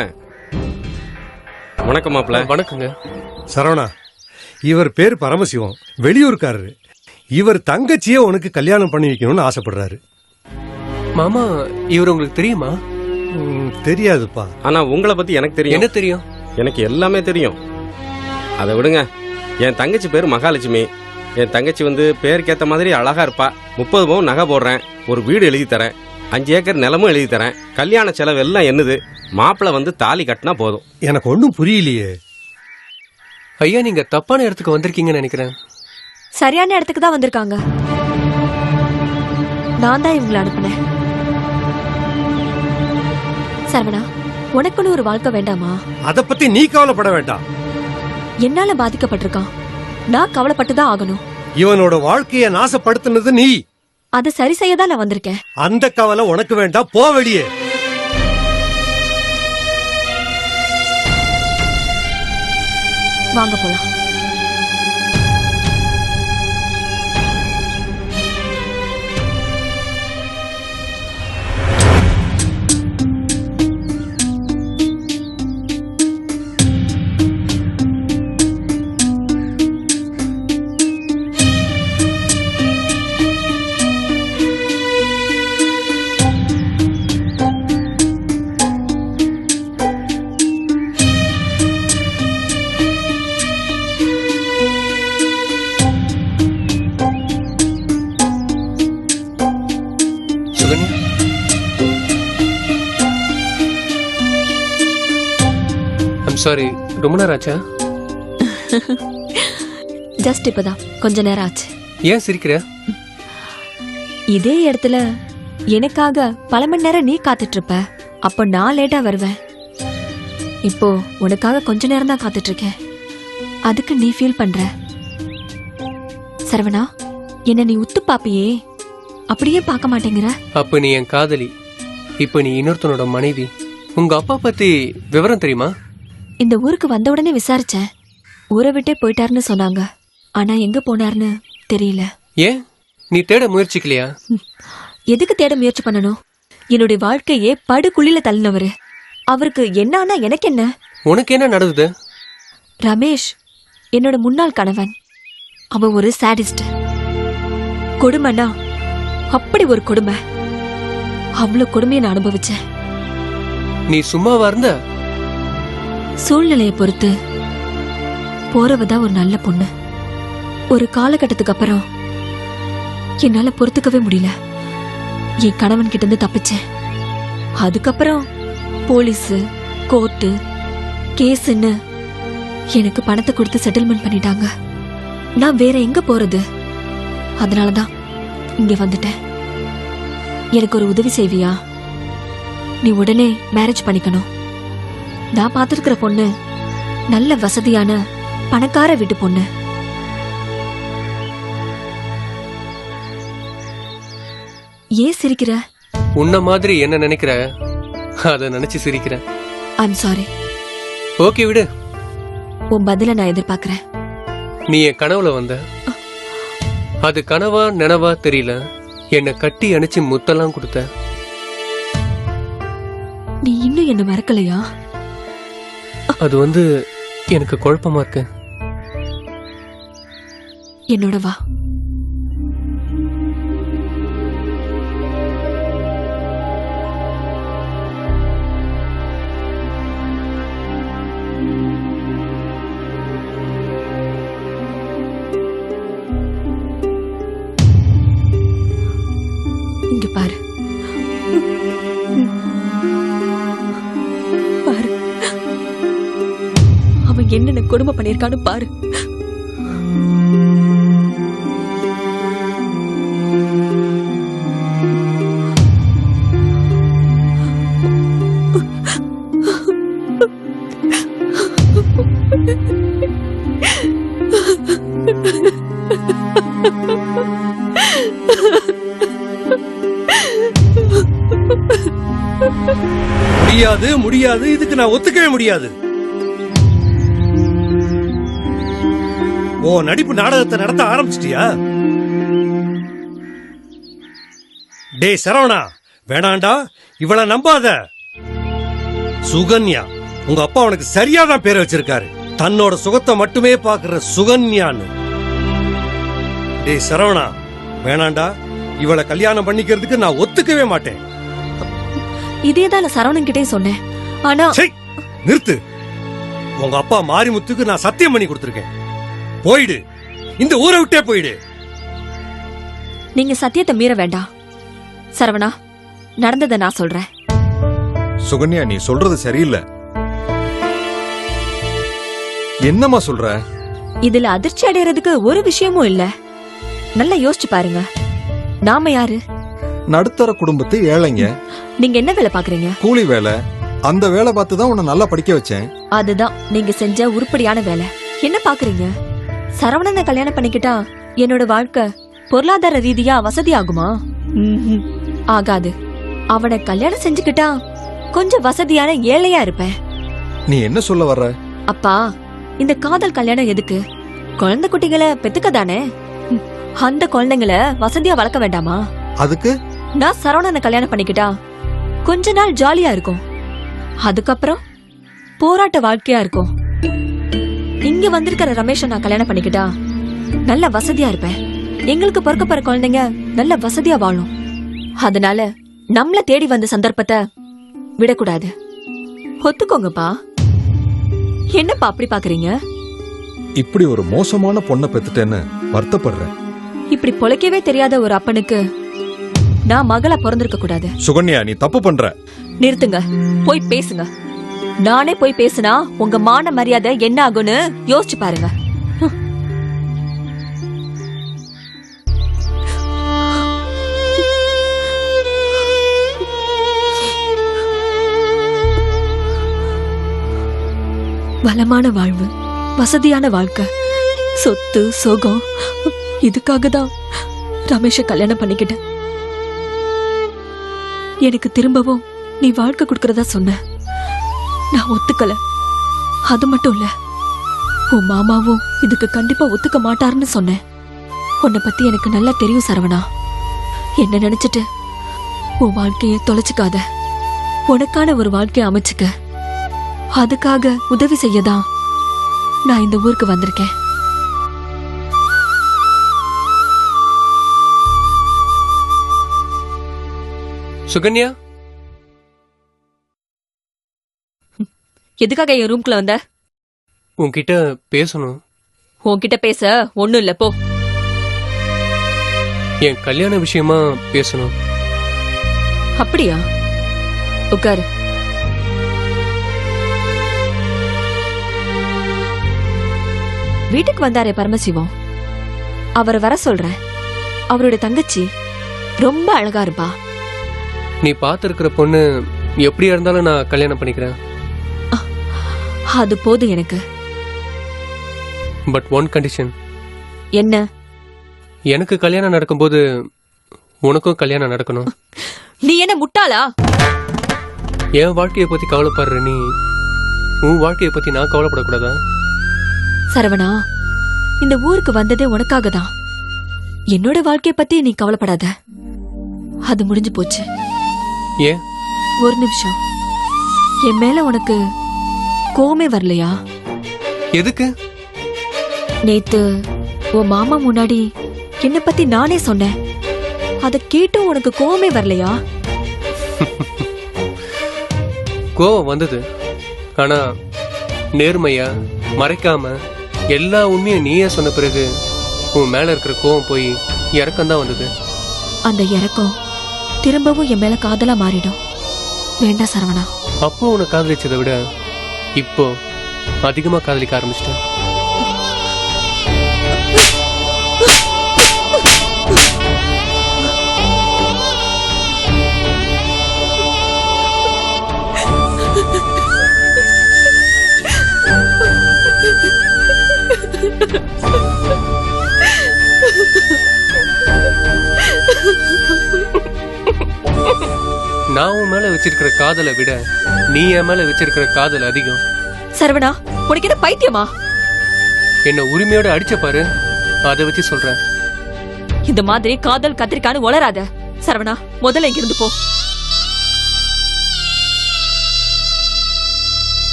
வணக்கம் மாப்பிள்ள. வணக்கங்க. சரவணா, இவர் பேர் பரமசிவம், வெளியூர்காரரு. இவர் தங்கச்சியே உனக்கு கல்யாணம் பண்ணி வைக்கணும்னு ஆசைப்படுறாரு. மாமா, இவர் உங்களுக்கு தெரியுமா? தெரியாதுப்பா. ஆனா உங்களை பத்தி எனக்கு தெரியும். என்ன தெரியும்? எனக்கு எல்லாமே தெரியும். அதை விடுங்க. என் தங்கச்சி பேர் மகாலட்சுமி. என் தங்கச்சி வந்து பேருக்கேத்த மாதிரி அழகா இருப்பா. 30 பவுன் நகை போடுறேன், ஒரு வீடு எழுதி தரேன், 5 ஏக்கர் நிலமும் எழுதி தரேன். கல்யாண செலவு எல்லாம் என்னது, மாப்பிள்ள வந்து தாலி கட்டினா போதும். எனக்கு ஒன்றும் புரியலையே. ஐயா, நீங்க தப்பான இடத்துக்கு வந்திருக்கீங்கன்னு நினைக்கிறேன். சரியான இடத்துக்கு தான் வந்திருக்காங்க. நான் தான் இவங்களை அனுப்புனேன். சரவணா, உனக்குன்னு ஒரு வாழ்க்கை வேண்டாமா? அத பத்தி நீ கவலைப்பட வேண்டாம். என்னால பாதிக்கப்பட்டிருக்கான், நான் கவலைப்பட்டுதான் ஆகணும். இவனோட வாழ்க்கைய நாசப்படுத்தினது நீ. அதை சரி செய்ய தான் நான் வந்திருக்கேன். அந்த கவலை உனக்கு வேண்டாம், போ வெளியே. வாங்க போலாம். சாரி, ரொம்ப நேரம் ஆச்சா? ஜஸ்ட் இப்பதான் கொஞ்ச நேரம் ஆச்சு. ஏன் சிரிக்கிற? இதே இடத்துல எனக்காக பல மணி நேரம் நீ காத்துட்டு இருப்ப, அப்ப நான் லேட்டா வருவேன். இப்போ உனக்காக கொஞ்ச நேரம் தான் காத்துட்டு இருக்கேன். அதுக்கு நீ ஃபீல் பண்ற. சரவணா, என்ன நீ உத்து பாப்பியே, அப்படியே பார்க்க மாட்டேங்கிற. அப்ப நீ என் காதலி, இப்ப நீ இன்னொருத்தனோட மனைவி. உங்க அப்பா பத்தி விவரம் தெரியுமா? இந்த ஊருக்கு வந்த உடனே விசாரிச்சேன். ஊரை விட்டே போயிட்டாருன்னு சொன்னாங்க. ஆனா எங்க போனாருன்னு தெரியல. ஏன் நீ தேட முயற்சிக்கலையா? எதுக்கு தேட முயற்சி பண்ணணும்? என்னுடைய வாழ்க்கையே படுகுழில தள்ளினவரு. அவருக்கு என்ன எனக்கு என்ன? உனக்கு என்ன நடந்தது? ரமேஷ் என்னோட முன்னாள் கணவன். அவன் ஒரு சாடிஸ்ட். கொடுமைனா அப்படி ஒரு கொடுமை. அவ்வளவு கொடுமையை நான் அனுபவிச்சேன். நீ சும்மாவா இருந்த? சூழ்நிலையை பொறுத்து போறவதான் ஒரு நல்ல பொண்ணு. ஒரு காலகட்டத்துக்கு அப்புறம் என்னால பொறுத்துக்கவே முடியல. என் கணவன் கிட்ட இருந்து தப்பிச்சேன். அதுக்கப்புறம் போலீஸ், கோர்ட்டு, கேஸ்ன்னு எனக்கு பணத்தை கொடுத்து செட்டில்மெண்ட் பண்ணிட்டாங்க. நான் வேற எங்க போறது? அதனாலதான் இங்க வந்துட்டேன். எனக்கு ஒரு உதவி செய்வியா? நீ உடனே மேரேஜ் பண்ணிக்கணும். நான் பார்த்திருக்கிற பொண்ணு நல்ல வசதியான பணக்கார வீட்டு பொண்ணு. ஏன் சிரிக்கிற? உன்ன மாதிரி என்ன நினைக்கிற அத நினைச்சு சிரிக்கிறேன். I'm sorry. ஓகே விடு. உன் பதில நான் எதிர்பார்க்கிறேன். நீ என் கனவுல வந்த. அது கனவா நினைவா தெரியல. என்னை கட்டி அணைச்சு முத்தெல்லாம் கொடுத்த. நீ இன்னும் என்ன மறக்கலையா? அது எனக்கு குழப்பமா இருக்கு. என்னோட வா. இங்க பாரு. பாரு, அவன் என்னென்ன கொடுமை பண்ணிருக்கான்னு பாரு. முடியாது முடியாது, இதுக்கு நான் ஒத்துக்கவே முடியாது. ஓ நடிப்பு நாடகத்தை நடத்த ஆரம்பிச்சிட்டியா? டேய் சரவணா, வேணாண்டா, இவளை நம்பாத. சுகன்யா, உங்க அப்பா உனக்கு சரியாதான் பேரை வச்சிருக்காரு. தன்னோட சுகத்தை மட்டுமே பாக்குற சுகன்யான்னு. டேய் சரவணா, வேணாண்டா, இவளை கல்யாணம் பண்ணிக்கிறதுக்கு நான் ஒத்துக்கவே மாட்டேன். இதேதான் சரவணன் கிட்டே சொன்னேன். ஆனா நிறுத்து. உங்க அப்பா மாரிமுத்துக்கு நான் சத்தியம் பண்ணி கொடுத்திருக்கேன். போயிடு, இந்த ஊரை விட்டே போயிடு. நீங்க சத்தியத்தை மீற வேண்டாம். சரவணா, நடந்ததை நான் சொல்றேன். சுகன்யா, நீ சொல்றது சரியில்லை. என்னம்மா சொல்ற? இதுல அதிர்ச்சி அடையறதுக்கு ஒரு விஷயமும் இல்ல. நல்லா யோசிச்சு பாருங்க. நாம யாரு? நடுத்தர குடும்பத்து ஏழைங்க. நீங்க என்ன வேலை பாக்குறீங்க? கூலி வேலை. அந்த வேலை பார்த்து தான் உன்னை நல்லா படிக்க வச்சேன். அதுதான் நீங்க செஞ்ச உருப்படியான வேலை. என்ன பாக்குறீங்க? சரவணனை கல்யாணம் பண்ணிக்கிட்டா என்னோட வாழ்க்கை பொருளாதார ரீதியா வசதி ஆகுமா? ஆகாது. அவனை கல்யாணம் செஞ்சுக்கிட்டா கொஞ்சம் வசதியான ஏழையா இருப்பேன். நீ என்ன சொல்ல வர்ற? அப்பா, இந்த காதல் கல்யாணம் எதுக்கு? குழந்தை குட்டிகளை பெத்துக்க தானே. அந்த குழந்தைங்களை வசதியா வளர்க்க வேண்டாமா? அதுக்கு நான் சரவணனை கல்யாணம் பண்ணிக்கிட்டா கொஞ்ச நாள் ஜாலியா இருக்கும். அதுக்கப்புறம் போராட்ட வாழ்க்கையா இருக்கும். இங்க வந்திருக்கிற ரமேஷை நான் கல்யாணம் பண்ணிக்கிட்டா நல்ல வசதியா இருப்பேன். எங்களுக்கு பிறக்க போற குழந்தைங்க நல்ல வசதியா வாழும். அதனால நம்மள தேடி வந்த சந்தர்ப்பத்தை விடக்கூடாது. ஒத்துக்கோங்கப்பா. என்னப்பா அப்படி பாக்குறீங்க? இப்படி ஒரு மோசமான பொண்ணை பெத்துட்டேன்னு வருத்தப்படுறேன். இப்படி பொழைக்கவே தெரியாத ஒரு அப்பனுக்கு நான் மகளா பிறந்திருக்க கூடாது. சுகன்யா, நீ தப்பு பண்ற. நிறுத்துங்க. போய் பேசுங்க. நானே போய் பேசுனா உங்க மான மரியாதை என்ன ஆகும்னு யோசிச்சு பாருங்க. வளமான வாழ்வு, வசதியான வாழ்க்கை, சொத்து சோகம், இதுக்காக தான் ரமேஷ கல்யாணம் பண்ணிக்கிட்டேன். எனக்கு திரும்பவும் நீ வாழ்க்கை கொடுக்கறதா சொன்ன. நான் ஒத்துக்கல. அது மட்டும் இல்ல, உன் மாமாவும் இதுக்கு கண்டிப்பா ஒத்துக்க மாட்டாருன்னு சொன்னேன். உன்னை பத்தி எனக்கு நல்லா தெரியும் சரவணா. என்ன நினைச்சிட்டு உன் வாழ்க்கைய தொலைச்சுக்காத. உனக்கான ஒரு வாழ்க்கைய அமைச்சுக்க. அதுக்காக உதவி செய்யதான் நான் இந்த ஊருக்கு வந்திருக்கேன். சுகன்யா, எதுக்காக என் ரூம்குள்ள வந்த? உன்கிட்ட பேசணும். உன்கிட்ட பேச ஒண்ணும் இல்ல, போ. என் கல்யாண விஷயமா பேசணும். அப்படியா? உட்காரு. வீட்டுக்கு வந்தாரே பரமசிவம், அவரை வர சொல்றேன். அவருடைய தங்கச்சி ரொம்ப அழகா இருப்பா. நீ பார்த்திருக்கிற பொண்ணு எப்படியா இருந்தாலும் நான் கல்யாணம் பண்ணிக்கிறேன். அது போதும் எனக்கு. But one condition. என்ன? எனக்கு கல்யாணம் நடக்கும்போது உனக்கும் கல்யாணம் நடக்கணும். நீ என்ன முட்டாளா? என் வாழ்க்கையை பத்தி கவலைப்படுற நீ உன் வாழ்க்கையை பத்தி நான் கவலைப்படக்கூடாதா? சரவணா, இந்த ஊருக்கு வந்ததே உனக்காக தான். என்னோட வாழ்க்கைய பத்தி நீ கவலைப்படாத, அது முடிஞ்சு போச்சு. ஏன்? ஒரு நிமிஷம், என் மேல உனக்கு கோவமே வரலையா? எதுக்கு? நேத்து உன் மாமா முன்னாடி என்ன பத்தி நானே சொன்னேன், அத கேட்டும் உனக்கு கோவமே வரலையா? கோவம் வந்தது, ஆனா நேர்மையா மறைக்காம எல்லா உண்மையும் நீயே சொன்ன பிறகு உன் மேல இருக்கிற கோவம் போய் இறக்கம் தான் வந்தது. அந்த இறக்கம் திரும்பவும் என் மேல காதலா மாறிடும். வேண்டாம் சரவணா. அப்போ உன்னை காதலிச்சதை விட இப்போ அதிகமா காதலிக்க ஆரம்பிச்சிட்டேன். நான் உன் மேல வச்சிருக்கிற காதலை விட நீ என் மேல வச்சிருக்கிற காதல் அதிகம். சரவணா, உனக்கு என்ன பைத்தியமா? என்ன உரிமையோட அடிச்ச பாரு, அதை வச்சு சொல்றேன். இந்த மாதிரி காதல் கத்திரிக்கான்னு உளராத சரவணா. முதல்ல இங்கிருந்து போ.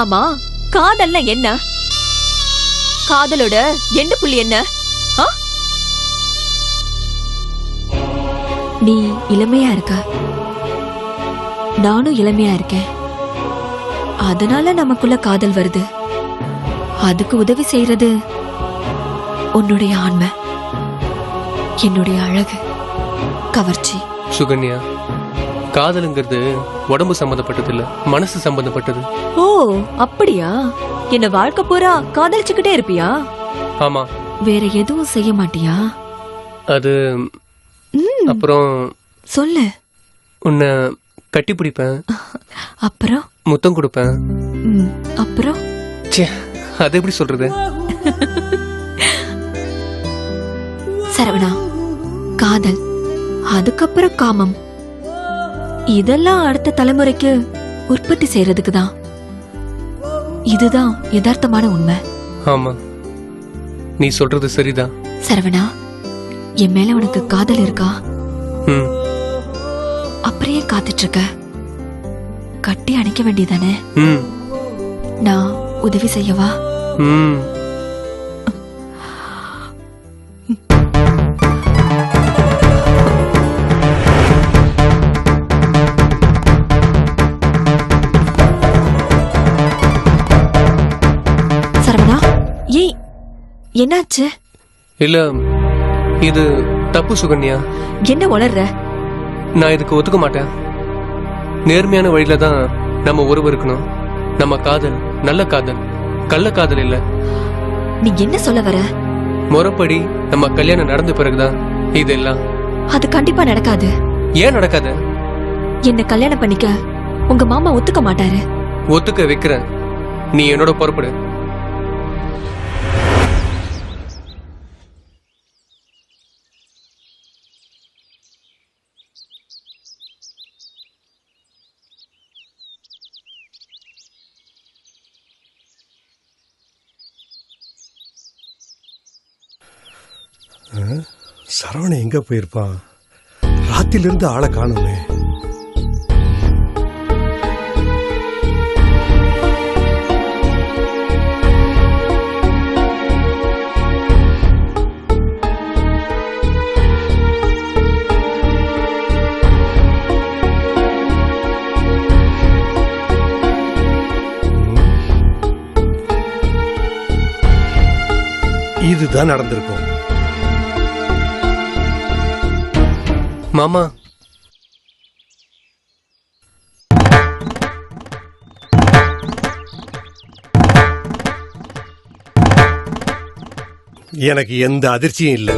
ஆமா, காதல்னா என்ன? காதலோட எண்டு புள்ளி என்ன? நீ இளமையா இருக்க, நானும் இளமையா இருக்கேன். அதனால நமக்குள்ள காதல் வருது. அதுக்கு உதவி செய்யறது உன்னுடைய ஆண்மை, என்னுடைய அழகு, கவர்ச்சி. சுகன்யா, காதலுங்கிறது உடம்பு சம்பந்தப்பட்டது இல்ல, மனசு சம்பந்தப்பட்டது. ஓ அப்படியா? என்ன வாழ்க்கை பூரா காதலிச்சுக்கிட்டே இருப்பியா? ஆமா. வேற எதுவும் செய்ய மாட்டியா? அது அப்புறம் சொல்லு. உன்னை கட்டி பிடிப்பேன், அப்புறம் முத்தம் கொடுப்பேன். அப்புறம் அது எப்படி சொல்றது? சரவணா, காதல், அதுக்கப்புறம் காமம், இதெல்லாம் அடுத்த தலைமுறைக்கு உற்பத்தி செய்யறதுக்கு தான். இதுதான் யதார்த்தமான உண்மை. ஆமா, நீ சொல்றது சரிதான். சரவணா, என் மேல உனக்கு காதல் இருக்கா? அப்படியே காத்துட்டு இருக்க, கட்டி அணைக்க வேண்டியதானே? நான் உதவி செய்யவா? சரவணா, ஏய் என்னாச்சு? இல்ல, இது தப்பு சுகன்யா. என்ன உளர்ற? நான் இதுக்கு ஒத்துக்க மாட்டேன். நேர்மையான வழியில தான் நம்ம உறவு இருக்கணும். நம்ம காதல் நல்ல காதல், கள்ள காதல் இல்ல. நீ என்ன சொல்ல வர? முறைப்படி நம்ம கல்யாணம் நடந்த பிறகுதான் இதெல்லாம். அது கண்டிப்பா நடக்காது. ஏன் நடக்காது? என்ன கல்யாணம் பண்ணிக்க உங்க மாமா ஒத்துக்க மாட்டாரு. ஒத்துக்க வைக்கிறேன், நீ என்னோட புறப்படு. சரவணன் எங்க போயிருப்பான்? ராத்திலிருந்து ஆளை காணுமே. அதுதான் நடந்திருக்கும். மாமா, எனக்கு எந்த அதிர்ச்சியும் இல்ல.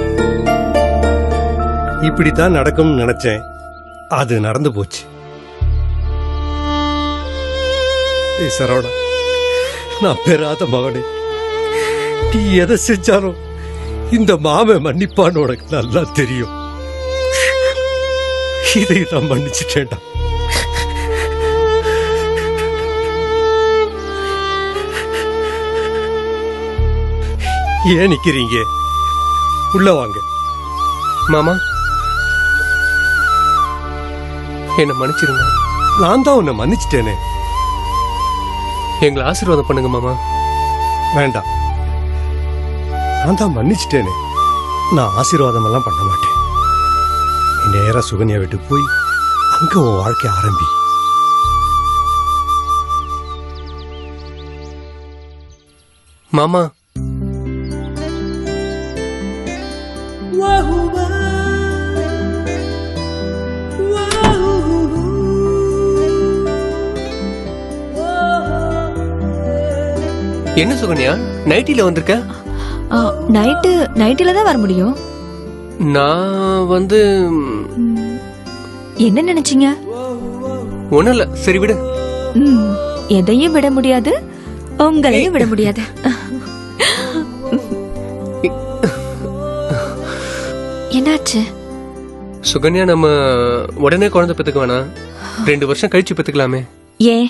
இப்படித்தான் நடக்கும்னு நினைச்சேன். அது நடந்து போச்சு. ஏய் சரவணா, நான் பெறாத மகனே, நீ எதை செஞ்சாலும் இந்த மாமன் மன்னிப்பான்னு உனக்கு நல்லா தெரியும். இதை நான் மன்னிச்சுட்டேன்டா. ஏன் நிக்கிறீங்க? உள்ள வாங்க. மாமா, என்ன மன்னிச்சிருங்க. நான் தான் உன்னை மன்னிச்சிட்டேனே. எங்களை ஆசீர்வாதம் பண்ணுங்க மாமா. வேண்டாம், நான் தான் மன்னிச்சிட்டேனே. நான் ஆசீர்வாதம் எல்லாம் பண்ண மாட்டேன். நீ நேரா சுகன்யா வீட்டுக்கு போய் அங்க உன் வாழ்க்கை ஆரம்பி. மாமா, என்ன சுகன்யா நைட்டில வந்திருக்க? நைட்டில தான் வர முடியும். நான் வந்து என்ன நினைச்சீங்க? ஒண்ணும் இல்ல, சரி விடு. எதையும் விட முடியாது, உங்களையும் விட முடியாது. என்னாச்சு? சுகன்யா, நம்ம உடனே குழந்தை பெத்துக்க வேணாம், 2 வருஷம் கழிச்சு பெத்துக்கலாமே. ஏன்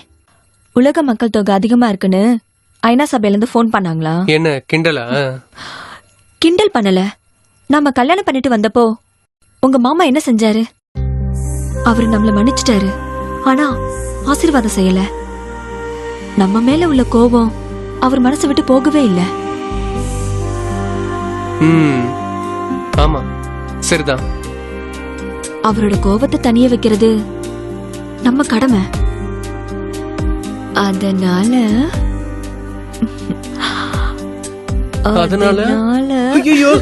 உலக மக்கள் தொகை அதிகமா இருக்குன்னு ஐநா சபையில இருந்து போன் பண்ணாங்களா? என்ன கிண்டலா? கிண்டல் பண்ணல. நாம கல்யாணம் பண்ணிட்டு வந்தப்போ உங்க மாமா என்ன செஞ்சாரு? அவரு நம்மள மன்னிச்சிட்டாரு, ஆனா ஆசீர்வாதம் செய்யல. நம்ம மேல உள்ள கோபம் அவர் மனசை விட்டு போகவே இல்ல. ஆமா, சரிதான். அவரோட கோபத்தை தனிய வைக்கிறது நம்ம கடமை. அதனால ஐயோ,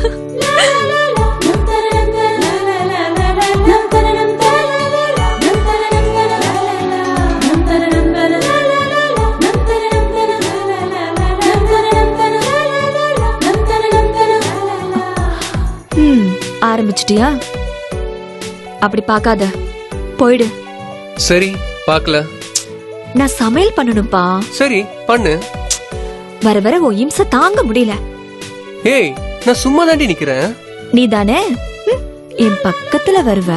ஆரம்பிச்சிட்டியா? அப்படி பார்க்காத, போயிடு. சரி, பார்க்கல. நான் சமையல் பண்ணணும்பா. சரி பண்ணு. வர வர உன் இம்சை தாங்க முடியல. ஏய், நான் சும்மா தாண்டி நிக்கிறேன். நீ தானே என் பக்கத்துல வருவ,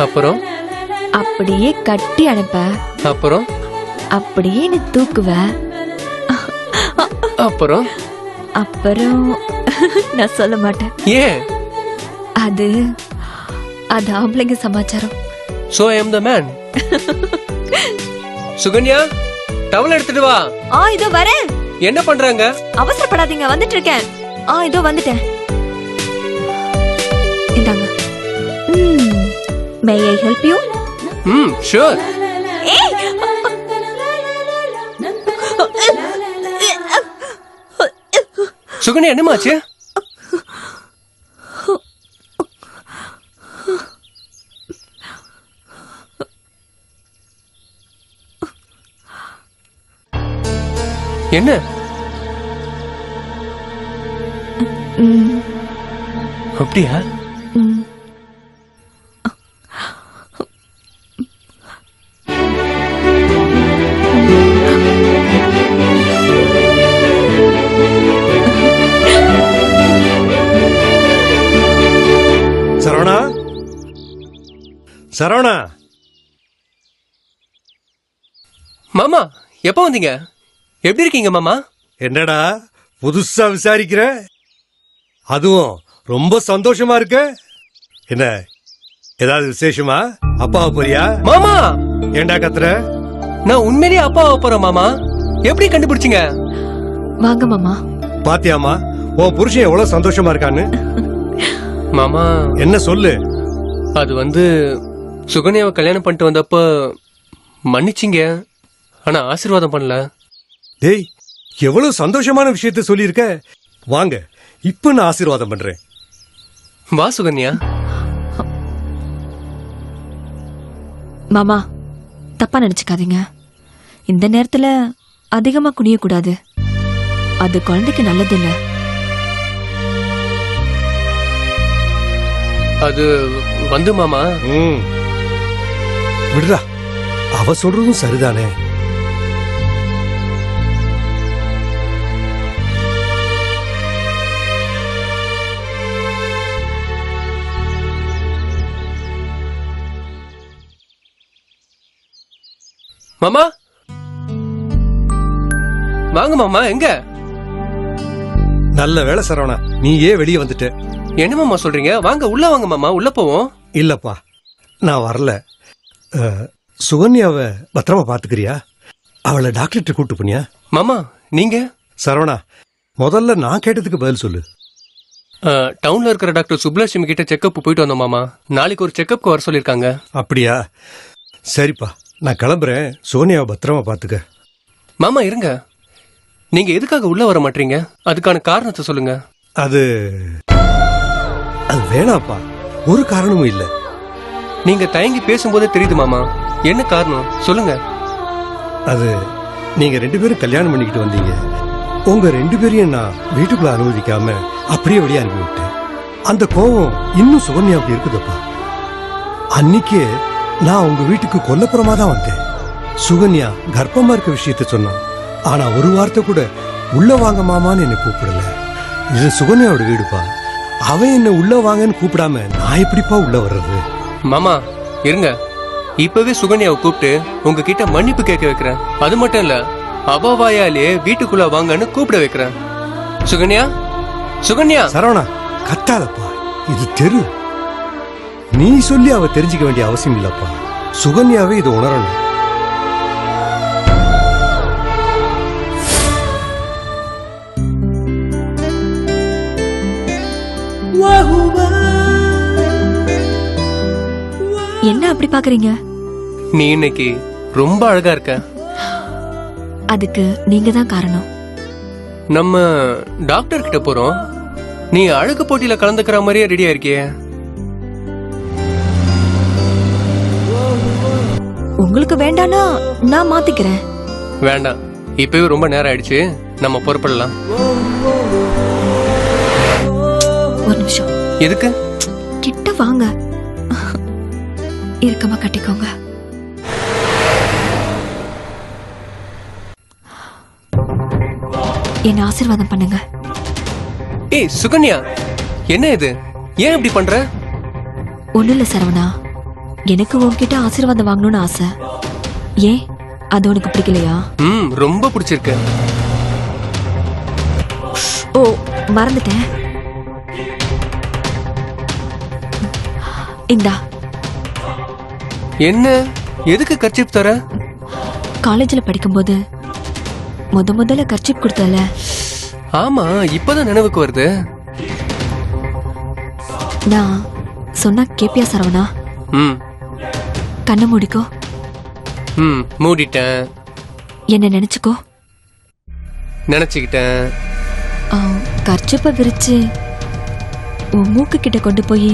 அப்புறம் அப்படியே கட்டி அனுப்ப, அப்புறம் அப்படியே நீ தூக்குவ, அப்புறம் அப்புறம் நான் சொல்ல மாட்டேன். ஏன்? அது ஆம்பளைங்க சமாச்சாரம். So I am the man. Sukanya, towel எடுத்துட்டு வா. இதோ வரேன். என்ன பண்றாங்க? அவசரப்படாதீங்க, வந்துட்டு இருக்கேன். இதோ வந்துட்டேன். இந்தாங்க. May I help you? Sure. Sukanya, என்னமாச்சு? என்ன? அப்படியா? சரவணா, சரவணா. மாமா, எப்ப வந்தீங்க? எப்படி இருக்கீங்க மாமா? என்னடா புதுசா விசாரிக்கிற? அதுவும் ரொம்ப சந்தோஷமா இருக்க. என்ன, ஏதாவது விசேஷமா? அப்பாவை போறியா? மாமா, ஏண்டா கத்துற? நான் உண்மையிலேயே அப்பாவை போறேன் மாமா. எப்படி கண்டுபிடிச்சீங்க? வாங்க மாமா. பாத்தியாமா உன் புருஷன் எவ்வளவு சந்தோஷமா இருக்கான்னு? மாமா, என்ன சொல்லு? அது வந்து சுகன்யாவை கல்யாணம் பண்ணிட்டு வந்தப்ப மன்னிச்சிங்க, ஆனா ஆசீர்வாதம் பண்ணல. டேய், எவ்வளவு சந்தோஷமான விஷயத்த சொல்லியிருக்க. வாங்க, இப்ப நான் ஆசீர்வாதம் பண்றேன். வா சுகன்யா. மாமா தப்பா நினைச்சுக்காதீங்க. இந்த நேரத்துல அதிகமா குனிய கூடாது. அது குழந்தைக்கு நல்லது இல்ல. அது வந்து மாமா. விடுறா, அவ சொல்றதும் சரிதானே. மாமா வாங்க மாமா. எங்க? நல்ல வேளை சரவணா, நீயே வெளியே வந்துட்ட. என்ன மாமா சொல்றீங்க? வாங்க உள்ள வாங்க மாமா, உள்ள போவோம். இல்லப்பா, நான் வரல. சுகன்யாவை பத்திரமா பாத்துக்கிறியா? அவளை டாக்டர்கிட்ட கூட்டு போனியா? மாமா நீங்க? சரவணா, முதல்ல நான் கேட்டதுக்கு பதில் சொல்லு. டவுன்ல இருக்கிற டாக்டர் சுப்லட்சுமி கிட்ட செக்கப் போயிட்டு வந்தோம் மாமா. நாளைக்கு ஒரு செக்கப்க்கு வர சொல்லிருக்காங்க. அப்படியா? சரிப்பா, நான் கிளம்புறேன். சோனியாவை பத்திரமா பாத்துக்க. மாமா இருங்க, நீங்க எதுக்காக உள்ள வர மாட்டீங்க? அதுக்கான காரணத்தை சொல்லுங்க. அது வேணாப்பா, ஒரு காரணமும் இல்ல. நீங்க தயங்கி பேசும்போதே தெரியுது மாமா. என்ன காரணம் சொல்லுங்க. அது நீங்க 2 பேரும் கல்யாணம் பண்ணிக்கிட்டு வந்தீங்க. உங்க 2 பேரையும் நான் வீட்டுக்குள்ள அனுமதிக்காம அப்படியே வெளியே அனுப்பி விட்டேன். அந்த கோபம் இன்னும் சுகன்யா அப்படி இருக்குதுப்பா. அன்னைக்கே நான் உங்க வீட்டுக்கு கொல்லப்புறமா தான் வந்தேன். சுகன்யா கர்ப்பமா இருக்க விஷயத்த சொன்னான். ஆனா ஒரு வார்த்தை கூட உள்ள வாங்க மாமான்னு என்னை கூப்பிடல. இது சுகன்யாவோட வீடுப்பா. அவன் என்ன உள்ள வாங்கன்னு கூப்பிடாம நான் எப்படிப்பா உள்ள வர்றது? மாமா இருங்க, இப்பவே சுகன்யாவை கூப்பிட்டு உங்ககிட்ட மன்னிப்பு கேட்க வைக்கிறேன். அது மட்டும் இல்ல, அபவாயாலே வீட்டுக்குள்ள வாங்கன்னு கூப்பிட வைக்கிறேன். சுகன்யா, சுகன்யா. சரவணா கத்தாதப்பா, இது தெரு. நீ சொல்லி அவ தெரிஞ்சுக்க வேண்டிய அவசியம் இல்லப்பா. சுகன்யாவே இது உணரணும். என்ன அப்படி பாக்குறீங்க? நீ இன்னைக்கு ரொம்ப அழகா இருக்க. அதுக்கு நீங்க தான் காரணம். நம்ம டாக்டர் கிட்ட போறோம். நீ அழகு போட்டியில கலந்துக்கிற மாதிரியே ரெடியா இருக்கியே. உங்களுக்கு வேண்டானா நான் மாத்திக்கிறேன். வேண்டாம், இப்பவே ரொம்ப நேரம் ஆயிடுச்சு. நம்ம புறப்படலாம். ஒரு நிமிஷம். எதுக்கு? கிட்ட வாங்க, இறுக்கமா கட்டிக்கோங்க. என்ன ஆசீர்வாதம் பண்ணுங்க. ஏய் சுகன்யா, என்ன இது? ஏன் இப்படி பண்ற? ஒண்ணு இல்ல சரவணா, எனக்கு உன்கிட்ட ஆசீர்வாதம் வாங்கணும்னு ஆசை. ஏன் அது உனக்கு பிடிக்கலையா? ரொம்ப பிடிச்சிருக்கு. ஓ மறந்துட்டேன். இந்தா. என்ன, எதுக்கு கர்ச்சீப் தர? காலேஜ்ல படிக்கும்போது முதல்ல கர்ச்சீப் கொடுத்தல. ஆமா, இப்பதான் நினைவுக்கு வருது. நான் சொன்னா கேப்பியா சரவணா? கண்ணை மூடிக்கோ. மூடிட்டேன். என்ன நினைச்சுக்கோ. நினைச்சுக்கிட்டேன். கர்ச்சீப்பை விரிச்சு உன் மூக்கு கிட்ட கொண்டு போய்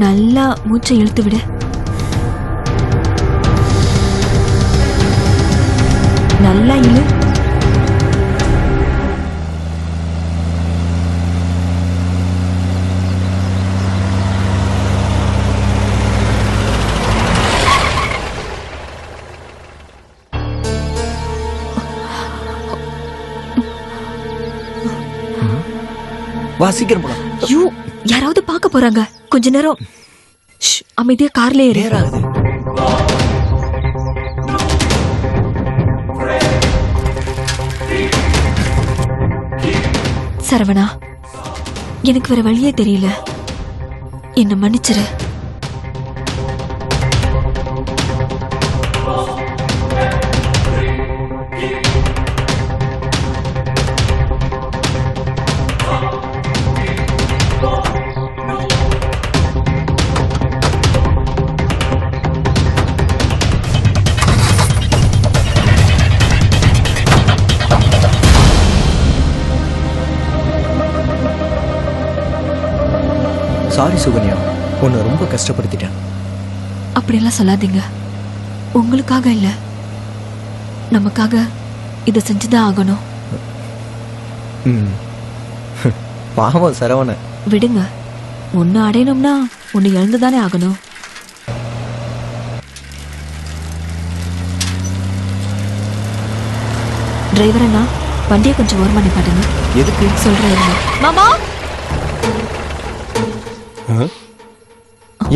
நல்லா மூச்சை இழுத்து விடு. நல்லா இழு. சீக்கிரம் போலாம். ஐயோ, யாராவது பார்க்க போறாங்க. கொஞ்ச நேரம் அமைதியா கார்ல ஏறு. சரவணா, எனக்கு வேற வழியே தெரியல. என்ன மன்னிச்சிரு. சாரி சுகன்யா, உன்னை ரொம்ப கஷ்டப்படுத்திட்டேன். அப்படியெல்லாம் சொல்லாதீங்க. உங்களுக்காக இல்ல, நமக்காக இதை செஞ்சுதான் ஆகணும். ம். பாவம் சரவண. விடுங்க, ஒன்னு அடையணும்னா ஒன்னு இழந்துதானே ஆகணும். டிரைவர் அண்ணா, வண்டியை கொஞ்சம் ஓரம் பண்ணி பாட்டுங்க. எதுக்கு? சொல்றேன். மாமா,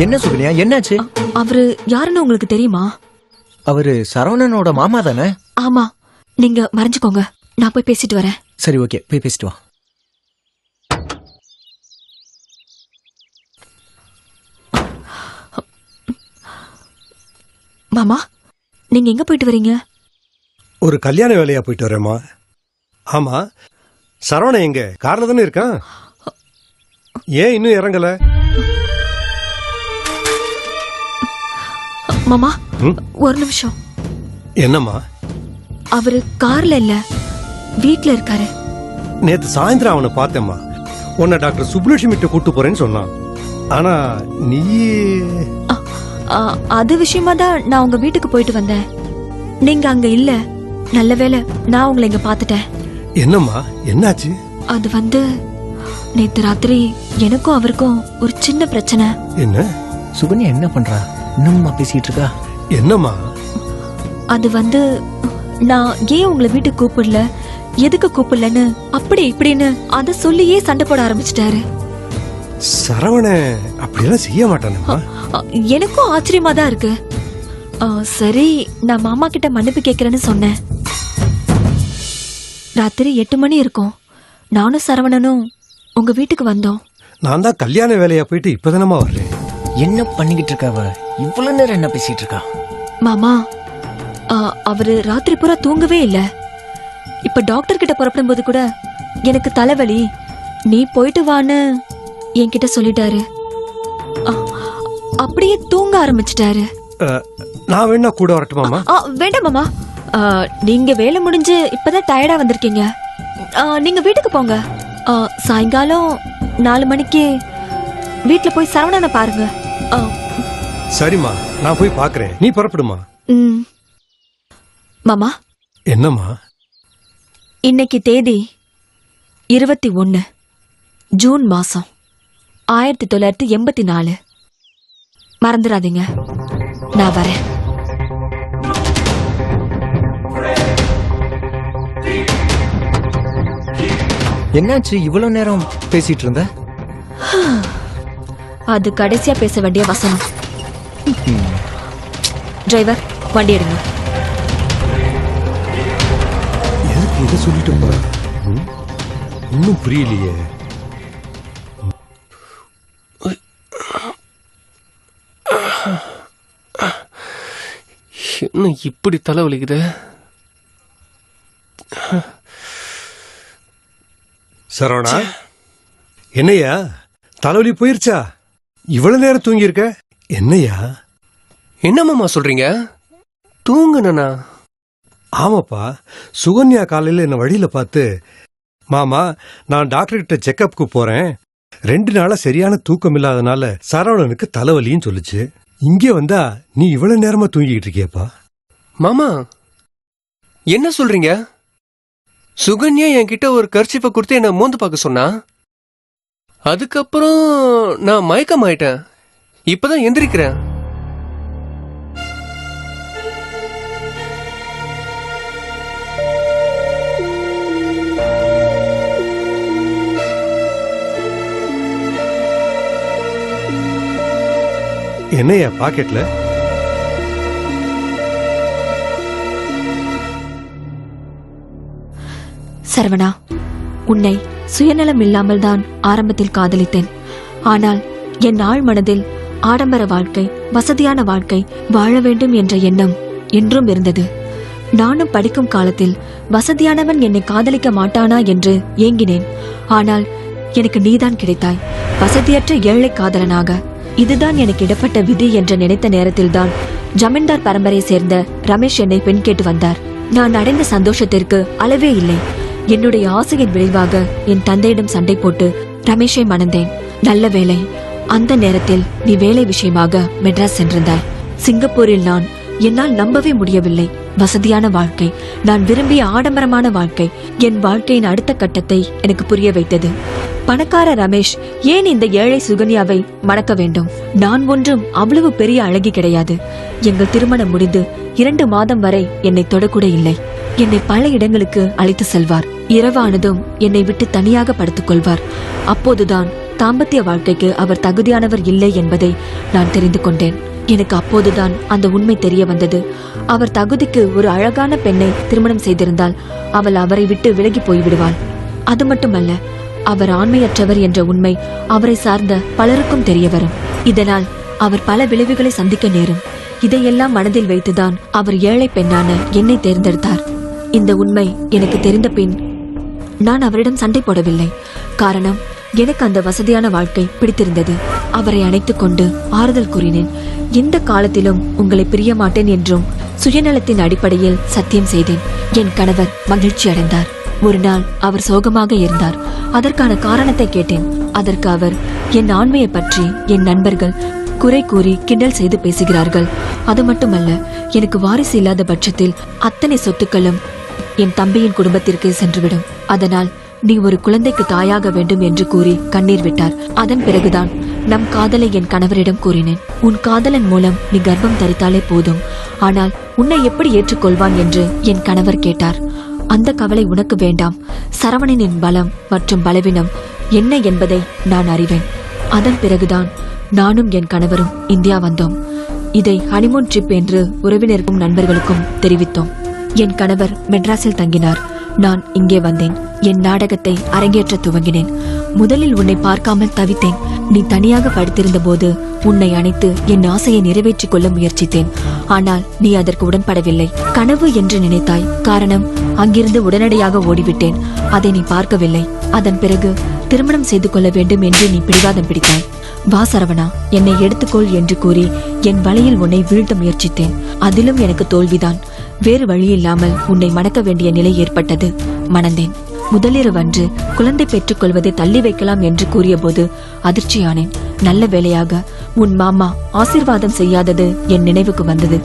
என்ன சுகன்யா, என்னாச்சு? அவரு யாருன்னு உங்களுக்கு தெரியுமா? அவரு சரவணனோட மாமா தானே? ஆமா, நீங்க மறைஞ்சுக்கோங்க, நான் போய் பேசிட்டு வரேன். சரி, ஓகே, போய் பேசிட்டு வா. மாமா, நீங்க எங்க போயிட்டு வரீங்க? ஒரு கல்யாண வேலையா போயிட்டு வரேம்மா. ஆமா, சரவணன் எங்க? கார்ல தானே இருக்கான். ஏன் இன்னும் இறங்கல? மாமா, ஒரு நிமிஷம். என்னம்மா? அவரு கார்ல இல்ல, வீட்ல இருக்காரு. நேத்து சாயந்தரம் அவனை பார்த்தேம்மா. உன்னை டாக்டர் சுப்புலட்சுமிட்ட கூட்டு போறேன்னு சொன்னான். ஆனா நீ அது விஷயமா தான் நான் உங்க வீட்டுக்கு போயிட்டு வந்தேன். நீங்க அங்க இல்ல. நல்ல வேளை நான் உங்களை இங்க பாத்துட்டேன். என்னம்மா, என்னாச்சு? அது வந்து நேத்து ராத்திரி எனக்கும் அவருக்கும் ஒரு சின்ன பிரச்சனை. என்ன? சுகன்யா என்ன பண்றா? இன்னும்மா பேசிட்டு இருக்கா? என்னம்மா? அது வந்து நான் ஏன் உங்களை வீட்டுக்கு கூப்பிடல, எதுக்கு கூப்பிடலன்னு அப்படி இப்படின்னு அத சொல்லியே சண்டை போட ஆரம்பிச்சிட்டாரு. சரவண அப்படியெல்லாம் செய்ய மாட்டானம்மா. எனக்கும் ஆச்சரியமா தான் இருக்கு. சரி, நான் மாமா கிட்ட மன்னிப்பு கேட்கறேன்னு சொன்னேன். ராத்திரி 8 மணி இருக்கும். நானும் சரவணனும் உங்க வீட்டுக்கு வந்தோம். நான் தான் கல்யாண வேலையா போயிட்டு இப்பதானமா வர்றேன். என்ன பண்ணிக்கிட்டு இருக்காவ? இவ்வளவு நேரம் என்ன பேசிட்டு இருக்கா? மாமா, அவரு ராத்திரி பூரா தூங்கவே இல்ல. இப்ப டாக்டர் கிட்ட புறப்படும் போது கூட எனக்கு தலைவலி, நீ போயிட்டு வான்னு என்கிட்ட சொல்லிட்டாரு. அப்படியே தூங்க ஆரம்பிச்சிட்டாரு. நான் வேணா கூட வரட்டுமாமா? வேண்டாம் மாமா, நீங்க வேலை முடிஞ்சு இப்பதான் டயர்டா வந்திருக்கீங்க. நீங்க வீட்டுக்கு போங்க. சாயங்காலம் 4 மணிக்கு வீட்டுல போய் சரவணனை பாருங்க. சரிம்மா, நான் போய் பாக்குறேன். நீ புறப்படுமா? மாமா. என்னம்மா? இன்னைக்கு தேதி 21 ஜூன் மாசம் 1984. மறந்துடாதீங்க. நான் வரேன். என்னாச்சு இவ்வளவு நேரம் பேசிட்டு இருந்த? அது கடைசியா பேச வேண்டிய வசனம். டிரைவர், வண்டி எடுங்க. எதுக்கு இதை சொல்லிட்டு போற? இன்னும் புரியலையே. என்ன இப்படி தலைவலிக்குது? சரவணா, என்னையா தலைவலி போயிருச்சா? இவ்வளவு நேரம் தூங்கி இருக்க? என்னையா? என்ன மாமா சொல்றீங்க? தூங்குனா? ஆமாப்பா, சுகன்யா காலையில என்ன வழியில பார்த்து, மாமா நான் டாக்டர் கிட்ட செக்கப்புக்கு போறேன், 2 நாளா சரியான தூக்கம் இல்லாதனால சரவணனுக்கு தலைவலின்னு சொல்லுச்சு. இங்கே வந்தா நீ இவ்வளவு நேரமா தூங்கிட்டு இருக்கியப்பா. மாமா என்ன சொல்றீங்க? சுகன்யா என்கிட்ட ஒரு கர்ச்சிப்பை கொடுத்து என்ன மோந்து பார்க்க சொன்னா. அதுக்கப்புறம் நான் மயக்கம் ஆயிட்டேன். இப்பதான் எந்திரிக்கிறேன். என்னையா பாக்கெட்ல? சரவணா, உன்னை சுயநலம் இல்லாமல் தான் ஆரம்பத்தில் காதலித்தேன். ஆனால் என் ஆழ் மனதில் ஆடம்பர வாழ்க்கை, வசதியான வாழ்க்கை வாழ வேண்டும் என்ற எண்ணம் என்றும் இருந்தது. நானும் படிக்கும் காலத்தில் வசதியானவன் என்னை காதலிக்க மாட்டானா என்று ஏங்கினேன். ஆனால் எனக்கு நீதான் கிடைத்தாய், வசதியற்ற ஏழை காதலனாக. இதுதான் எனக்கு இடப்பட்ட விதி என்று நினைத்த நேரத்தில்தான் ஜமீன்தார் பரம்பரையை சேர்ந்த ரமேஷ் என்னை பெண் கேட்டு வந்தார். நான் அடைந்த சந்தோஷத்திற்கு அளவே இல்லை. என்னுடைய ஆசையின் விளைவாக என் தந்தையிடம் சண்டை போட்டு ரமேஷை மணந்தேன். நல்ல வேளை, அந்த நேரத்தில் நீ வேலை விஷயமாக மெட்ராஸ் சென்றிருந்தாய். சிங்கப்பூரில் நான் என்னால் நம்பவே முடியவில்லை. வசதியான வாழ்க்கை, நான் விரும்பிய ஆடம்பரமான வாழ்க்கை, என் வாழ்க்கையின் அடுத்த கட்டத்தை எனக்கு புரிய வைத்தது. பணக்கார ரமேஷ் ஏன் இந்த ஏழை சுகன்யாவை மணக்க வேண்டும்? நான் ஒன்றும் அவ்வளவு பெரிய அழகி கிடையாது. எங்கள் திருமணம் முடிந்து 2 மாதம் வரை என்னை தொடக்கூட இல்லை. என்னை பல இடங்களுக்கு அழைத்து செல்வார். இரவானதும் என்னை விட்டு தனியாக படுத்துக் கொள்வார். அப்போதுதான் தாம்பத்திய வாழ்க்கைக்கு அவர் தகுதியானவர் இல்லை என்பதை நான் தெரிந்து கொண்டேன். எனக்கு அப்போதுதான் அந்த உண்மை தெரிய வந்தது. அவர் தகுதிக்கு ஒரு அழகான பெண்ணை திருமணம் செய்திருந்தால் அவள் அவரை விட்டு விலகி போய்விடுவாள். அது மட்டுமல்ல, அவர் ஆண்மையற்றவர் என்ற உண்மை அவரை சார்ந்த பலருக்கும் தெரிய வரும். இதனால் அவர் பல விளைவுகளை சந்திக்க நேரும். இதையெல்லாம் மனதில் வைத்துதான் அவர் ஏழை பெண்ணான என்னை தேர்ந்தெடுத்தார். இந்த உண்மை எனக்கு தெரிந்த பின் நான் அவரிடம் சண்டை போடவில்லை. காரணம், எனக்கு அந்த வசதியான வாழ்க்கை பிடித்திருந்தது. அவரை அணைத்துக் கொண்டு ஆறுதல் கூறினேன். எந்த காலத்திலும் உங்களை பிரிய மாட்டேன் என்றும் சுயநலத்தின் அடிப்படையில் சத்தியம் செய்தேன். என் கணவர் மகிழ்ச்சி அடைந்தார். ஒரு நாள் அவர் சோகமாக இருந்தார். அதற்கான காரணத்தை கேட்டேன். அதற்கு அவர், என் ஆண்மையை பற்றி என் நண்பர்கள் குறை கூறி கிண்டல் செய்து பேசுகிறார்கள். அது மட்டுமல்ல, எனக்கு வாரிசு இல்லாத பட்சத்தில் அத்தனை சொத்துக்களும் என் தம்பியின் குடும்பத்திற்கு சென்றுவிடும். அதனால் நீ ஒரு குழந்தைக்கு தாயாக வேண்டும் என்று கூறி கண்ணீர் விட்டார். அதன் பிறகுதான் நம் காதலை என் கணவரிடம் கூறினேன். உன் காதலன் மூலம் நீ கர்ப்பம் தரித்தாலே போதும், ஆனால் உன்னை எப்படி ஏற்றுக்கொள்வான் என்று என் கணவர் கேட்டார். அந்த கவலை உனக்கு வேண்டாம். சரவணனின் பலம் மற்றும் பலவீனம் என்ன என்பதை நான் அறிவேன். அதன் பிறகுதான் நானும் என் கணவரும் இந்தியா வந்தோம். இதை ஹனிமூன் ட்ரிப் என்று உறவினருக்கும் நண்பர்களுக்கும் தெரிவித்தோம். என் கணவர் மெட்ராஸில் தங்கினார். நான் இங்கே வந்தேன். என் நாடகத்தை அரங்கேற்ற துவங்கினேன். முதலில் உன்னை பார்க்காமல் தவித்தேன். நீ தனியாக படுத்திருந்த போது உன்னை அணைத்து என் ஆசையை நிறைவேற்றிக் கொள்ள முயற்சித்தேன். ஆனால் நீ அதற்கு உடன்படவில்லை. கனவு என்று நினைத்தாய். காரணம், அங்கிருந்து உடனடியாக ஓடிவிட்டேன். அதை நீ பார்க்கவில்லை. அதன் பிறகு திருமணம் செய்து கொள்ள வேண்டும் என்று நீ பிடிவாதம் பிடித்தாய். வா சரவணா, என்னை எடுத்துக்கொள் என்று கூறி என் வலையில் உன்னை வீழ்த்த முயற்சித்தேன். அதிலும் எனக்கு தோல்விதான். வேறு வழியில்லாமல் உன்னை மணக்க வேண்டிய நிலை ஏற்பட்டது. மணந்தேன். முதலிரவன்று குழந்தை பெற்றுக் கொள்வதை தள்ளி வைக்கலாம் என்று கூறிய போது அதிர்ச்சியானேன். நல்ல வேளையாக உன் மாமா ஆசீர்வாதம் செய்யாதது என் நினைவுக்கு வந்தது.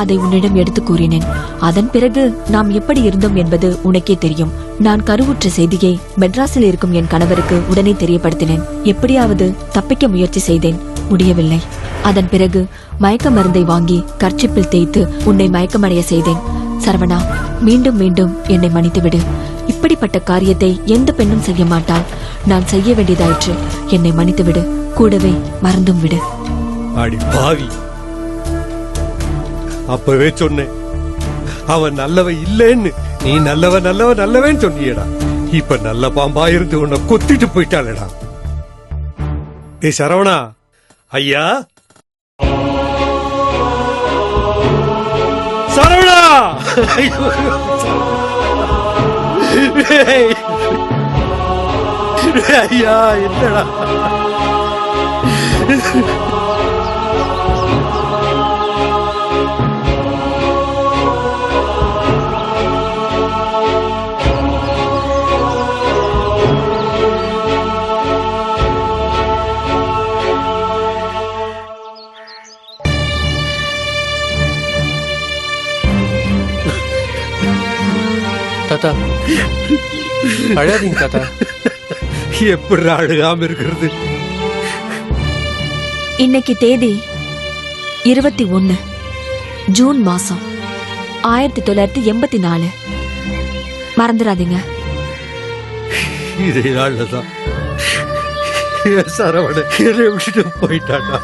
அதை உன்னிடம் எடுத்து கூறினேன். அதன் பிறகு நாம் எப்படி இருந்தோம் என்பது உனக்கே தெரியும். நான் கருவுற்ற செய்தியை மெட்ராஸில் இருக்கும் என் கணவருக்கு உடனே தெரியப்படுத்தினேன். எப்படியாவது தப்பிக்க முயற்சி செய்தேன். முடியவில்லை. அதன் பிறகு மயக்க மருந்தை வாங்கி கர்ச்சிப்பில் தேய்த்து உன்னை மயக்கமடைய செய்தேன். சரவணா, மீண்டும் மீண்டும் என்னை மன்னித்துவிடு. இப்படிப்பட்ட காரியத்தை எந்த பெண்ணும் செய்ய மாட்டாள். நான் செய்ய வேண்டியதாயிற்று. என்னை மன்னித்துவிடு. கூடவே மறந்தும் விடு. அடி பாவி, அப்பவே சொன்னேன் அவன் நல்லவன் இல்லைன்னு. நீ நல்லவன் சொன்னியடா. இப்ப நல்ல பாம்பா இருந்து உன்னை கொத்திட்டு போயிட்டாளடா. ஏ சரவணா, ஐயா சரவணா, ஐயா என்னடா தாத்தா, அழாதீங்க தாத்தா. எப்படி அழுகாம இருக்கிறது? இன்னைக்கு தேதி 21 ஜூன் மாசம் 1984. மறந்துடாதீங்க. இதே நாள்லதான் சரவண என்னை விட்டுட்டு போயிட்டாடா.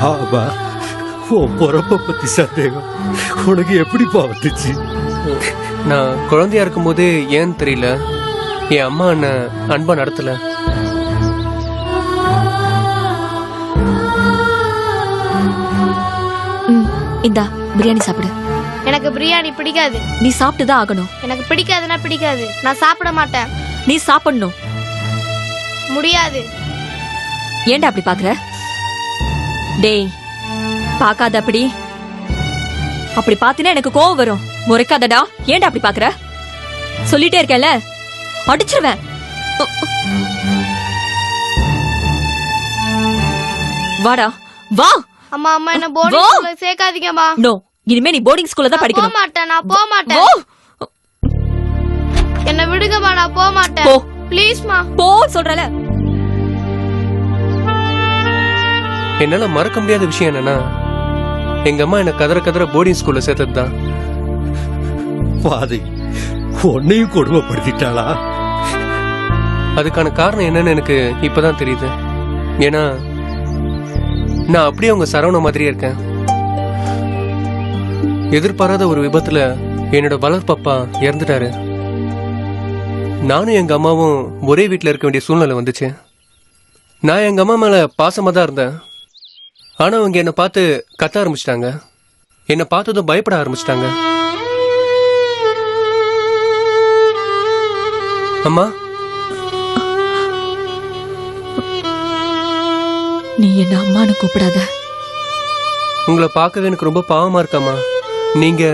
ஆமா, உன் பொறப்ப பத்தி சந்தேகம் உனக்கு எப்படிப்பா வந்துச்சு? நான் குழந்தையா இருக்கும் போது ஏன்னு தெரியல, என் அம்மா என்ன அன்பா நடத்தல. இந்தா பிரியாணி சாப்பிடு. எனக்கு பிரியாணி பிடிக்காது. நீ சாப்பிட்டுதான் ஆகணும். எனக்கு பிடிக்காதுன்னா பிடிக்காது. நான் சாப்பிட மாட்டேன். நீ சாப்பிடணும். முடியாது. ஏன்டா அப்படி பாக்குற? டேய், பாக்காத அப்படி அப்படி பாத்தினா எனக்கு கோவம் வரும். முறைக்காதடா. ஏன்டா அப்படி பாக்குற? சொல்லிட்டே இருக்கேன்ல, அடிச்சிருவேன். வாடா வா. அம்மா அம்மா என்ன போர்டிங் ஸ்கூல்ல சேர்க்காதீங்கம்மா. நோ, இனிமே நீ போர்டிங் ஸ்கூல்ல தான் படிக்கணும். போக மாட்டேன், நான் போக மாட்டேன். என்ன விடுங்கம்மா, நான் போக மாட்டேன். போ ப்ளீஸ்மா. போ சொல்றல. என்னால மறக்க முடியாத விஷயம் என்னன்னா, எங்க அம்மா என்ன கதற கதற போர்டிங் ஸ்கூல்ல சேர்த்ததுதான். பாதை உன்னையும் கொடுமைப்படுத்திட்டாளா? அதுக்கான காரணம் என்னன்னு எனக்கு இப்பதான் தெரியுது. ஏன்னா நான் அப்படியே உங்க சரவண மாதிரியே இருக்கேன். எதிர்பாராத ஒரு விபத்துல என்னோட வளர்ப்பப்பா இறந்துட்டாரு. நானும் எங்க அம்மாவும் ஒரே வீட்டுல இருக்க வேண்டிய சூழ்நிலை வந்துச்சு. நான் எங்க அம்மா மேல பாசமா தான் இருந்தேன். ஆனா அவங்க என்னை பார்த்து கத்த ஆரம்பிச்சிட்டாங்க. என்னை பார்த்ததும் பயப்பட ஆரம்பிச்சிட்டாங்க. அம்மா, நீ என்ன அம்மானு கூப்பிடாத. உங்களை பார்க்கவே எனக்கு ரொம்ப பாவமா இருக்காமா. நீங்க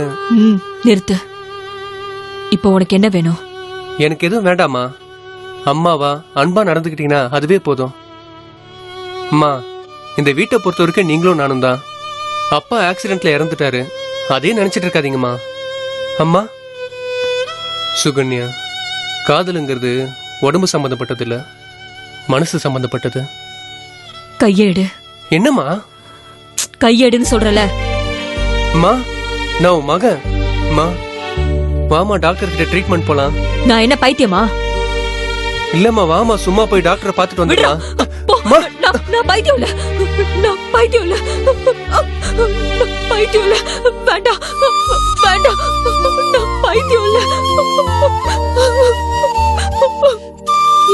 நிறுத்து. இப்போ உனக்கு என்ன வேணும்? எனக்கு எதுவும் வேண்டாமா. அம்மாவா அன்பா நடந்துக்கிட்டீங்கன்னா அதுவே போதும். அம்மா, இந்த வீட்டை பொறுத்த வரைக்கும் நீங்களும் நானும் தான். அப்பா ஆக்சிடென்ட்ல இறந்துட்டாரு, அதே நினைச்சிட்டு இருக்காதீங்கம்மா. அம்மா, சுகன்யா, காதலுங்கிறது உடம்பு சம்பந்தப்பட்டது இல்ல, மனசு சம்பந்தப்பட்டது. கையேடு. என்னம்மா கையேடுன்னு சொல்றல? அம்மா, நான் உன் மகன். அம்மா, வாமா டாக்டர் கிட்ட ட்ரீட்மெண்ட் போலாம். நான் என்ன பைத்தியமா? இல்லம்மா, வாமா சும்மா போய் டாக்டரை பார்த்துட்டு வந்துடலாம். நான் பைத்தியம் இல்ல. நான் பைத்தியம் இல்ல. நான் பைத்தியம் இல்ல. வேண்டாம் வேண்டாம். நான் பைத்தியம் இல்ல.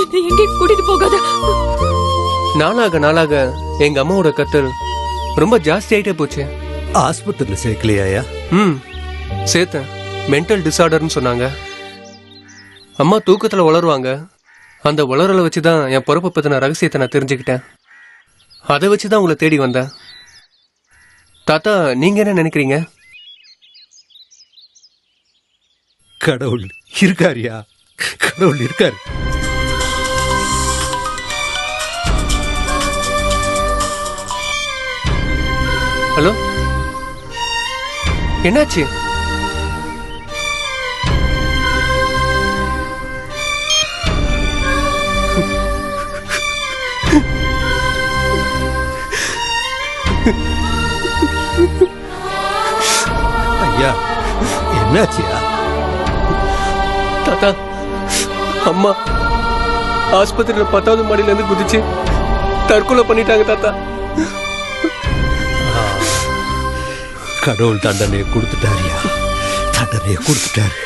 என்னை எங்கே கூட்டிட்டு போகாத. நாளாக நாளாக எங்க அம்மாவோட கத்தல் ரொம்ப ஜாஸ்தி ஆயிட்டே போச்சு. ஆஸ்பத்திரியில சேர்க்கலையா? சேர்த்தேன். மென்டல் டிசார்டர்னு சொன்னாங்க. அம்மா தூக்கத்துல வளருவாங்க. அந்த வளரலை வச்சுதான் என் பிறப்பை பத்தின ரகசியத்தை நான் தெரிஞ்சுக்கிட்டேன். அதை வச்சுதான் உங்களை தேடி வந்தேன். தாத்தா, நீங்க என்ன நினைக்கிறீங்க? கடவுள் இருக்காரியா? கடவுள் இருக்காரு. ஹலோ, என்னாச்சு? ஐயா, என்னாச்சியா? தாத்தா, அம்மா ஆஸ்பத்திரியில 10வது மாடியில இருந்து குதிச்சு தற்கொலை பண்ணிட்டாங்க தாத்தா. கடவுள் தண்டனையை கொடுத்துட்டாரியா? தண்டனையை கொடுத்துட்டாரு.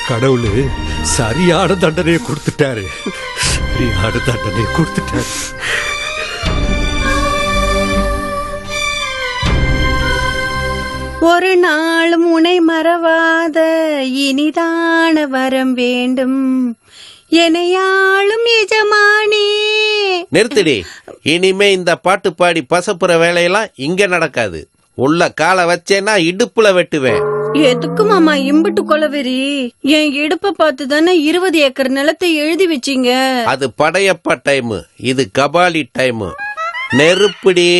கடவுள் சரியான தண்டனையை கொடுத்துட்டாரு. சரியான தண்டனையை கொடுத்துட்டாரு. ஒரு நாள் முனை மறவாத இனிதான வரம் வேண்டும் எனையாளும் எஜமானி. நிறுத்திடி. இனிமே இந்த பாட்டு பாடி பசப்புற வேலையெல்லாம் இங்க நடக்காது. உள்ள காலை வச்சேன்னா இடுப்புல வெட்டுவேன். எதுக்கு மாமா இம்புட்டு கொலவெறி? என் இடுப்ப பார்த்து தானே 20 ஏக்கர் நிலத்தை எழுதி வச்சீங்க. அது படையப்பா டைம், இது கபாலி டைம். நெருப்புடி.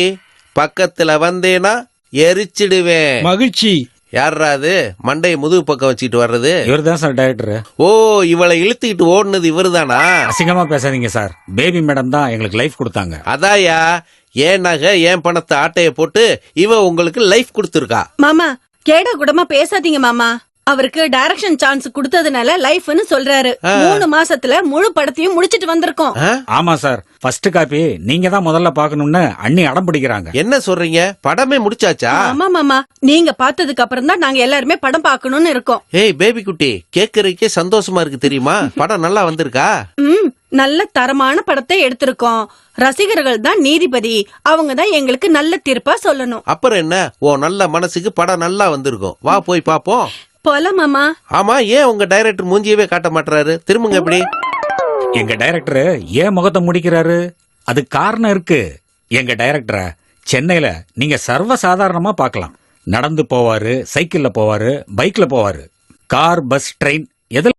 பக்கத்துல வந்தேனா எரிச்சிடுவேன். மகிழ்ச்சி. யாரா அது மண்டைய முதுகு பக்கம் வச்சுட்டு வர்றது? இவர் தான் சார் டைரக்டர். ஓ, இவளை இழுத்துக்கிட்டு ஓடுனது இவருதானா? அசிங்கமா பேசாதீங்க சார். பேபி மேடம் தான் எங்களுக்கு லைஃப் கொடுத்தாங்க. அதாயா, ஏன் நகை ஏன் பணத்தை ஆட்டைய போட்டு இவ உங்களுக்கு லைஃப் கொடுத்துருக்கா. மாமா, கேட கூடமா பேசாதீங்க மாமா. அவருக்கு டைரக்ஷன் சான்ஸ் கொடுத்ததுனால லைஃப்னு சொல்றாரு. 3 மாசத்துல முழு படத்தையும் முடிச்சிட்டு வந்திருக்கோம். ஆமா சார், ஃபர்ஸ்ட் காப்பி நீங்க தான் முதல்ல பாக்கணும்னு அண்ணி அடம் பிடிக்கிறாங்க. என்ன சொல்றீங்க? படமே முடிச்சாச்சா? ஆமா மாமா, நீங்க பார்த்ததுக்கு அப்புறம் தான் நாங்க எல்லாருமே படம் பார்க்கணும்னு இருக்கோம். ஏய் பேபி குட்டி, கேக்குறதுக்கே சந்தோஷமா இருக்கு தெரியுமா? படம் நல்லா வந்திருக்கா? நல்ல தரமான படத்தை எடுத்திருக்கோம். ரசிகர்கள் தான் நீதிபதி. அவங்க தான் எங்களுக்கு நல்ல தீர்ப்பா சொல்லணும். அப்புறம் என்ன, ஓ நல்ல மனசுக்கு படம் நல்லா வந்திருக்கும். வா போய் பாப்போம். போலாம் மாமா. ஆமா, ஏன் உங்க டைரக்டர் மூஞ்சியவே காட்ட மாட்டாரு? திரும்புங்க எப்படி. எங்க டைரக்டர் ஏன் முகத்தை முடிக்கிறாரு? அது காரணம் இருக்கு. எங்க டைரக்டரை சென்னையில நீங்க சர்வ சாதாரணமா பார்க்கலாம். நடந்து போவாரு, சைக்கிள்ல போவாரு, பைக்ல போவாரு, கார், பஸ், ட்ரெயின் எதில்